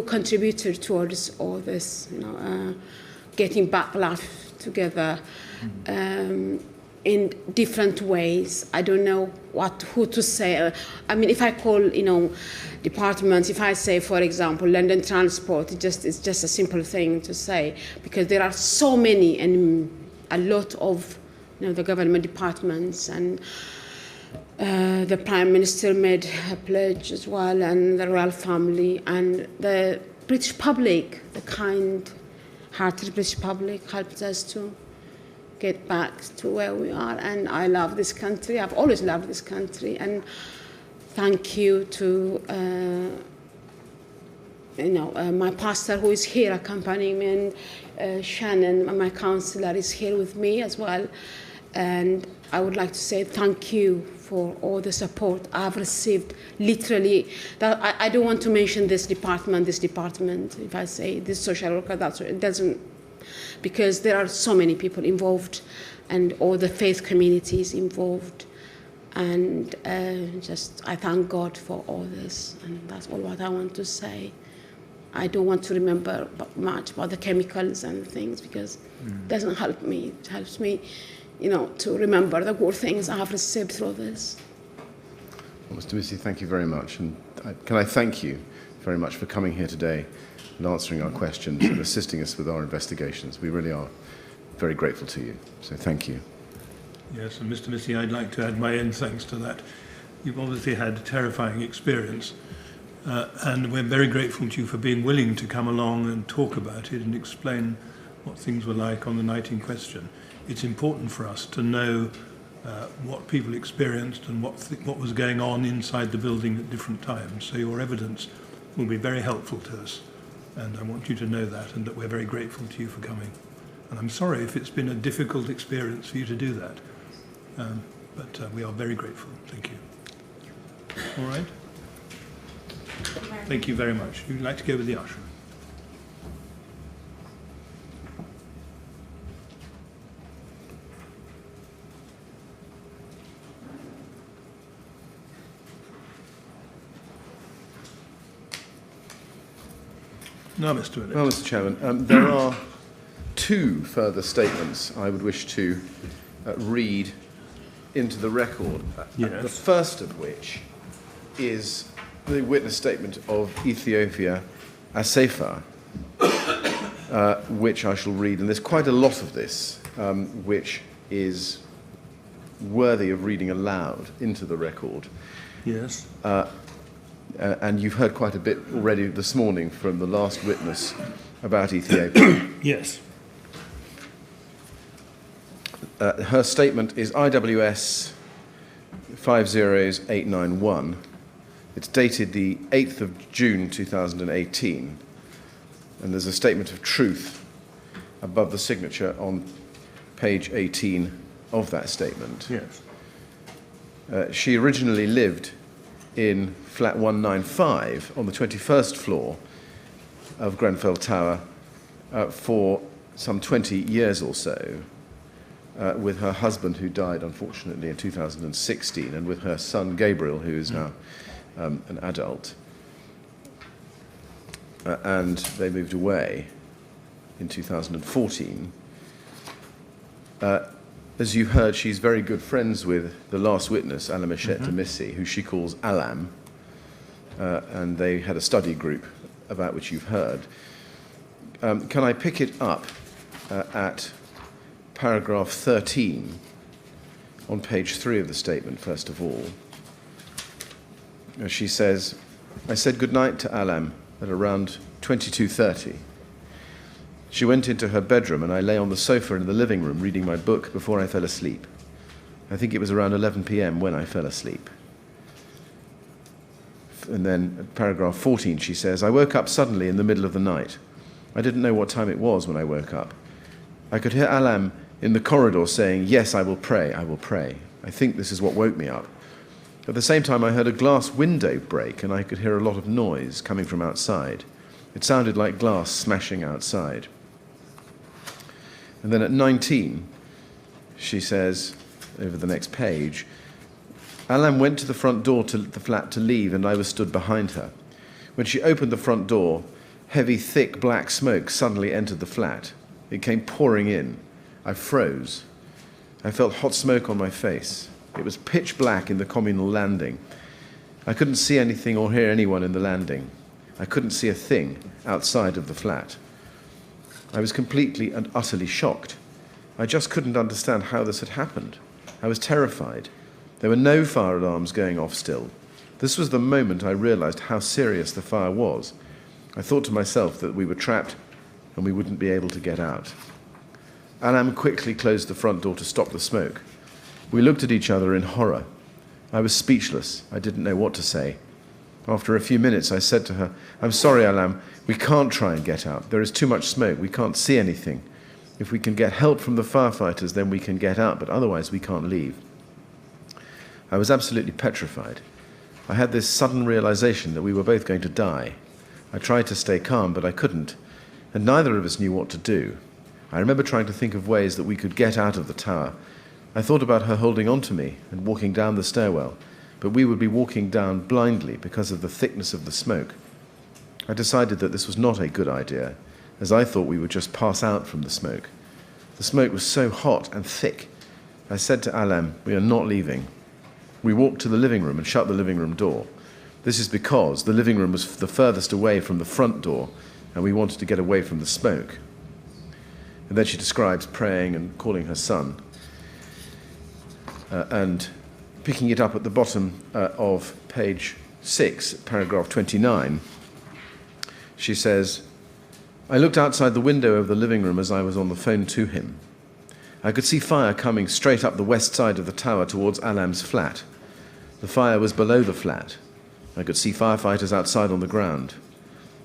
contributed towards all this, you know, getting back life together in different ways. I don't know who to say. I mean, if I call, you know, departments, if I say, for example, London Transport, it's just a simple thing to say, because there are so many and a lot of, you know, the government departments, and the Prime Minister made a pledge as well, and the royal family, and the British public, the kind-hearted British public, helped us to get back to where we are. And I love this country. I've always loved this country. And thank you to my pastor who is here accompanying me, and Shannon, my counselor, is here with me as well. And I would like to say thank you for all the support I've received. Literally, that I don't want to mention this department. If I say this social worker, it doesn't, because there are so many people involved, and all the faith communities involved. And I thank God for all this, and that's all what I want to say. I don't want to remember much about the chemicals and things, because it doesn't help me. It helps me, you know, to remember the good things I have received through this. Well, Mr. Demissie, thank you very much. And can I thank you very much for coming here today and answering our questions and assisting us with our investigations. We really are very grateful to you. So thank you. Yes, and Mr. Demissie, I'd like to add my own thanks to that. You've obviously had a terrifying experience, and we're very grateful to you for being willing to come along and talk about it and explain what things were like on the night in question. It's important for us to know what people experienced and what was going on inside the building at different times. So your evidence will be very helpful to us, and I want you to know that, and that we're very grateful to you for coming. And I'm sorry if it's been a difficult experience for you to do that, but we are very grateful. Thank you. All right? Thank you very much. You'd like to go with the usher? No, Mr. Willett. Well, Mr. Chairman, there are two further statements I would wish to read into the record. Yes. The first of which is the witness statement of Ethiopia Asefa, which I shall read. And there's quite a lot of this, which is worthy of reading aloud into the record. Yes. and you've heard quite a bit already this morning from the last witness about Ethiopia. Yes. Her statement is IWS 50891. It's dated the 8th of June 2018, and there's a statement of truth above the signature on page 18 of that statement. Yes. She originally lived in flat 195 on the 21st floor of Grenfell Tower for some 20 years or so, with her husband, who died unfortunately in 2016, and with her son Gabriel, who is now an adult. And they moved away in 2014. As you heard, she's very good friends with the last witness, Alemishet Demissie, who she calls Alam, and they had a study group about which you've heard. Can I pick it up at paragraph 13 on page 3 of the statement, first of all? She says, I said goodnight to Alam at around 22:30. She went into her bedroom and I lay on the sofa in the living room reading my book before I fell asleep. I think it was around 11 p.m. when I fell asleep. And then at paragraph 14 she says, I woke up suddenly in the middle of the night. I didn't know what time it was when I woke up. I could hear Alam in the corridor saying, yes, I will pray, I will pray. I think this is what woke me up. At the same time I heard a glass window break and I could hear a lot of noise coming from outside. It sounded like glass smashing outside. And then at 19, she says, over the next page, Alam went to the front door to the flat to leave, and I was stood behind her. When she opened the front door, heavy, thick, black smoke suddenly entered the flat. It came pouring in. I froze. I felt hot smoke on my face. It was pitch black in the communal landing. I couldn't see anything or hear anyone in the landing. I couldn't see a thing outside of the flat. I was completely and utterly shocked. I just couldn't understand how this had happened. I was terrified. There were no fire alarms going off still. This was the moment I realized how serious the fire was. I thought to myself that we were trapped and we wouldn't be able to get out. Alam quickly closed the front door to stop the smoke. We looked at each other in horror. I was speechless. I didn't know what to say. After a few minutes, I said to her, I'm sorry, Alam, we can't try and get out. There is too much smoke. We can't see anything. If we can get help from the firefighters, then we can get out, but otherwise we can't leave. I was absolutely petrified. I had this sudden realization that we were both going to die. I tried to stay calm, but I couldn't, and neither of us knew what to do. I remember trying to think of ways that we could get out of the tower. I thought about her holding on to me and walking down the stairwell, but we would be walking down blindly because of the thickness of the smoke. I decided that this was not a good idea, as I thought we would just pass out from the smoke. The smoke was so hot and thick. I said to Alam, we are not leaving. We walked to the living room and shut the living room door. This is because the living room was the furthest away from the front door, and we wanted to get away from the smoke. And then she describes praying and calling her son. And picking it up at the bottom of page 6, paragraph 29, she says, I looked outside the window of the living room as I was on the phone to him. I could see fire coming straight up the west side of the tower towards Alam's flat. The fire was below the flat. I could see firefighters outside on the ground.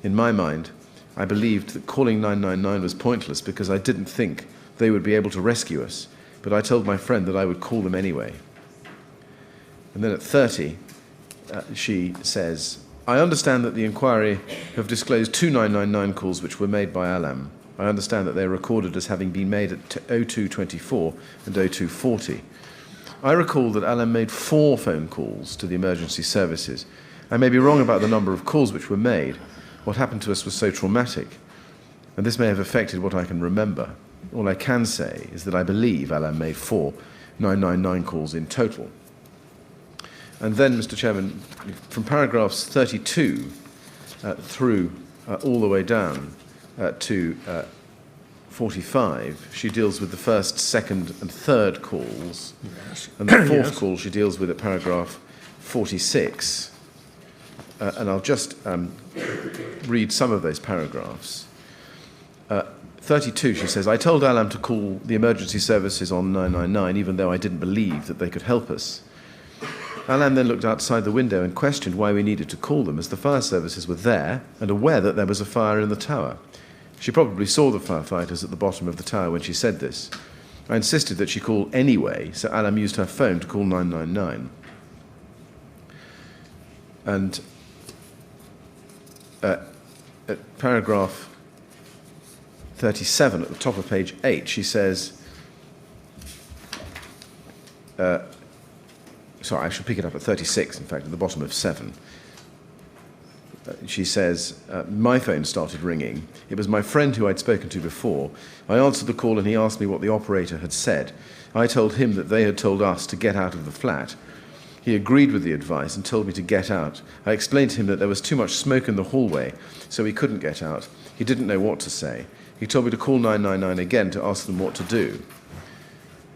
In my mind, I believed that calling 999 was pointless because I didn't think they would be able to rescue us, but I told my friend that I would call them anyway. And then at 30, she says, I understand that the inquiry have disclosed 2 999 calls which were made by Alam. I understand that they are recorded as having been made at 0224 and 0240. I recall that Alam made 4 phone calls to the emergency services. I may be wrong about the number of calls which were made. What happened to us was so traumatic, and this may have affected what I can remember. All I can say is that I believe Alam made 4 999 calls in total. And then, Mr. Chairman, from paragraphs 32 through all the way down to 45, she deals with the first, second, and third calls. Yes. And the fourth Yes. call she deals with at paragraph 46. and I'll just read some of those paragraphs. 32, she says, I told Alam to call the emergency services on 999, even though I didn't believe that they could help us. Alam then looked outside the window and questioned why we needed to call them, as the fire services were there and aware that there was a fire in the tower. She probably saw the firefighters at the bottom of the tower when she said this. I insisted that she call anyway, so Alam used her phone to call 999. And at paragraph 37, at the top of page 8, she says, sorry, I should pick it up at 36, in fact, at the bottom of 7. She says, my phone started ringing. It was my friend who I'd spoken to before. I answered the call and he asked me what the operator had said. I told him that they had told us to get out of the flat. He agreed with the advice and told me to get out. I explained to him that there was too much smoke in the hallway, so he couldn't get out. He didn't know what to say. He told me to call 999 again to ask them what to do.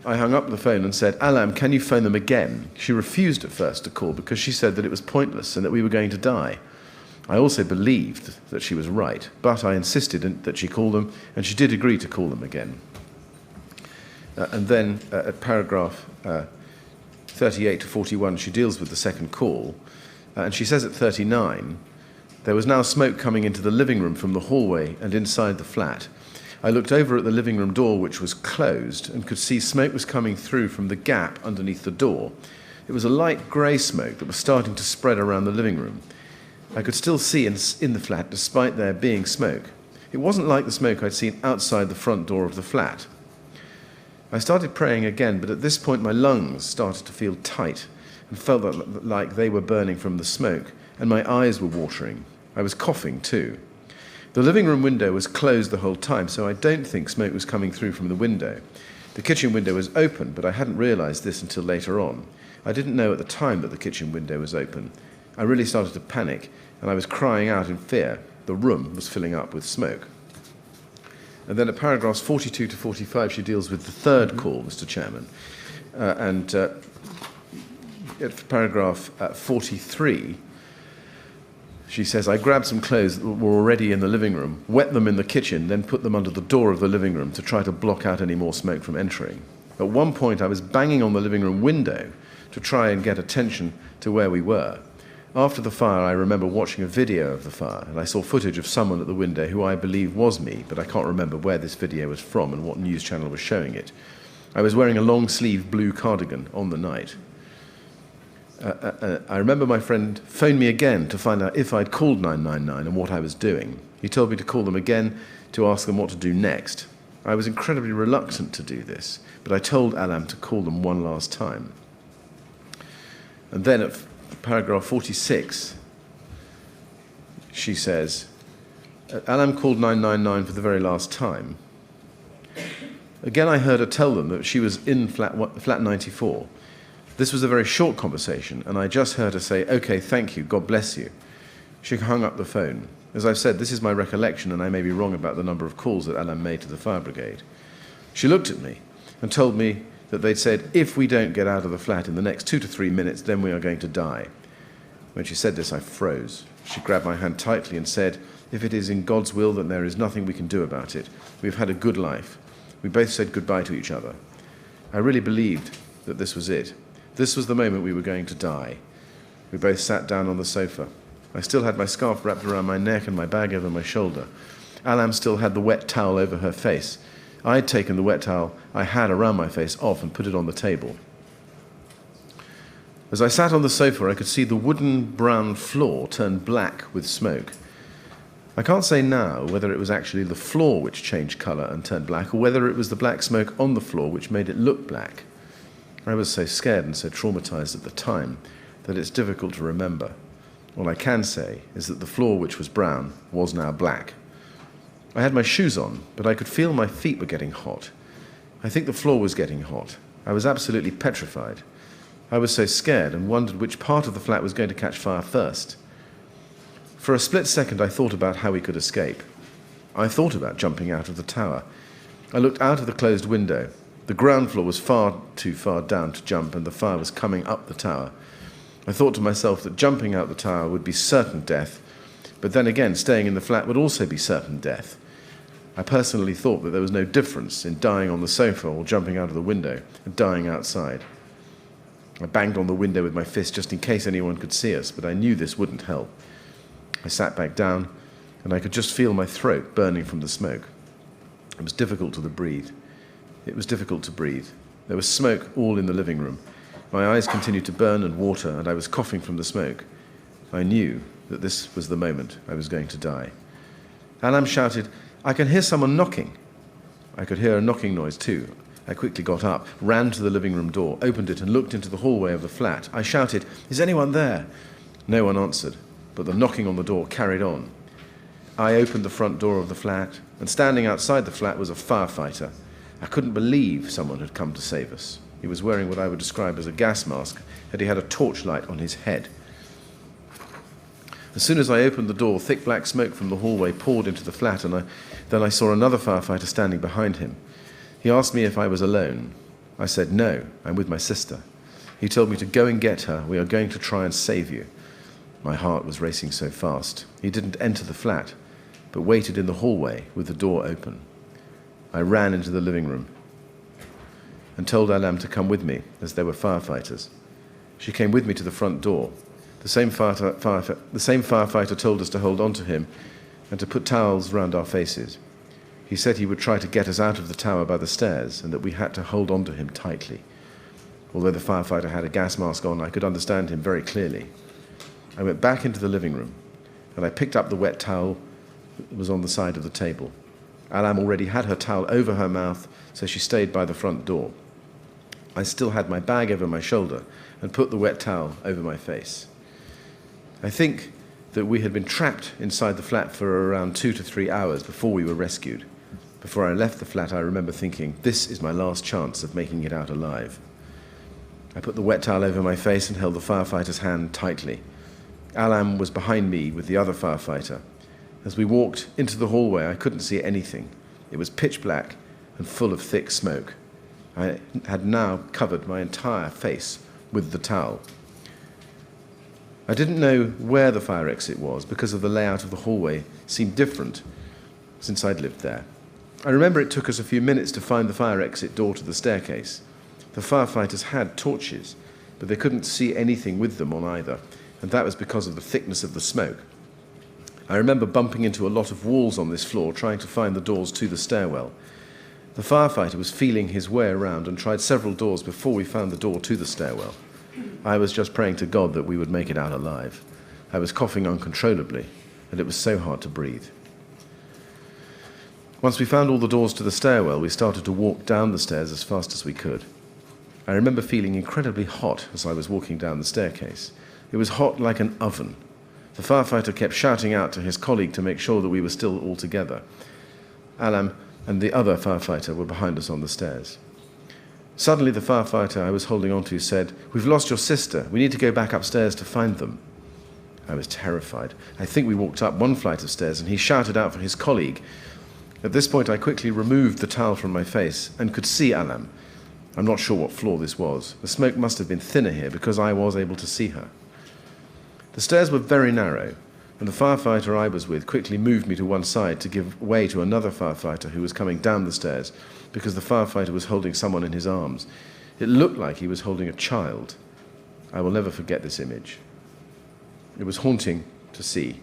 I hung up the phone and said, Alam, can you phone them again? She refused at first to call because she said that it was pointless and that we were going to die. I also believed that she was right, but I insisted that she call them, and she did agree to call them again. And then at paragraph 38 to 41, she deals with the second call, and she says at 39, there was now smoke coming into the living room from the hallway and inside the flat. I looked over at the living room door, which was closed, and could see smoke was coming through from the gap underneath the door. It was a light grey smoke that was starting to spread around the living room. I could still see in the flat, despite there being smoke. It wasn't like the smoke I'd seen outside the front door of the flat. I started praying again, but at this point my lungs started to feel tight and felt like they were burning from the smoke, and my eyes were watering. I was coughing too. The living room window was closed the whole time, so I don't think smoke was coming through from the window. The kitchen window was open, but I hadn't realised this until later on. I didn't know at the time that the kitchen window was open. I really started to panic, and I was crying out in fear. The room was filling up with smoke. And then at paragraphs 42 to 45, she deals with the third call, Mr. Chairman. At paragraph 43, she says, I grabbed some clothes that were already in the living room, wet them in the kitchen, then put them under the door of the living room to try to block out any more smoke from entering. At one point, I was banging on the living room window to try and get attention to where we were. After the fire, I remember watching a video of the fire, and I saw footage of someone at the window who I believe was me, but I can't remember where this video was from and what news channel was showing it. I was wearing a long-sleeve blue cardigan on the night. I remember my friend phoned me again to find out if I'd called 999 and what I was doing. He told me to call them again to ask them what to do next. I was incredibly reluctant to do this, but I told Alam to call them one last time. And then at paragraph 46, she says, Alam called 999 for the very last time. Again, I heard her tell them that she was in flat 94. This was a very short conversation, and I just heard her say, okay, thank you, God bless you. She hung up the phone. As I've said, this is my recollection, and I may be wrong about the number of calls that Alam made to the fire brigade. She looked at me and told me that they'd said, if we don't get out of the flat in the next 2 to 3 minutes, then we are going to die. When she said this, I froze. She grabbed my hand tightly and said, if it is in God's will, then there is nothing we can do about it. We've had a good life. We both said goodbye to each other. I really believed that this was it. This was the moment we were going to die. We both sat down on the sofa. I still had my scarf wrapped around my neck and my bag over my shoulder. Alam still had the wet towel over her face. I'd taken the wet towel I had around my face off and put it on the table. As I sat on the sofa, I could see the wooden brown floor turn black with smoke. I can't say now whether it was actually the floor which changed colour and turned black, or whether it was the black smoke on the floor which made it look black. I was so scared and so traumatized at the time that it's difficult to remember. All I can say is that the floor, which was brown, was now black. I had my shoes on, but I could feel my feet were getting hot. I think the floor was getting hot. I was absolutely petrified. I was so scared and wondered which part of the flat was going to catch fire first. For a split second, I thought about how we could escape. I thought about jumping out of the tower. I looked out of the closed window. The ground floor was far too far down to jump, and the fire was coming up the tower. I thought to myself that jumping out the tower would be certain death, but then again, staying in the flat would also be certain death. I personally thought that there was no difference in dying on the sofa or jumping out of the window and dying outside. I banged on the window with my fist just in case anyone could see us, but I knew this wouldn't help. I sat back down, and I could just feel my throat burning from the smoke. It was difficult to breathe. There was smoke all in the living room. My eyes continued to burn and water, and I was coughing from the smoke. I knew that this was the moment I was going to die. Alam shouted, "I can hear someone knocking." I could hear a knocking noise too. I quickly got up, ran to the living room door, opened it and looked into the hallway of the flat. I shouted, "Is anyone there?" No one answered, but the knocking on the door carried on. I opened the front door of the flat, and standing outside the flat was a firefighter. I couldn't believe someone had come to save us. He was wearing what I would describe as a gas mask, and he had a torchlight on his head. As soon as I opened the door, thick black smoke from the hallway poured into the flat, and then I saw another firefighter standing behind him. He asked me if I was alone. I said, "No, I'm with my sister." He told me to go and get her. "We are going to try and save you." My heart was racing so fast. He didn't enter the flat, but waited in the hallway with the door open. I ran into the living room and told Alam to come with me, as there were firefighters. She came with me to the front door. The same firefighter told us to hold on to him and to put towels round our faces. He said he would try to get us out of the tower by the stairs and that we had to hold on to him tightly. Although the firefighter had a gas mask on, I could understand him very clearly. I went back into the living room and I picked up the wet towel that was on the side of the table. Alam already had her towel over her mouth, so she stayed by the front door. I still had my bag over my shoulder and put the wet towel over my face. I think that we had been trapped inside the flat for around 2 to 3 hours before we were rescued. Before I left the flat, I remember thinking, this is my last chance of making it out alive. I put the wet towel over my face and held the firefighter's hand tightly. Alam was behind me with the other firefighter. As we walked into the hallway, I couldn't see anything. It was pitch black and full of thick smoke. I had now covered my entire face with the towel. I didn't know where the fire exit was because of the layout of the hallway seemed different since I'd lived there. I remember it took us a few minutes to find the fire exit door to the staircase. The firefighters had torches, but they couldn't see anything with them on either, and that was because of the thickness of the smoke. I remember bumping into a lot of walls on this floor trying to find the doors to the stairwell. The firefighter was feeling his way around and tried several doors before we found the door to the stairwell. I was just praying to God that we would make it out alive. I was coughing uncontrollably, and it was so hard to breathe. Once we found all the doors to the stairwell, we started to walk down the stairs as fast as we could. I remember feeling incredibly hot as I was walking down the staircase. It was hot like an oven. The firefighter kept shouting out to his colleague to make sure that we were still all together. Alam and the other firefighter were behind us on the stairs. Suddenly, the firefighter I was holding on to said, "We've lost your sister. We need to go back upstairs to find them." I was terrified. I think we walked up one flight of stairs and he shouted out for his colleague. At this point, I quickly removed the towel from my face and could see Alam. I'm not sure what floor this was. The smoke must have been thinner here because I was able to see her. The stairs were very narrow, and the firefighter I was with quickly moved me to one side to give way to another firefighter who was coming down the stairs because the firefighter was holding someone in his arms. It looked like he was holding a child. I will never forget this image. It was haunting to see.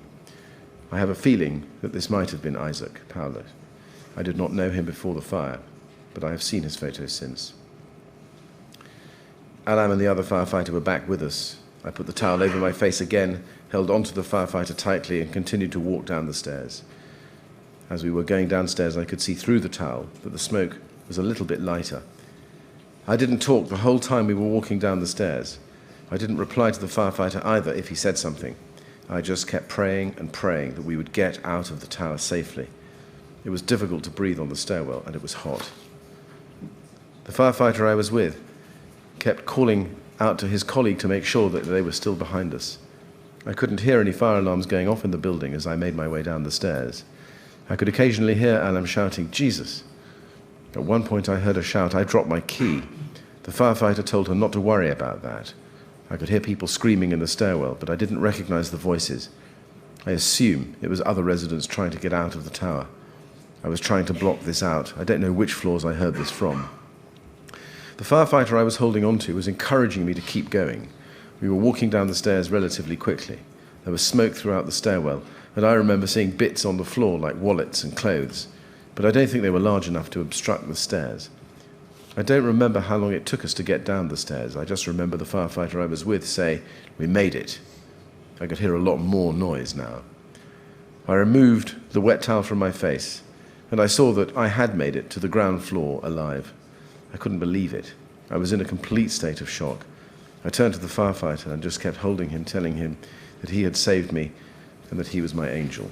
I have a feeling that this might have been Isaac Powlett. I did not know him before the fire, but I have seen his photos since. Alam and the other firefighter were back with us. I put the towel over my face again, held onto the firefighter tightly, and continued to walk down the stairs. As we were going downstairs, I could see through the towel that the smoke was a little bit lighter. I didn't talk the whole time we were walking down the stairs. I didn't reply to the firefighter either if he said something. I just kept praying and praying that we would get out of the tower safely. It was difficult to breathe on the stairwell, and it was hot. The firefighter I was with kept calling out to his colleague to make sure that they were still behind us. I couldn't hear any fire alarms going off in the building as I made my way down the stairs. I could occasionally hear Alam shouting, "Jesus!" At one point I heard her shout, "I dropped my key." The firefighter told her not to worry about that. I could hear people screaming in the stairwell, but I didn't recognize the voices. I assume it was other residents trying to get out of the tower. I was trying to block this out. I don't know which floors I heard this from. The firefighter I was holding on to was encouraging me to keep going. We were walking down the stairs relatively quickly. There was smoke throughout the stairwell, and I remember seeing bits on the floor like wallets and clothes, but I don't think they were large enough to obstruct the stairs. I don't remember how long it took us to get down the stairs. I just remember the firefighter I was with say, "We made it." I could hear a lot more noise now. I removed the wet towel from my face, and I saw that I had made it to the ground floor alive. I couldn't believe it. I was in a complete state of shock. I turned to the firefighter and just kept holding him, telling him that he had saved me and that he was my angel.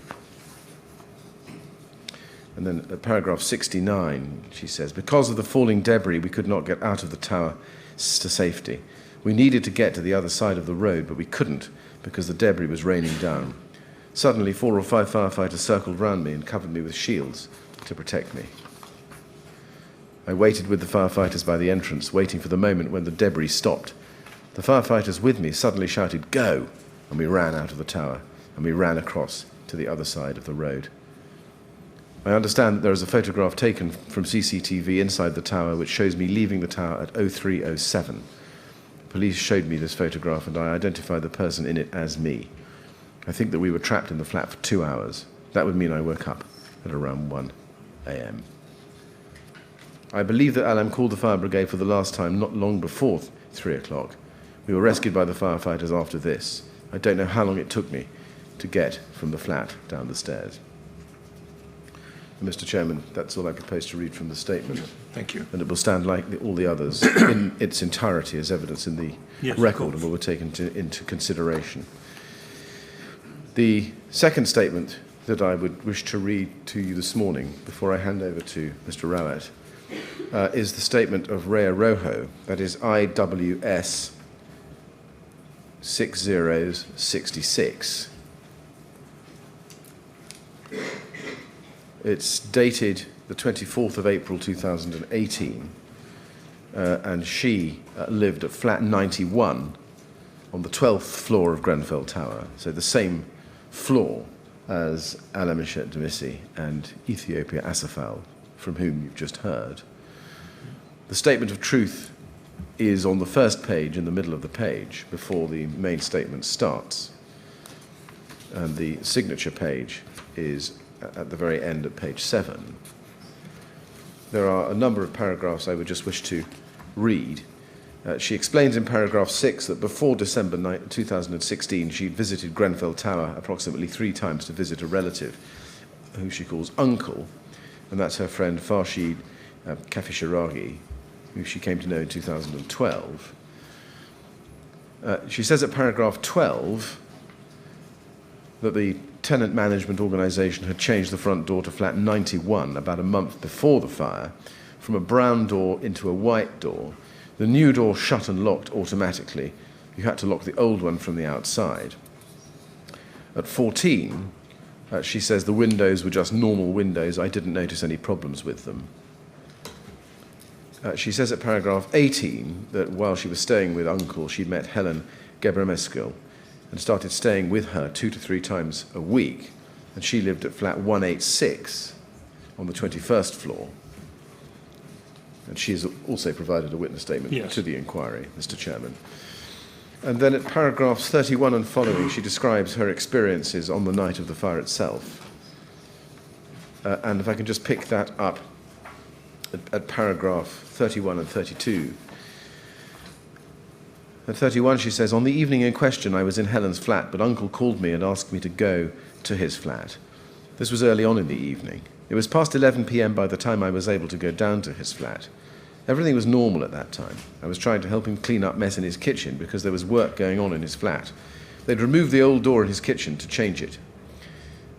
And then at paragraph 69, she says, because of the falling debris, we could not get out of the tower to safety. We needed to get to the other side of the road, but we couldn't because the debris was raining down. Suddenly, 4 or 5 firefighters circled round me and covered me with shields to protect me. I waited with the firefighters by the entrance, waiting for the moment when the debris stopped. The firefighters with me suddenly shouted, "Go!" and we ran out of the tower, and we ran across to the other side of the road. I understand that there is a photograph taken from CCTV inside the tower which shows me leaving the tower at 03:07. Police showed me this photograph and I identified the person in it as me. I think that we were trapped in the flat for 2 hours. That would mean I woke up at around 1 a.m. I believe that Alam called the fire brigade for the last time not long before 3 o'clock. We were rescued by the firefighters after this. I don't know how long it took me to get from the flat down the stairs. Mr. Chairman, that's all I propose to read from the statement. Thank you. And it will stand like all the others in its entirety as evidence in the record and will be taken into consideration. The second statement that I would wish to read to you this morning before I hand over to Mr. Rawat is the statement of Rhea Rojo, that is IWS 6066. It's dated the 24th of April 2018, and she lived at flat 91 on the 12th floor of Grenfell Tower, so the same floor as Alemishet Demissie and Ethiopia Asafal, from whom you've just heard. The statement of truth is on the first page in the middle of the page before the main statement starts, and the signature page is at the very end at page 7. There are a number of paragraphs I would just wish to read. She explains in paragraph 6 that before December 2016 she'd visited Grenfell Tower approximately 3 times to visit a relative who she calls Uncle, and that's her friend Farshid Kafisharagi, who she came to know in 2012. She says at paragraph 12 that the tenant management organisation had changed the front door to flat 91 about a month before the fire from a brown door into a white door. The new door shut and locked automatically. You had to lock the old one from the outside. At 14, she says the windows were just normal windows. I didn't notice any problems with them. She says at paragraph 18 that while she was staying with Uncle, she'd met Helen Gebremeskel and started staying with her 2 to 3 times a week, and she lived at flat 186 on the 21st floor. And she has also provided a witness statement to the inquiry, Mr. Chairman. And then at paragraphs 31 and following, she describes her experiences on the night of the fire itself. And if I can just pick that up at paragraph 31 and 32. At 31, she says, on the evening in question, I was in Helen's flat, but Uncle called me and asked me to go to his flat. This was early on in the evening. It was past 11 p.m. by the time I was able to go down to his flat. Everything was normal at that time. I was trying to help him clean up mess in his kitchen because there was work going on in his flat. They'd removed the old door in his kitchen to change it.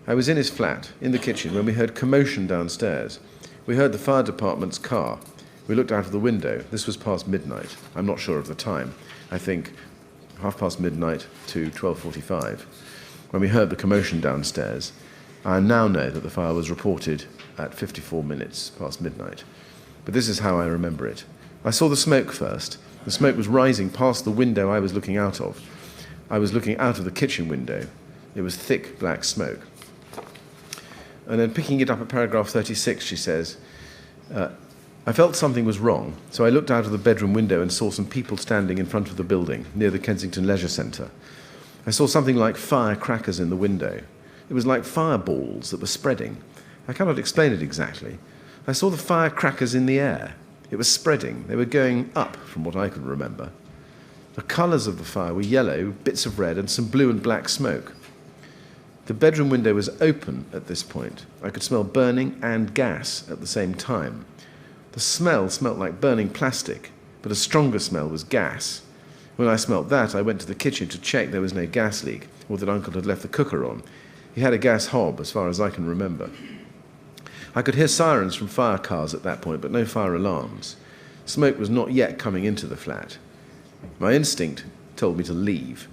I was in his flat, in the kitchen, when we heard commotion downstairs. We heard the fire department's car. We looked out of the window. This was past midnight. I'm not sure of the time. I think midnight to 12:45. When we heard the commotion downstairs, I now know that the fire was reported at 54 minutes past midnight. But this is how I remember it. I saw the smoke first. The smoke was rising past the window I was looking out of. I was looking out of the kitchen window. It was thick black smoke. And then picking it up at paragraph 36, she says, I felt something was wrong, so I looked out of the bedroom window and saw some people standing in front of the building, near the Kensington Leisure Centre. I saw something like firecrackers in the window. It was like fireballs that were spreading. I cannot explain it exactly. I saw the firecrackers in the air. It was spreading. They were going up, from what I could remember. The colours of the fire were yellow, bits of red, and some blue and black smoke. The bedroom window was open at this point. I could smell burning and gas at the same time. The smell smelt like burning plastic, but a stronger smell was gas. When I smelt that, I went to the kitchen to check there was no gas leak, or that Uncle had left the cooker on. He had a gas hob, as far as I can remember. I could hear sirens from fire cars at that point, but no fire alarms. Smoke was not yet coming into the flat. My instinct told me to leave.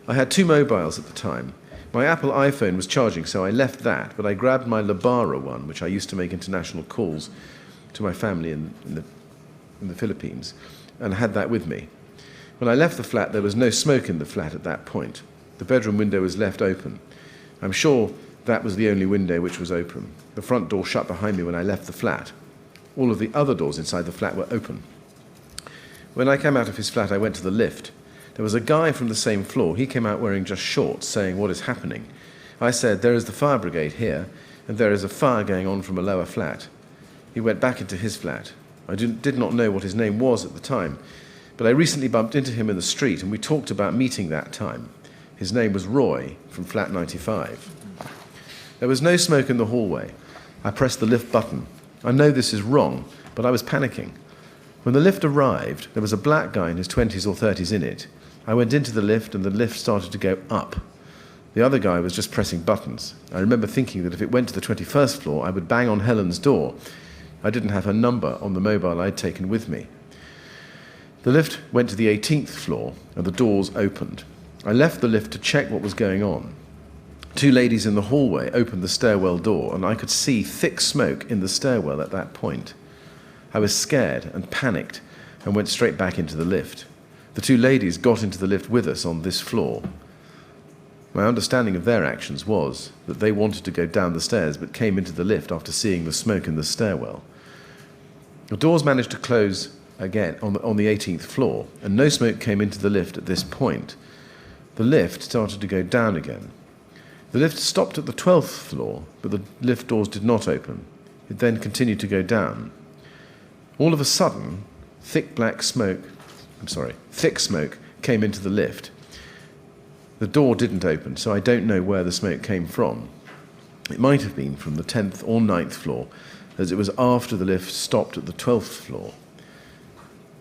I had 2 mobiles at the time. My Apple iPhone was charging, so I left that, but I grabbed my Labara one, which I used to make international calls to my family in the Philippines, and had that with me. When I left the flat, there was no smoke in the flat at that point. The bedroom window was left open. I'm sure that was the only window which was open. The front door shut behind me when I left the flat. All of the other doors inside the flat were open. When I came out of his flat, I went to the lift. There was a guy from the same floor. He came out wearing just shorts, saying, "What is happening?" I said, "There is the fire brigade here, and there is a fire going on from a lower flat." He went back into his flat. I did not know what his name was at the time, but I recently bumped into him in the street, and we talked about meeting that time. His name was Roy, from flat 95. There was no smoke in the hallway. I pressed the lift button. I know this is wrong, but I was panicking. When the lift arrived, there was a black guy in his 20s or 30s in it. I went into the lift, and the lift started to go up. The other guy was just pressing buttons. I remember thinking that if it went to the 21st floor, I would bang on Helen's door. I didn't have her number on the mobile I'd taken with me. The lift went to the 18th floor, and the doors opened. I left the lift to check what was going on. 2 ladies in the hallway opened the stairwell door, and I could see thick smoke in the stairwell at that point. I was scared and panicked and went straight back into the lift. The 2 ladies got into the lift with us on this floor. My understanding of their actions was that they wanted to go down the stairs but came into the lift after seeing the smoke in the stairwell. The doors managed to close again on the 18th floor, and no smoke came into the lift at this point. The lift started to go down again. The lift stopped at the 12th floor, but the lift doors did not open. It then continued to go down. All of a sudden, thick smoke came into the lift. The door didn't open, so I don't know where the smoke came from. It might have been from the 10th or 9th floor, as it was after the lift stopped at the 12th floor.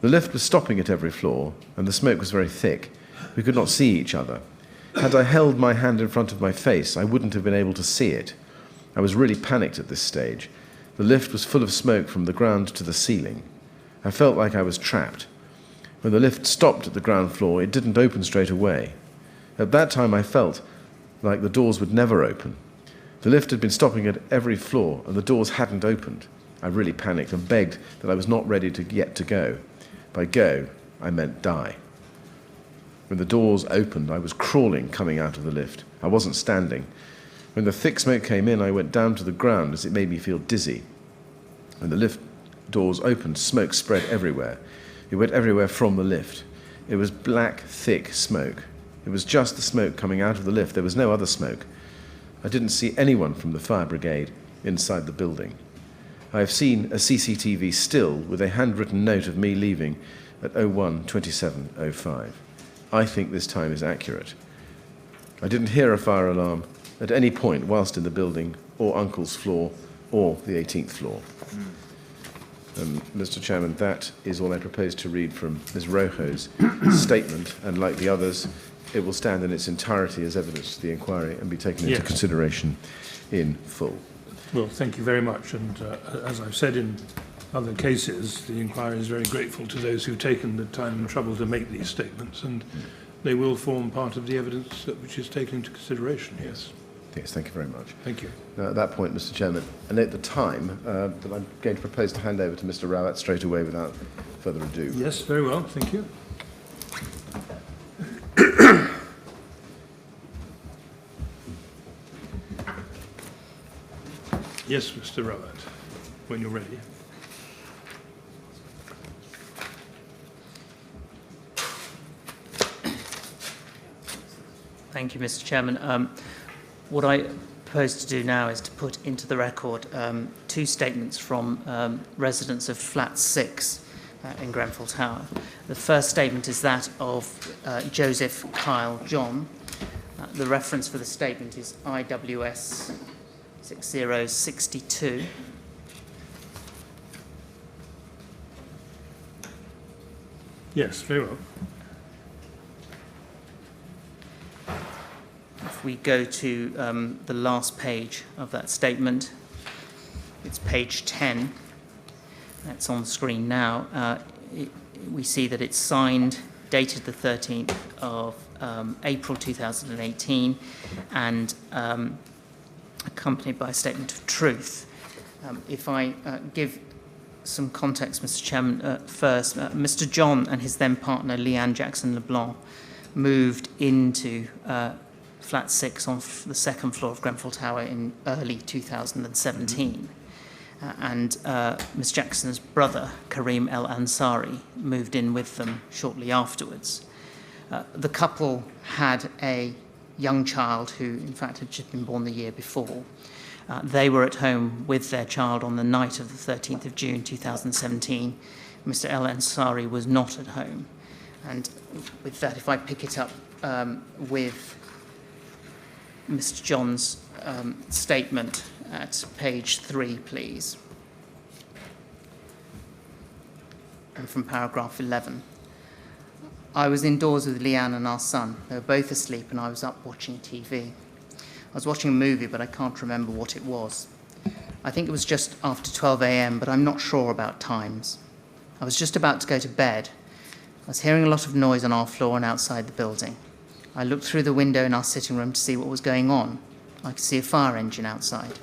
The lift was stopping at every floor, and the smoke was very thick. We could not see each other. Had I held my hand in front of my face, I wouldn't have been able to see it. I was really panicked at this stage. The lift was full of smoke from the ground to the ceiling. I felt like I was trapped. When the lift stopped at the ground floor, it didn't open straight away. At that time, I felt like the doors would never open. The lift had been stopping at every floor, and the doors hadn't opened. I really panicked and begged that I was not ready yet to go. By go, I meant die. When the doors opened, I was crawling coming out of the lift. I wasn't standing. When the thick smoke came in, I went down to the ground as it made me feel dizzy. When the lift doors opened, smoke spread everywhere. It went everywhere from the lift. It was black, thick smoke. It was just the smoke coming out of the lift. There was no other smoke. I didn't see anyone from the fire brigade inside the building. I have seen a CCTV still with a handwritten note of me leaving at 01:27:05. I think this time is accurate. I didn't hear a fire alarm at any point whilst in the building, or Uncle's floor, or the 18th floor. Mr. Chairman, that is all I propose to read from Ms. Rojo's statement, and like the others, it will stand in its entirety as evidence to the inquiry and be taken into consideration in full. Well, thank you very much. And as I've said in other cases, the inquiry is very grateful to those who've taken the time and trouble to make these statements, and they will form part of the evidence which is taken into consideration. Yes. Yes, thank you very much. Thank you. Now, at that point, Mr. Chairman, and at the time, that I'm going to propose to hand over to Mr. Rawat straight away without further ado. Yes, very well, thank you. Yes, Mr. Rawat, when you're ready. Thank you, Mr. Chairman. What I propose to do now is to put into the record two statements from residents of Flat 6 in Grenfell Tower. The first statement is that of Joseph Kyle John. The reference for the statement is IWS 6062. Yes, very well. If we go to the last page of that statement, it's page 10. That's on the screen now. We see that it's signed, dated the 13th of April 2018, and accompanied by a statement of truth. If I give some context, Mr. Chairman, first, Mr. John and his then partner, Leanne Jackson LeBlanc, moved into Flat 6 on the second floor of Grenfell Tower in early 2017. And Ms. Jackson's brother, Kareem El Ansari, moved in with them shortly afterwards. The couple had a young child who, in fact, had just been born the year before. They were at home with their child on the night of the 13th of June 2017. Mr. El Ansari was not at home. And with that, if I pick it up with Mr. John's statement at page 3, please. And from paragraph 11. I was indoors with Leanne and our son. They were both asleep and I was up watching TV. I was watching a movie, but I can't remember what it was. I think it was just after 12 a.m., but I'm not sure about times. I was just about to go to bed. I was hearing a lot of noise on our floor and outside the building. I looked through the window in our sitting room to see what was going on. I could see a fire engine outside.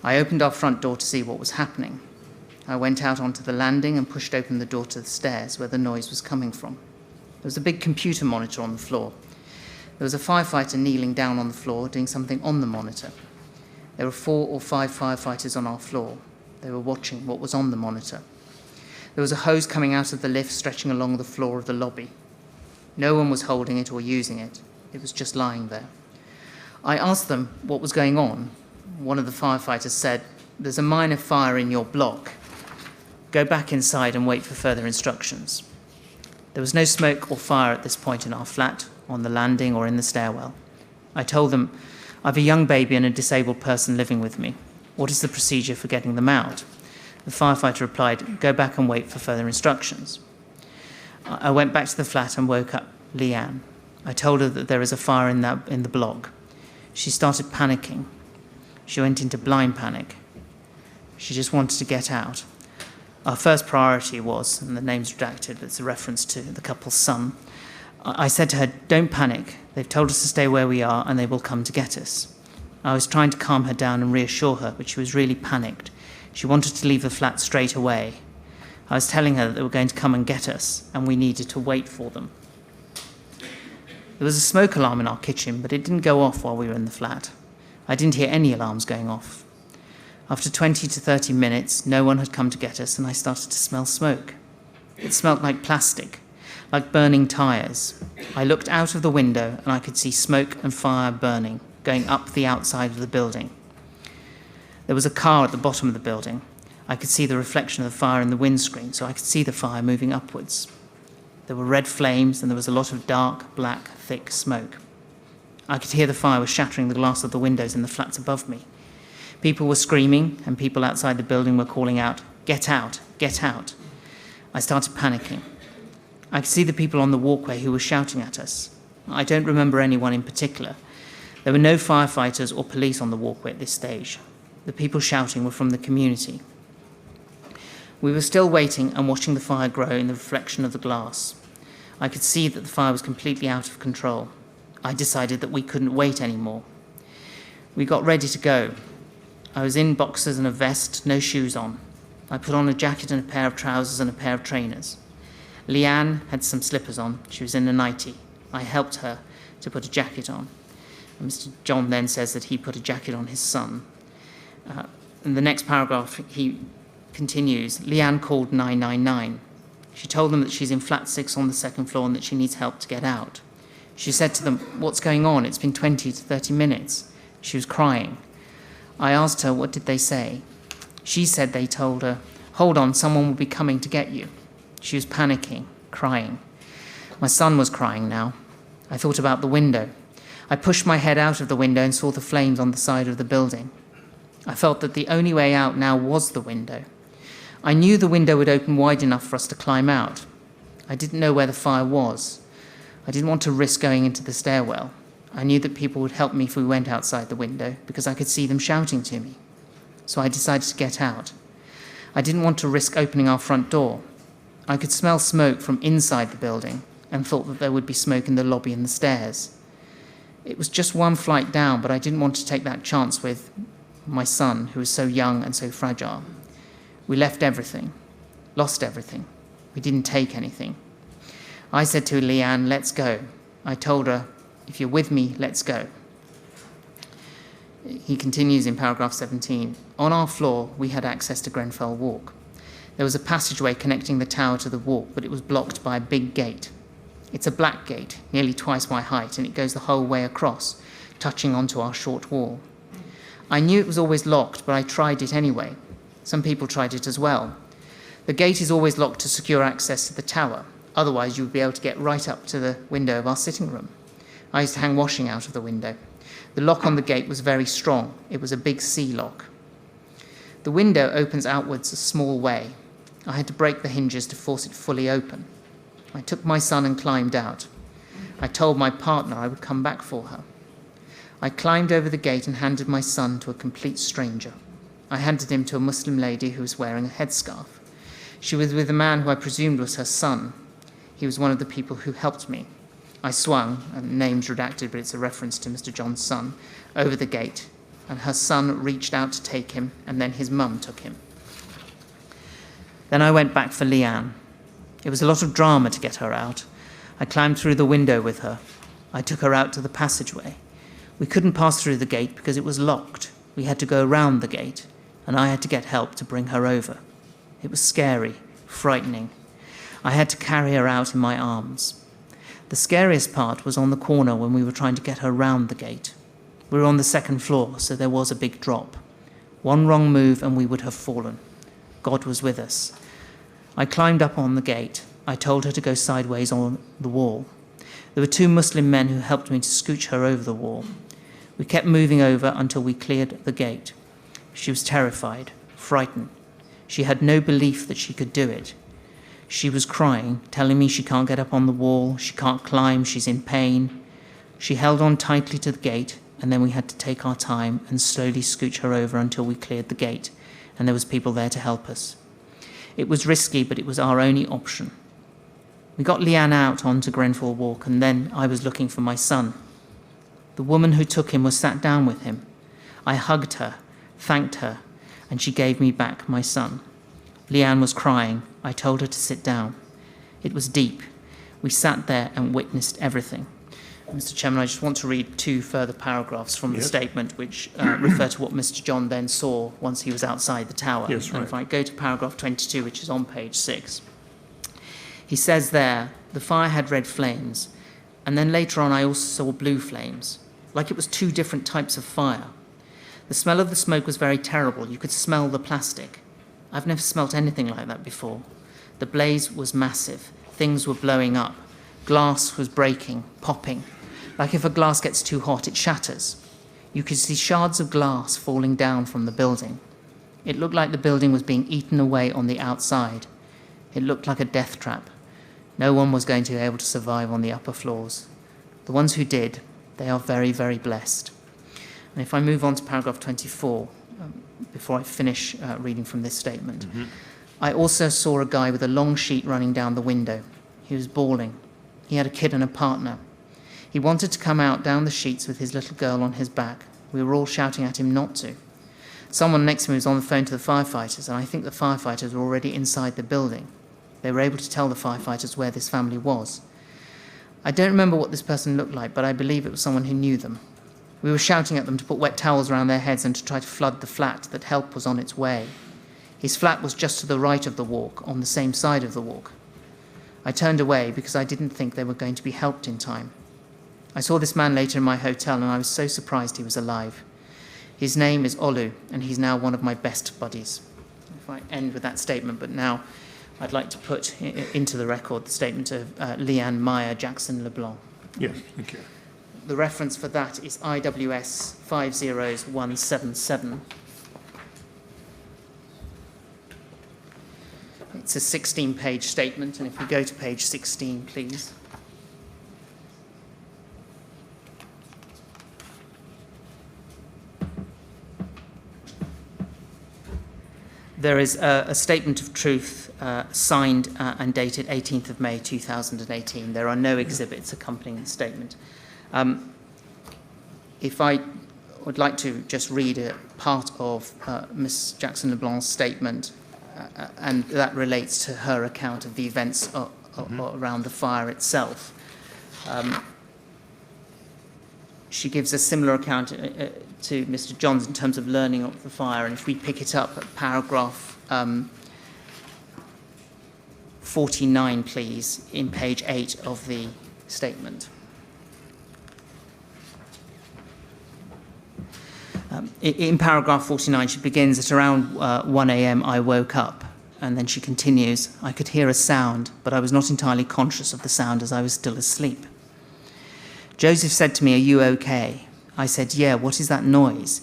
I opened our front door to see what was happening. I went out onto the landing and pushed open the door to the stairs where the noise was coming from. There was a big computer monitor on the floor. There was a firefighter kneeling down on the floor doing something on the monitor. There were 4 or 5 firefighters on our floor. They were watching what was on the monitor. There was a hose coming out of the lift stretching along the floor of the lobby. No one was holding it or using it. It was just lying there. I asked them what was going on. One of the firefighters said, "There's a minor fire in your block. Go back inside and wait for further instructions." There was no smoke or fire at this point in our flat, on the landing or in the stairwell. I told them, "I have a young baby and a disabled person living with me. What is the procedure for getting them out?" The firefighter replied, "Go back and wait for further instructions." I went back to the flat and woke up Leanne. I told her that there is a fire in the block. She started panicking. She went into blind panic. She just wanted to get out. Our first priority was, and the name's redacted, but it's a reference to the couple's son. I said to her, "Don't panic. They've told us to stay where we are and they will come to get us." I was trying to calm her down and reassure her, but she was really panicked. She wanted to leave the flat straight away. I was telling her that they were going to come and get us and we needed to wait for them. There was a smoke alarm in our kitchen, but it didn't go off while we were in the flat. I didn't hear any alarms going off. After 20 to 30 minutes, no one had come to get us and I started to smell smoke. It smelled like plastic, like burning tyres. I looked out of the window and I could see smoke and fire burning, going up the outside of the building. There was a car at the bottom of the building. I could see the reflection of the fire in the windscreen, so I could see the fire moving upwards. There were red flames and there was a lot of dark, black, thick smoke. I could hear the fire was shattering the glass of the windows in the flats above me. People were screaming and people outside the building were calling out, "Get out, get out." I started panicking. I could see the people on the walkway who were shouting at us. I don't remember anyone in particular. There were no firefighters or police on the walkway at this stage. The people shouting were from the community. We were still waiting and watching the fire grow in the reflection of the glass. I could see that the fire was completely out of control. I decided that we couldn't wait anymore. We got ready to go. I was in boxers and a vest, no shoes on. I put on a jacket and a pair of trousers and a pair of trainers. Leanne had some slippers on. She was in a nightie. I helped her to put a jacket on. And Mr. John then says that he put a jacket on his son. In the next paragraph, he continues, Leanne called 999. She told them that she's in flat 6 on the second floor and that she needs help to get out. She said to them, "What's going on? It's been 20 to 30 minutes. She was crying. I asked her, what did they say? She said they told her, "Hold on, someone will be coming to get you." She was panicking, crying. My son was crying now. I thought about the window. I pushed my head out of the window and saw the flames on the side of the building. I felt that the only way out now was the window. I knew the window would open wide enough for us to climb out. I didn't know where the fire was. I didn't want to risk going into the stairwell. I knew that people would help me if we went outside the window because I could see them shouting to me. So I decided to get out. I didn't want to risk opening our front door. I could smell smoke from inside the building and thought that there would be smoke in the lobby and the stairs. It was just one flight down, but I didn't want to take that chance with my son, who was so young and so fragile. We left everything, lost everything. We didn't take anything. I said to Leanne, "Let's go." I told her, "If you're with me, let's go." He continues in paragraph 17. On our floor, we had access to Grenfell Walk. There was a passageway connecting the tower to the walk, but it was blocked by a big gate. It's a black gate, nearly twice my height, and it goes the whole way across, touching onto our short wall. I knew it was always locked, but I tried it anyway. Some people tried it as well. The gate is always locked to secure access to the tower. Otherwise, you would be able to get right up to the window of our sitting room. I used to hang washing out of the window. The lock on the gate was very strong. It was a big C lock. The window opens outwards a small way. I had to break the hinges to force it fully open. I took my son and climbed out. I told my partner I would come back for her. I climbed over the gate and handed my son to a complete stranger. I handed him to a Muslim lady who was wearing a headscarf. She was with a man who I presumed was her son. He was one of the people who helped me. I swung, and name's redacted, but it's a reference to Mr. John's son, over the gate, and her son reached out to take him, and then his mum took him. Then I went back for Leanne. It was a lot of drama to get her out. I climbed through the window with her. I took her out to the passageway. We couldn't pass through the gate because it was locked. We had to go around the gate, and I had to get help to bring her over. It was scary, frightening. I had to carry her out in my arms. The scariest part was on the corner when we were trying to get her round the gate. We were on the second floor, so there was a big drop. One wrong move and we would have fallen. God was with us. I climbed up on the gate. I told her to go sideways on the wall. There were 2 Muslim men who helped me to scooch her over the wall. We kept moving over until we cleared the gate. She was terrified, frightened. She had no belief that she could do it. She was crying, telling me she can't get up on the wall, she can't climb, she's in pain. She held on tightly to the gate, and then we had to take our time and slowly scooch her over until we cleared the gate, and there was people there to help us. It was risky, but it was our only option. We got Leanne out onto Grenfell Walk, and then I was looking for my son. The woman who took him was sat down with him. I hugged her, thanked her, and she gave me back my son. Leanne was crying. I told her to sit down. It was deep. We sat there and witnessed everything. Mr. Chairman, I just want to read 2 further paragraphs from the statement which refer to what Mr. John then saw once he was outside the tower. Yes, right. And if I go to paragraph 22, which is on page 6, he says there, "The fire had red flames, and then later on I also saw blue flames, like it was 2 different types of fire. The smell of the smoke was very terrible. You could smell the plastic. I've never smelt anything like that before. The blaze was massive. Things were blowing up. Glass was breaking, popping. Like if a glass gets too hot, it shatters. You could see shards of glass falling down from the building. It looked like the building was being eaten away on the outside. It looked like a death trap. No one was going to be able to survive on the upper floors. The ones who did, they are very, very blessed." And if I move on to paragraph 24, before I finish reading from this statement, I also saw a guy with a long sheet running down the window. He was bawling. He had a kid and a partner. He wanted to come out down the sheets with his little girl on his back. We were all shouting at him not to. Someone next to me was on the phone to the firefighters, and I think the firefighters were already inside the building. They were able to tell the firefighters where this family was. I don't remember what this person looked like, but I believe it was someone who knew them. We were shouting at them to put wet towels around their heads and to try to flood the flat, that help was on its way. His flat was just to the right of the walk, on the same side of the walk. I turned away because I didn't think they were going to be helped in time. I saw this man later in my hotel, and I was so surprised he was alive. His name is Olu, and he's now one of my best buddies. If I end with that statement, but now I'd like to put into the record the statement of Leanne Meyer Jackson LeBlanc. Yes, thank you. The reference for that is IWS 50177. It's a 16-page statement, and if we go to page 16, please. There is a statement of truth signed and dated 18th of May 2018. There are no exhibits accompanying the statement. If I would like to just read a part of Ms. Jackson LeBlanc's statement, and that relates to her account of the events around the fire itself. She gives a similar account to Mr. Johns in terms of learning of the fire, and if we pick it up at paragraph 49, please, in page 8 of the statement. In paragraph 49, she begins, at around 1 a.m. I woke up, and then she continues, I could hear a sound, but I was not entirely conscious of the sound as I was still asleep. Joseph said to me, are you okay? I said, yeah, what is that noise?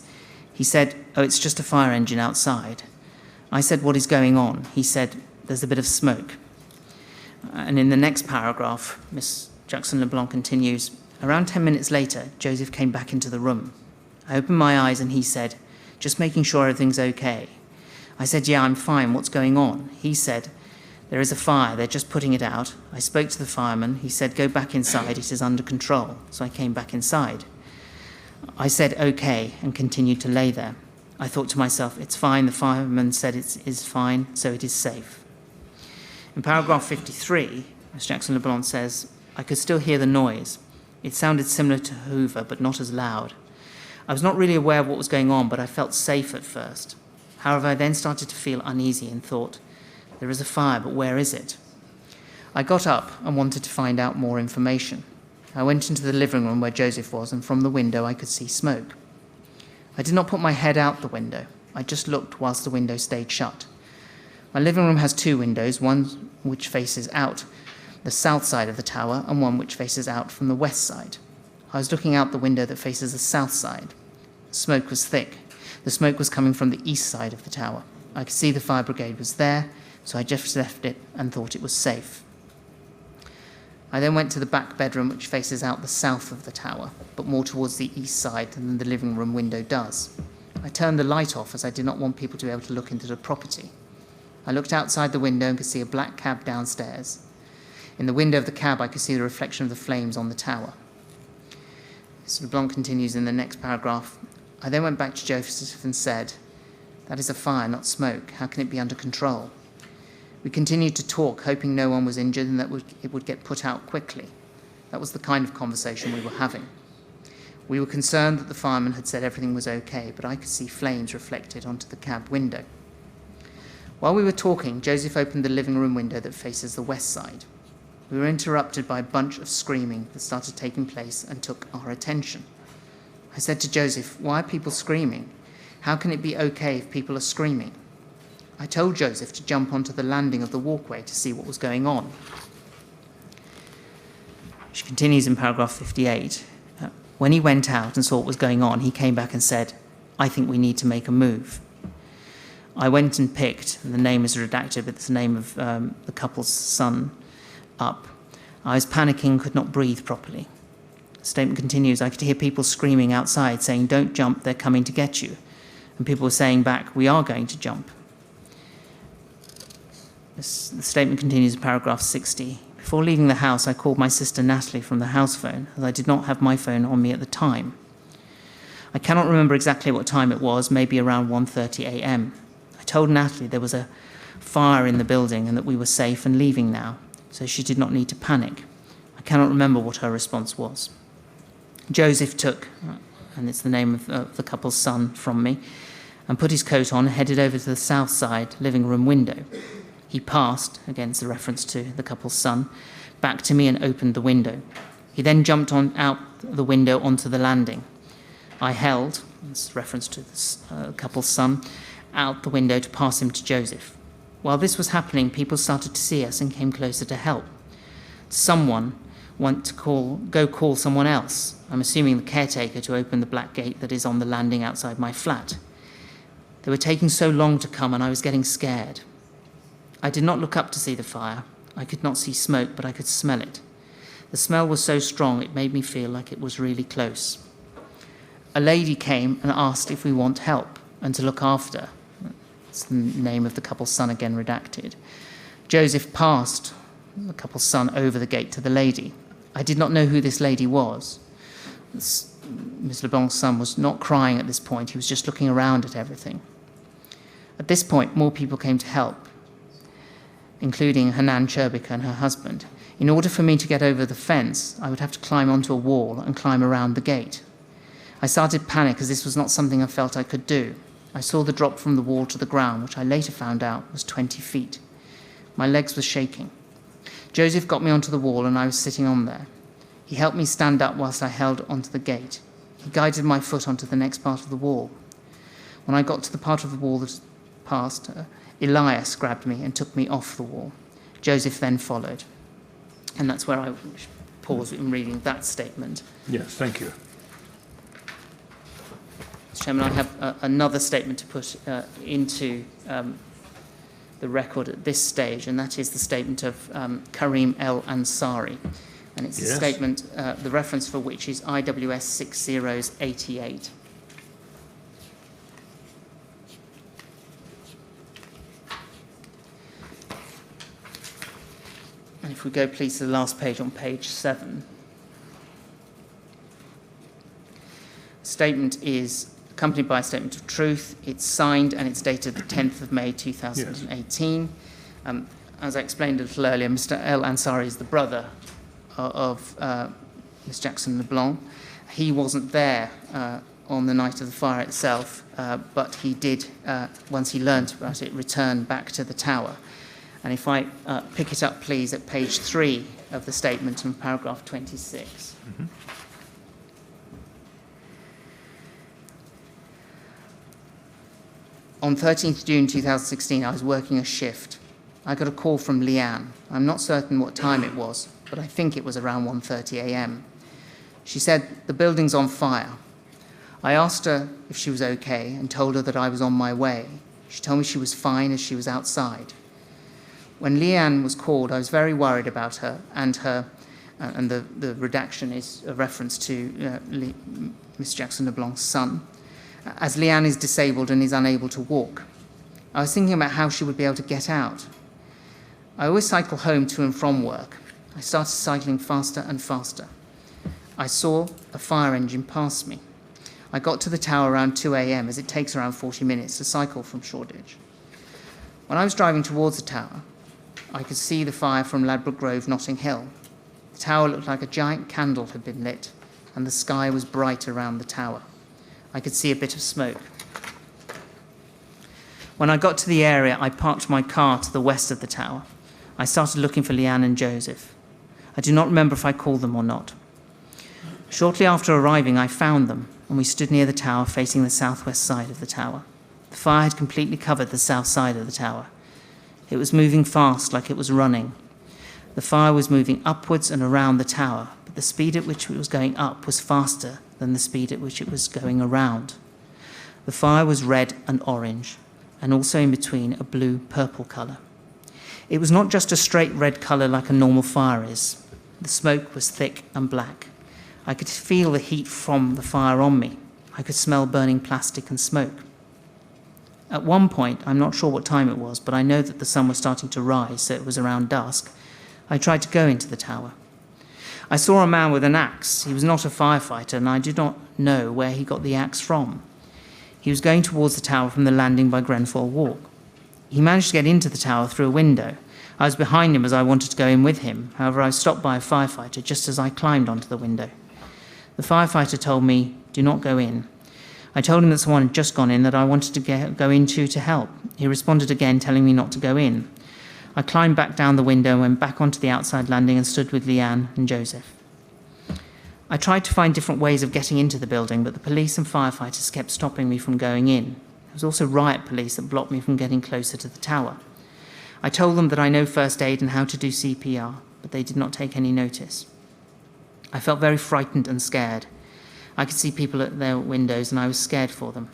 He said, oh, it's just a fire engine outside. I said, what is going on? He said, there's a bit of smoke. And in the next paragraph, Miss Jackson LeBlanc continues, around 10 minutes later, Joseph came back into the room. I opened my eyes and he said, just making sure everything's okay. I said, yeah, I'm fine. What's going on? He said, there is a fire. They're just putting it out. I spoke to the fireman. He said, go back inside. It is under control. So I came back inside. I said, okay, and continued to lay there. I thought to myself, it's fine. The fireman said it is fine, so it is safe. In paragraph 53, Ms. Jackson LeBlanc says, I could still hear the noise. It sounded similar to Hoover, but not as loud. I was not really aware of what was going on, but I felt safe at first. However, I then started to feel uneasy and thought, there is a fire, but where is it? I got up and wanted to find out more information. I went into the living room where Joseph was, and from the window I could see smoke. I did not put my head out the window. I just looked whilst the window stayed shut. My living room has two windows, one which faces out the south side of the tower and one which faces out from the west side. I was looking out the window that faces the south side. The smoke was thick. The smoke was coming from the east side of the tower. I could see the fire brigade was there, so I just left it and thought it was safe. I then went to the back bedroom, which faces out the south of the tower, but more towards the east side than the living room window does. I turned the light off as I did not want people to be able to look into the property. I looked outside the window and could see a black cab downstairs. In the window of the cab, I could see the reflection of the flames on the tower. Mr. LeBlanc continues in the next paragraph. I then went back to Joseph and said, that is a fire, not smoke. How can it be under control? We continued to talk, hoping no one was injured and that it would get put out quickly. That was the kind of conversation we were having. We were concerned that the fireman had said everything was okay, but I could see flames reflected onto the cab window. While we were talking, Joseph opened the living room window that faces the west side. We were interrupted by a bunch of screaming that started taking place and took our attention. I said to Joseph, why are people screaming? How can it be okay if people are screaming? I told Joseph to jump onto the landing of the walkway to see what was going on. She continues in paragraph 58. When he went out and saw what was going on, he came back and said, I think we need to make a move. I went and picked, and the name is redacted, but it's the name of the couple's son, up. I was panicking, could not breathe properly. The statement continues, I could hear people screaming outside, saying, don't jump, they're coming to get you. And people were saying back, we are going to jump. The statement continues in paragraph 60. Before leaving the house, I called my sister Natalie from the house phone, as I did not have my phone on me at the time. I cannot remember exactly what time it was, maybe around 1:30 a.m. I told Natalie there was a fire in the building and that we were safe and leaving now, so she did not need to panic. I cannot remember what her response was. Joseph took, and it's the name of the couple's son, from me, and put his coat on and headed over to the south side living room window. He passed, again it's a reference to the couple's son, back to me and opened the window. He then jumped out the window onto the landing. I held, this reference to the couple's son, out the window to pass him to Joseph. While this was happening, people started to see us and came closer to help. Someone went to go call someone else. I'm assuming the caretaker, to open the black gate that is on the landing outside my flat. They were taking so long to come and I was getting scared. I did not look up to see the fire. I could not see smoke, but I could smell it. The smell was so strong it made me feel like it was really close. A lady came and asked if we want help and to look after. It's the name of the couple's son, again redacted. Joseph passed the couple's son over the gate to the lady. I did not know who this lady was. Ms. Leblanc's son was not crying at this point. He was just looking around at everything. At this point, more people came to help, including Hanan Cherbika and her husband. In order for me to get over the fence, I would have to climb onto a wall and climb around the gate. I started panic as this was not something I felt I could do. I saw the drop from the wall to the ground, which I later found out was 20 feet. My legs were shaking. Joseph got me onto the wall and I was sitting on there. He helped me stand up whilst I held onto the gate. He guided my foot onto the next part of the wall. When I got to the part of the wall that was past, Elias grabbed me and took me off the wall. Joseph then followed. And that's where I pause in reading that statement. Yes, thank you. Mr. Chairman, I have another statement to put into the record at this stage, and that is the statement of Karim El Ansari. And it's a statement, the reference for which is IWS 6088. And if we go, please, to the last page on page 7. The statement is accompanied by a statement of truth. It's signed and it's dated the 10th of May 2018. Yes. As I explained a little earlier, Mr. El Ansari is the brother of Ms. Jackson LeBlanc. He wasn't there on the night of the fire itself, but he did, once he learnt about it, return back to the tower. And if I pick it up, please, at page 3 of the statement in paragraph 26. Mm-hmm. On 13th June 2016, I was working a shift. I got a call from Leanne. I'm not certain what time it was, but I think it was around 1:30 a.m. She said, "The building's on fire." I asked her if she was okay and told her that I was on my way. She told me she was fine as she was outside. When Leanne was called, I was very worried about her and the redaction is a reference to Miss Jackson LeBlanc's son, as Leanne is disabled and is unable to walk. I was thinking about how she would be able to get out. I always cycle home to and from work. I started cycling faster and faster. I saw a fire engine pass me. I got to the tower around 2 a.m. as it takes around 40 minutes to cycle from Shoreditch. When I was driving towards the tower, I could see the fire from Ladbroke Grove, Notting Hill. The tower looked like a giant candle had been lit, and the sky was bright around the tower. I could see a bit of smoke. When I got to the area, I parked my car to the west of the tower. I started looking for Leanne and Joseph. I do not remember if I called them or not. Shortly after arriving, I found them, and we stood near the tower facing the southwest side of the tower. The fire had completely covered the south side of the tower. It was moving fast, like it was running. The fire was moving upwards and around the tower, but the speed at which it was going up was faster than the speed at which it was going around. The fire was red and orange, and also in between a blue-purple colour. It was not just a straight red colour like a normal fire is. The smoke was thick and black. I could feel the heat from the fire on me. I could smell burning plastic and smoke. At one point, I'm not sure what time it was, but I know that the sun was starting to rise, so it was around dusk. I tried to go into the tower. I saw a man with an axe. He was not a firefighter, and I did not know where he got the axe from. He was going towards the tower from the landing by Grenfell Walk. He managed to get into the tower through a window. I was behind him as I wanted to go in with him. However, I was stopped by a firefighter just as I climbed onto the window. The firefighter told me, "Do not go in." I told him that someone had just gone in that I wanted to go into to help. He responded again, telling me not to go in. I climbed back down the window and went back onto the outside landing and stood with Leanne and Joseph. I tried to find different ways of getting into the building, but the police and firefighters kept stopping me from going in. There was also riot police that blocked me from getting closer to the tower. I told them that I know first aid and how to do CPR, but they did not take any notice. I felt very frightened and scared. I could see people at their windows and I was scared for them.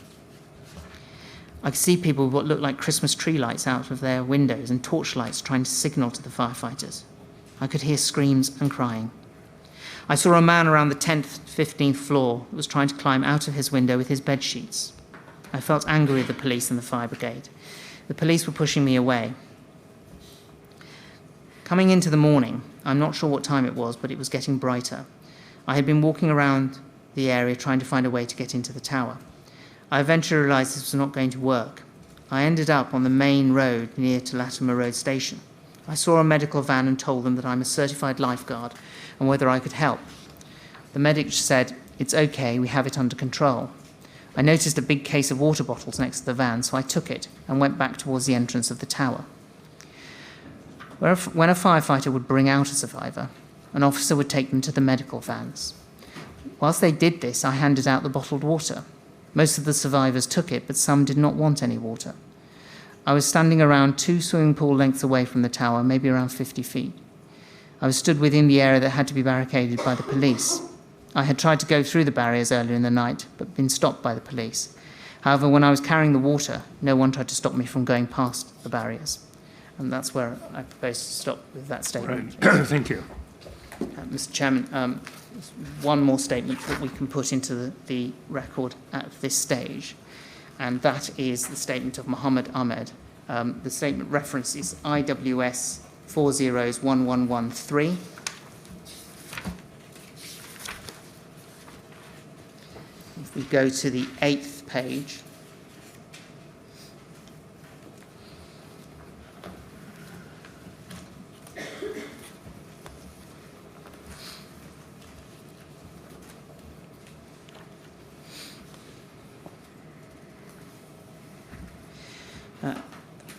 I could see people with what looked like Christmas tree lights out of their windows and torchlights trying to signal to the firefighters. I could hear screams and crying. I saw a man around the 10th, 15th floor that was trying to climb out of his window with his bed sheets. I felt angry with the police and the fire brigade. The police were pushing me away. Coming into the morning, I'm not sure what time it was, but it was getting brighter. I had been walking around the area trying to find a way to get into the tower. I eventually realised this was not going to work. I ended up on the main road near to Latimer Road Station. I saw a medical van and told them that I'm a certified lifeguard and whether I could help. The medic said, "It's okay, we have it under control." I noticed a big case of water bottles next to the van, so I took it and went back towards the entrance of the tower. When a firefighter would bring out a survivor, an officer would take them to the medical vans. Whilst they did this, I handed out the bottled water. Most of the survivors took it, but some did not want any water. I was standing around 2 swimming pool lengths away from the tower, maybe around 50 feet. I was stood within the area that had to be barricaded by the police. I had tried to go through the barriers earlier in the night, but been stopped by the police. However, when I was carrying the water, no one tried to stop me from going past the barriers. And that's where I propose to stop with that statement. Right. Thank you. Mr. Chairman, one more statement that we can put into the record at this stage, and that is the statement of Mohammed Ahmed. The statement references IWS 401113. If we go to the 8th page,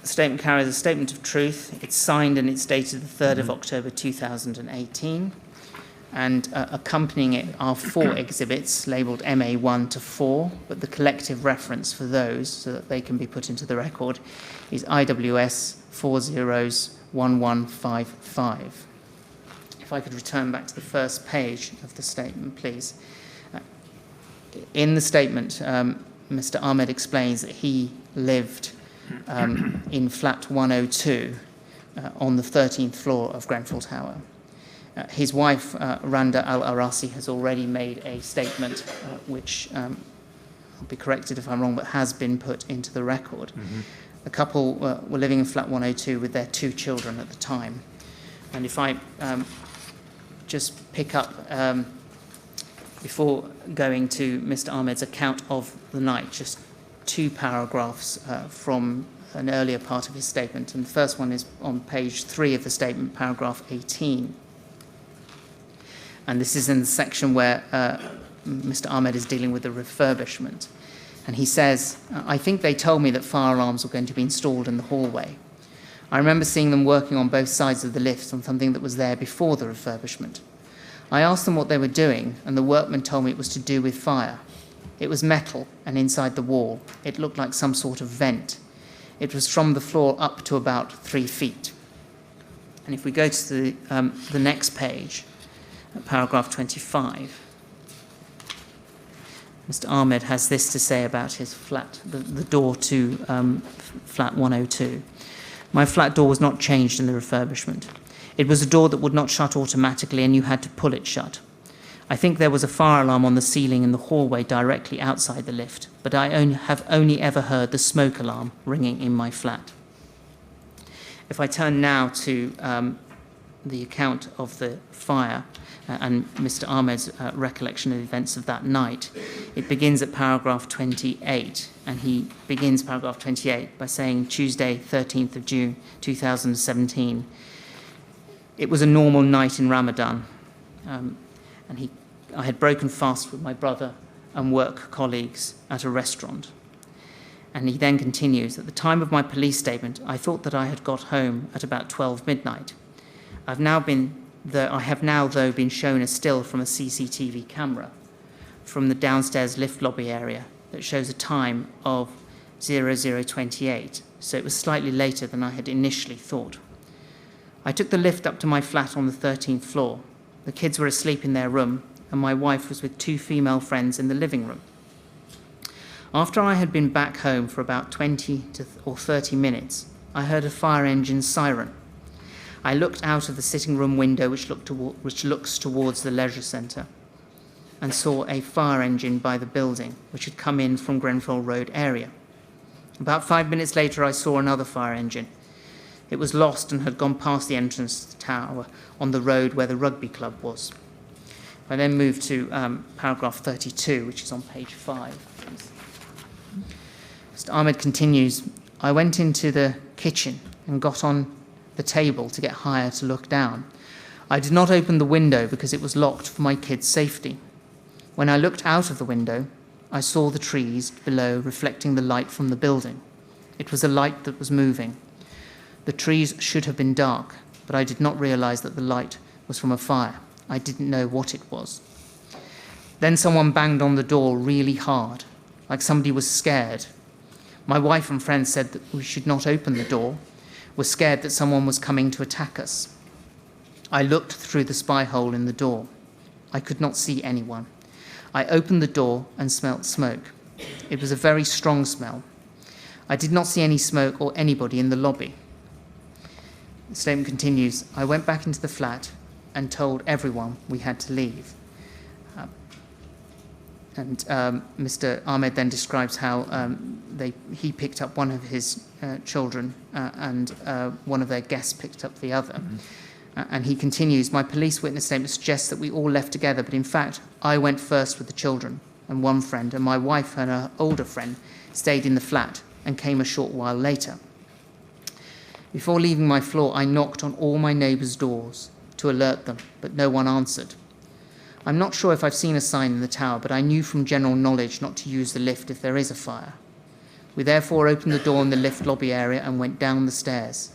the statement carries a statement of truth. It's signed and it's dated the 3rd of October 2018. And accompanying it are 4 exhibits labelled MA1 to 4, but the collective reference for those, so that they can be put into the record, is IWS 401155. If I could return back to the first page of the statement, please. In the statement, Mr. Ahmed explains that he lived in flat 102 on the 13th floor of Grenfell Tower. His wife, Randa Al-Arasi, has already made a statement which, I'll be corrected if I'm wrong, but has been put into the record. The couple were living in flat 102 with their 2 children at the time. And if I just pick up, before going to Mr. Ahmed's account of the night, just 2 paragraphs from an earlier part of his statement. And the first one is on page 3 of the statement, paragraph 18. And this is in the section where Mr. Ahmed is dealing with the refurbishment. And he says, "I think they told me that fire alarms were going to be installed in the hallway. I remember seeing them working on both sides of the lifts on something that was there before the refurbishment. I asked them what they were doing, and the workmen told me it was to do with fire. It was metal, and inside the wall, it looked like some sort of vent. It was from the floor up to about 3 feet. And if we go to the next page, paragraph 25, Mr. Ahmed has this to say about his flat, the door to flat 102. My flat door was not changed in the refurbishment. It was a door that would not shut automatically and you had to pull it shut. I think there was a fire alarm on the ceiling in the hallway directly outside the lift, but I have only ever heard the smoke alarm ringing in my flat." If I turn now to the account of the fire, and Mr. Ahmed's recollection of the events of that night. It begins at paragraph 28, and he begins paragraph 28 by saying, Tuesday, 13th of June, 2017. It was a normal night in Ramadan, I had broken fast with my brother and work colleagues at a restaurant. And he then continues, at the time of my police statement, I thought that I had got home at about 12 midnight. I have now, though, been shown a still from a CCTV camera from the downstairs lift lobby area that shows a time of 0028, so it was slightly later than I had initially thought. I took the lift up to my flat on the 13th floor. The kids were asleep in their room, and my wife was with 2 female friends in the living room. After I had been back home for about 20 or 30 minutes, I heard a fire engine siren. I looked out of the sitting room window which looks towards the leisure centre and saw a fire engine by the building which had come in from Grenfell Road area. About 5 minutes later, I saw another fire engine. It was lost and had gone past the entrance to the tower on the road where the rugby club was. I then moved to paragraph 32, which is on page 5. Mr. Ahmed continues, I went into the kitchen and got on the table to get higher to look down. I did not open the window because it was locked for my kids' safety. When I looked out of the window, I saw the trees below reflecting the light from the building. It was a light that was moving. The trees should have been dark, but I did not realize that the light was from a fire. I didn't know what it was. Then someone banged on the door really hard, like somebody was scared. My wife and friends said that we should not open the door, were scared that someone was coming to attack us. I looked through the spy hole in the door. I could not see anyone. I opened the door and smelt smoke. It was a very strong smell. I did not see any smoke or anybody in the lobby. The statement continues, I went back into the flat and told everyone we had to leave. Mr. Ahmed then describes how he picked up one of his children and one of their guests picked up the other. And he continues, my police witness statement suggests that we all left together, but in fact, I went first with the children and one friend, and my wife and her older friend stayed in the flat and came a short while later. Before leaving my floor, I knocked on all my neighbours' doors to alert them, but no one answered. I'm not sure if I've seen a sign in the tower, but I knew from general knowledge not to use the lift if there is a fire. We therefore opened the door in the lift lobby area and went down the stairs.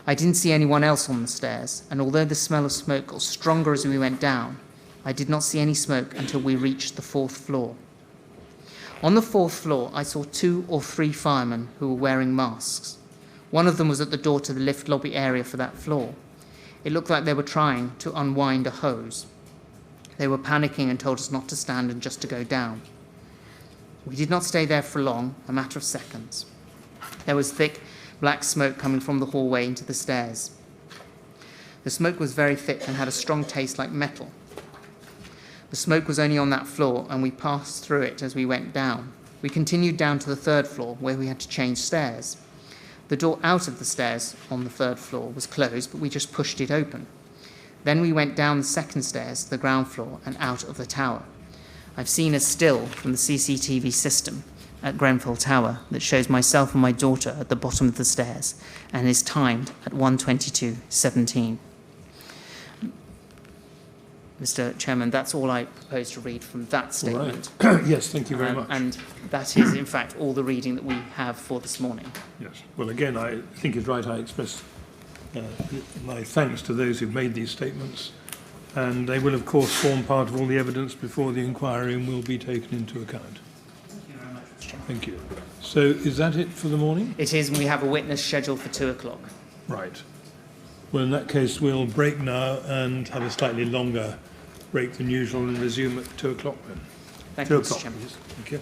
I didn't see anyone else on the stairs, and although the smell of smoke got stronger as we went down, I did not see any smoke until we reached the 4th floor. On the 4th floor, I saw 2 or 3 firemen who were wearing masks. One of them was at the door to the lift lobby area for that floor. It looked like they were trying to unwind a hose. They were panicking and told us not to stand and just to go down. We did not stay there for long, a matter of seconds. There was thick, black smoke coming from the hallway into the stairs. The smoke was very thick and had a strong taste like metal. The smoke was only on that floor, and we passed through it as we went down. We continued down to the 3rd floor, where we had to change stairs. The door out of the stairs on the 3rd floor was closed, but we just pushed it open. Then we went down the 2nd stairs to the ground floor and out of the tower. I've seen a still from the CCTV system at Grenfell Tower that shows myself and my daughter at the bottom of the stairs and is timed at 1:22:17. Mr. Chairman, that's all I propose to read from that statement. All right. Yes, thank you very much. And that is, in fact, all the reading that we have for this morning. Yes. Well, again, I think it's right I express my thanks to those who've made these statements, and they will, of course, form part of all the evidence before the inquiry and will be taken into account. Thank you very much, Mr. Chairman. Thank you. So, is that it for the morning? It is, and we have a witness scheduled for 2 o'clock. Right. Well, in that case, we'll break now and have a slightly longer break than usual and resume at 2 o'clock then. Thank 2 you, Mr. o'clock, Chairman. please. Thank you.